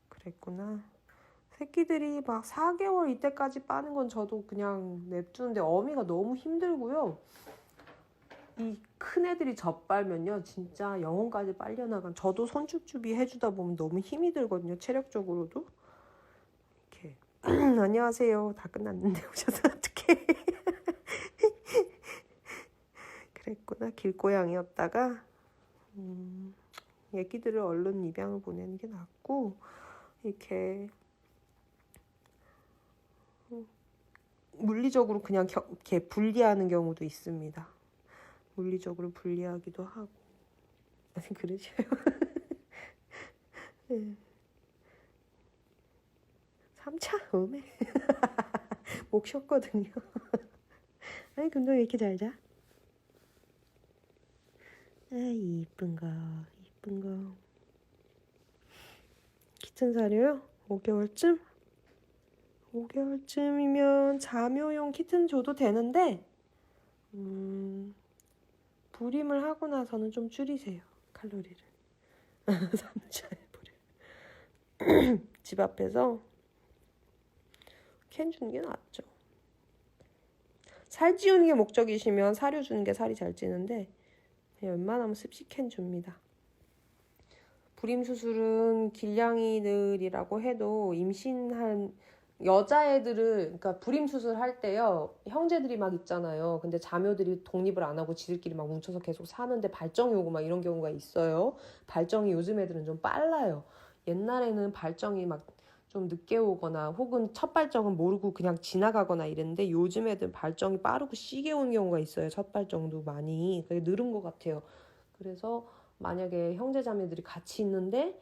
그랬구나. 새끼들이 막 4개월 이때까지 빠는 건 저도 그냥 냅두는데 어미가 너무 힘들고요. 이 큰 애들이 젖빨면요, 진짜 영혼까지 빨려나간. 저도 손줍줍이 해주다 보면 너무 힘이 들거든요, 체력적으로도. 이렇게. 안녕하세요. 다 끝났는데 오셔서 어떡해. 그랬구나. 길고양이였다가 애기들을 얼른 입양을 보내는 게 낫고, 이렇게 물리적으로 그냥 이렇게 분리하는 경우도 있습니다. 물리적으로 분리하기도 하고. 아니, 그러셔요. 네. 3차 음에 목 쉬었거든요. 아니, 근데 왜 이렇게 잘 자? 아, 이쁜 거, 이쁜 거. 키튼 사료요? 5개월쯤? 5개월쯤이면 잠요용 키튼 줘도 되는데, 불임을 하고 나서는 좀 줄이세요, 칼로리를. 3차에 불임. 집 앞에서 캔 주는 게 낫죠. 살 찌우는 게 목적이시면 사료 주는 게 살이 잘 찌는데, 그냥 웬만하면 습식 캔 줍니다. 불임 수술은 길냥이들이라고 해도 임신한 여자애들은, 그러니까 불임 수술할 때요, 형제들이 막 있잖아요. 근데 자묘들이 독립을 안 하고 지들끼리 막 뭉쳐서 계속 사는데 발정이 오고 막 이런 경우가 있어요. 발정이 요즘 애들은 좀 빨라요. 옛날에는 발정이 막 좀 늦게 오거나 혹은 첫 발정은 모르고 그냥 지나가거나 이랬는데, 요즘 애들 발정이 빠르고 시게 오는 경우가 있어요. 첫 발정도 많이. 그게 늘은 것 같아요. 그래서 만약에 형제자매들이 같이 있는데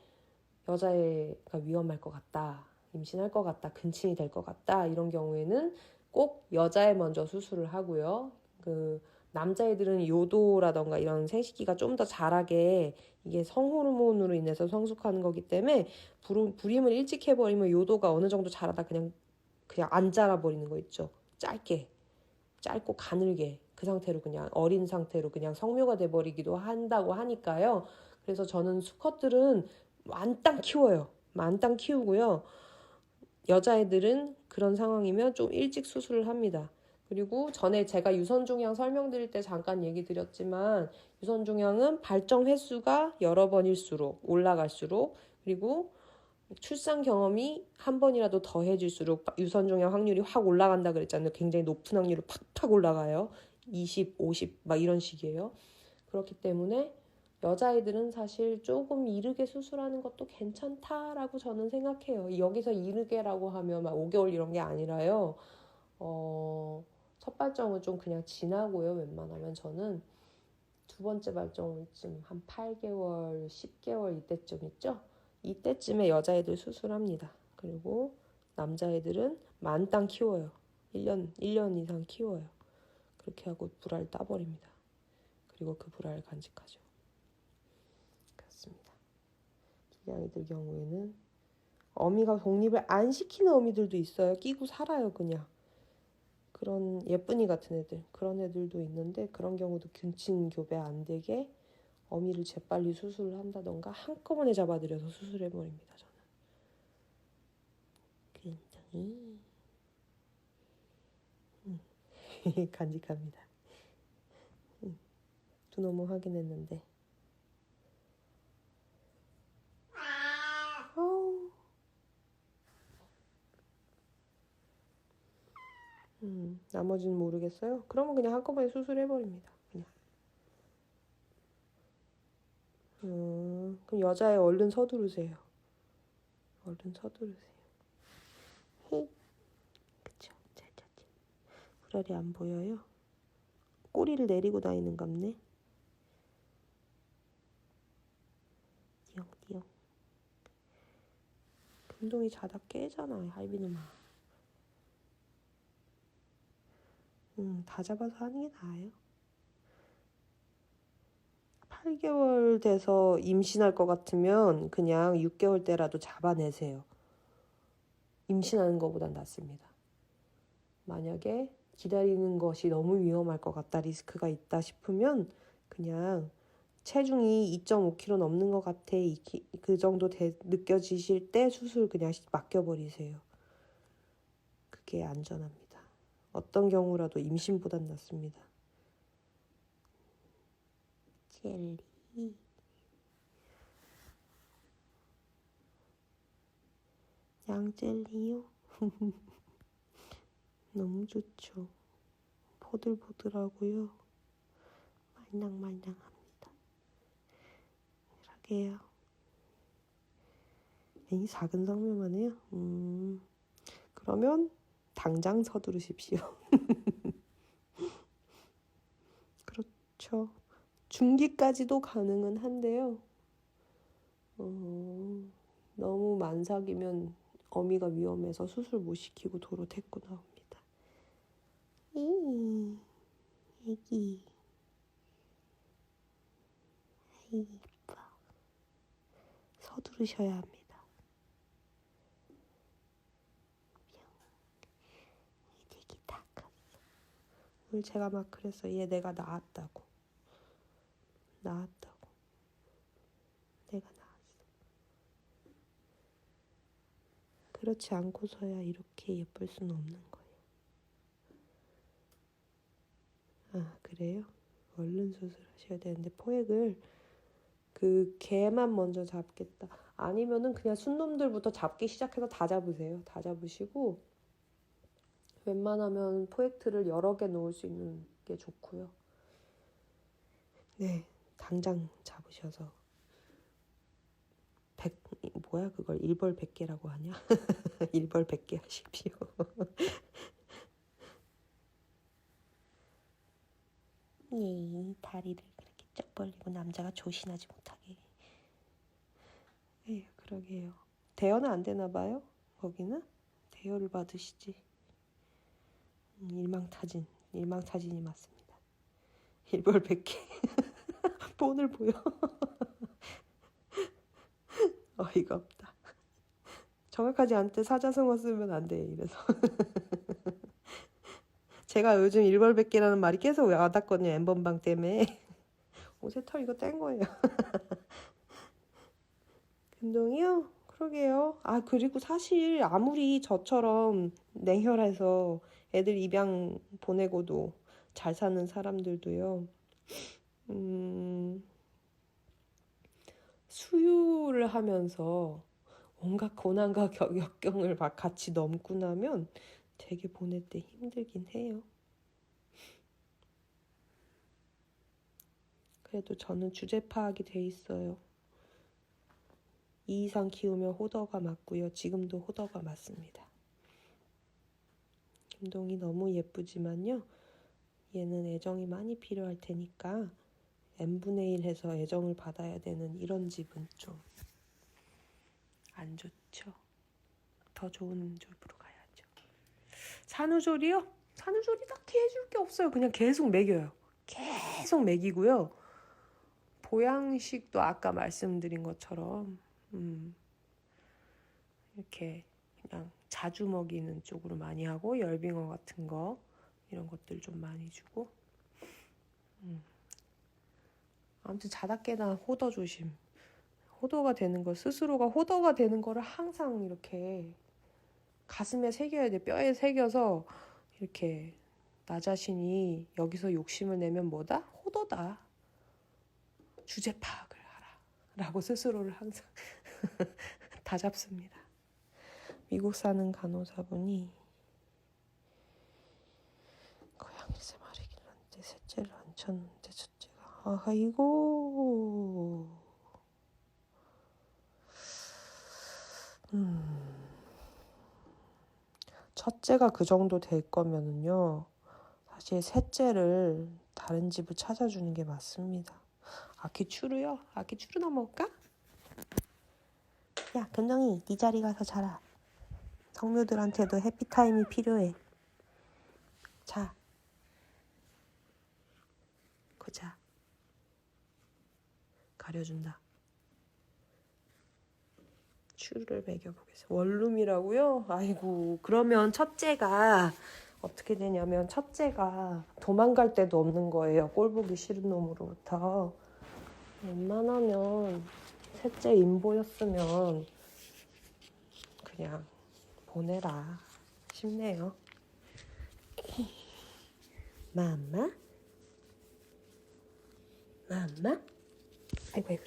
여자애가 위험할 것 같다, 임신할 것 같다, 근친이 될 것 같다, 이런 경우에는 꼭 여자애 먼저 수술을 하고요. 남자애들은 요도라던가 이런 생식기가 좀 더 자라게, 이게 성호르몬으로 인해서 성숙하는 거기 때문에 불임을 일찍 해버리면 요도가 어느 정도 자라다 그냥 안 자라버리는 거 있죠. 짧고 가늘게 그 상태로 그냥 어린 상태로 그냥 성묘가 돼버리기도 한다고 하니까요. 그래서 저는 수컷들은 만땅 키워요. 만땅 키우고요. 여자애들은 그런 상황이면 좀 일찍 수술을 합니다. 그리고 전에 제가 유선종양 설명드릴 때 잠깐 얘기 드렸지만, 유선종양은 발정 횟수가 여러 번일수록 올라갈수록, 그리고 출산 경험이 한 번이라도 더 해질수록 유선종양 확률이 확 올라간다 그랬잖아요. 굉장히 높은 확률로 팍팍 올라가요. 20, 50 막 이런 식이에요. 그렇기 때문에 여자애들은 사실 조금 이르게 수술하는 것도 괜찮다라고 저는 생각해요. 여기서 이르게라고 하면 막 5개월 이런 게 아니라요. 첫 발정은 좀 그냥 지나고요. 웬만하면 저는 두 번째 발정쯤 한 8개월, 10개월 이때쯤 있죠? 이때쯤에 여자애들 수술합니다. 그리고 남자애들은 만땅 키워요. 1년 이상 키워요. 그렇게 하고 불알 따버립니다. 그리고 그 불알을 간직하죠. 그렇습니다. 길냥이들 경우에는 어미가 독립을 안 시키는 어미들도 있어요. 끼고 살아요, 그냥. 그런 예쁜이 같은 애들, 그런 애들도 있는데, 그런 경우도 균친 교배 안 되게 어미를 재빨리 수술을 한다던가 한꺼번에 잡아들여서 수술해버립니다, 저는. 굉장히 간직합니다. 두 놈을 확인했는데, 나머지는 모르겠어요. 그러면 그냥 한꺼번에 수술해버립니다, 그냥. 그럼 여자애 얼른 서두르세요. 얼른 서두르세요. 그쵸, 잘 잤지. 불알이 안 보여요? 꼬리를 내리고 다니는 갑네. 띠용띠용. 금동이 자다 깨잖아, 할비놈아. 다 잡아서 하는 게 나아요. 8개월 돼서 임신할 것 같으면 그냥 6개월 때라도 잡아내세요. 임신하는 것보단 낫습니다. 만약에 기다리는 것이 너무 위험할 것 같다, 리스크가 있다 싶으면 그냥 체중이 2.5kg 넘는 것 같아, 그 정도 느껴지실 때 수술 그냥 맡겨버리세요. 그게 안전합니다. 어떤 경우라도 임신보단 낫습니다. 젤리. 양젤리요? 너무 좋죠. 보들보들하고요. 말랑말랑합니다. 그러게요. 이 작은 성묘만 해요? 그러면 당장 서두르십시오. 그렇죠. 중기까지도 가능은 한데요. 너무 만삭이면 어미가 위험해서 수술 못 시키고 도로 데리고 나옵니다. 애기. 아이, 이뻐. 서두르셔야 합니다. 되게 다 컸어. 오늘 제가 막 그랬어. 얘 내가 낳았다고. 내가 낳았어. 그렇지 않고서야 이렇게 예쁠 수는 없는 거예요. 아, 그래요? 얼른 수술하셔야 되는데 포획을 그 개만 먼저 잡겠다. 아니면은 그냥 순놈들부터 잡기 시작해서 다 잡으세요. 다 잡으시고 웬만하면 포획틀을 여러 개 놓을 수 있는 게 좋고요. 네, 당장 잡으셔서 그걸 일벌 100개라고 하냐? 일벌 100개 하십시오. 예, 다리를 그렇게 쩍 벌리고 남자가 조신하지 못하게. 에휴, 그러게요. 대여는 안 되나 봐요? 거기는? 대여를 받으시지. 일망타진이 맞습니다. 일벌 100개. 본을 보여. 어이가 없다. 정확하지 않대 사자성어 쓰면 안 돼. 이래서. 제가 요즘 일벌 100개라는 말이 계속 와닿거든요. 엠번방 때문에. 옷에 털 이거 뗀 거예요. 금동이요? 그러게요. 아, 그리고 사실 아무리 저처럼 냉혈해서 애들 입양 보내고도 잘 사는 사람들도요. 수유를 하면서 온갖 고난과 역경을 막 같이 넘고 나면 되게 보낼 때 힘들긴 해요. 그래도 저는 주제 파악이 돼 있어요. 2 이상 키우면 호더가 맞고요. 지금도 호더가 맞습니다. 김동이 너무 예쁘지만요. 얘는 애정이 많이 필요할 테니까 n분의 1 해서 애정을 받아야 되는 이런 집은 좀 안 좋죠. 더 좋은 집으로 가야죠. 산후조리요? 산후조리 딱히 해줄 게 없어요. 그냥 계속 먹여요. 계속 먹이고요. 보양식도 아까 말씀드린 것처럼 이렇게 그냥 자주 먹이는 쪽으로 많이 하고 열빙어 같은 거 이런 것들 좀 많이 주고 아무튼 자다 깨나 호더 조심. 호더가 되는 거 스스로가 호더가 되는 거를 항상 이렇게 가슴에 새겨야 돼. 뼈에 새겨서 이렇게 나 자신이 여기서 욕심을 내면 뭐다? 호더다. 주제 파악을 하라 라고 스스로를 항상 다 잡습니다. 미국 사는 간호사분이 고양이 3마리 길렀는데 셋째를 안 쳤는데 첫째가 아이고 첫째가 그 정도 될 거면은요 사실 셋째를 다른 집을 찾아주는 게 맞습니다. 아키추르요? 아키추르 넘어올까? 야, 금동이 네 자리 가서 자라. 성묘들한테도 해피타임이 필요해. 자, 보자. 먹여준다. 추를 먹여보겠습니다. 원룸이라고요? 아이고, 그러면 첫째가 어떻게 되냐면 첫째가 도망갈 데도 없는 거예요. 꼴 보기 싫은 놈으로부터. 웬만하면 셋째 인보였으면 그냥 보내라 싶네요. 맘마? 맘마? 아이고.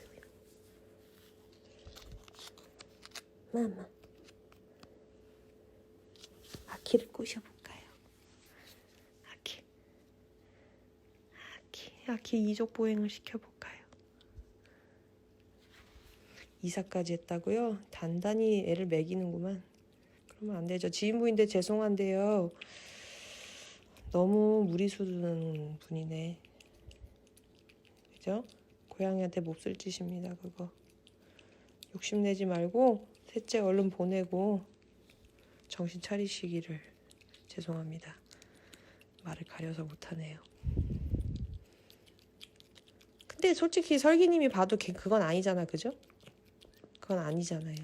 맘마. 아키를 꼬셔볼까요? 아키 이족 보행을 시켜볼까요? 이사까지 했다고요? 단단히 애를 먹이는구만. 그러면 안 되죠. 지인분인데 죄송한데요. 너무 무리수 두는 분이네. 그죠? 고양이한테 몹쓸 짓입니다, 그거. 욕심내지 말고 셋째 얼른 보내고 정신 차리시기를. 죄송합니다. 말을 가려서 못하네요. 근데 솔직히 설기님이 봐도 그건 아니잖아, 그죠? 그건 아니잖아요.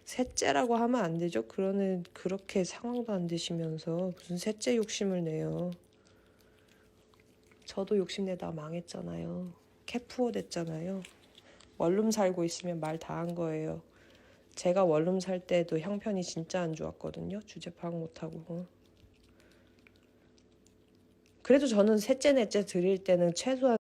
셋째라고 하면 안 되죠. 그렇게 상황도 안 되시면서 무슨 셋째 욕심을 내요. 저도 욕심내다 망했잖아요. 캣푸어 됐잖아요. 원룸 살고 있으면 말 다 한 거예요. 제가 원룸 살 때도 형편이 진짜 안 좋았거든요. 주제 파악 못하고. 그래도 저는 셋째 넷째 드릴 때는 최소한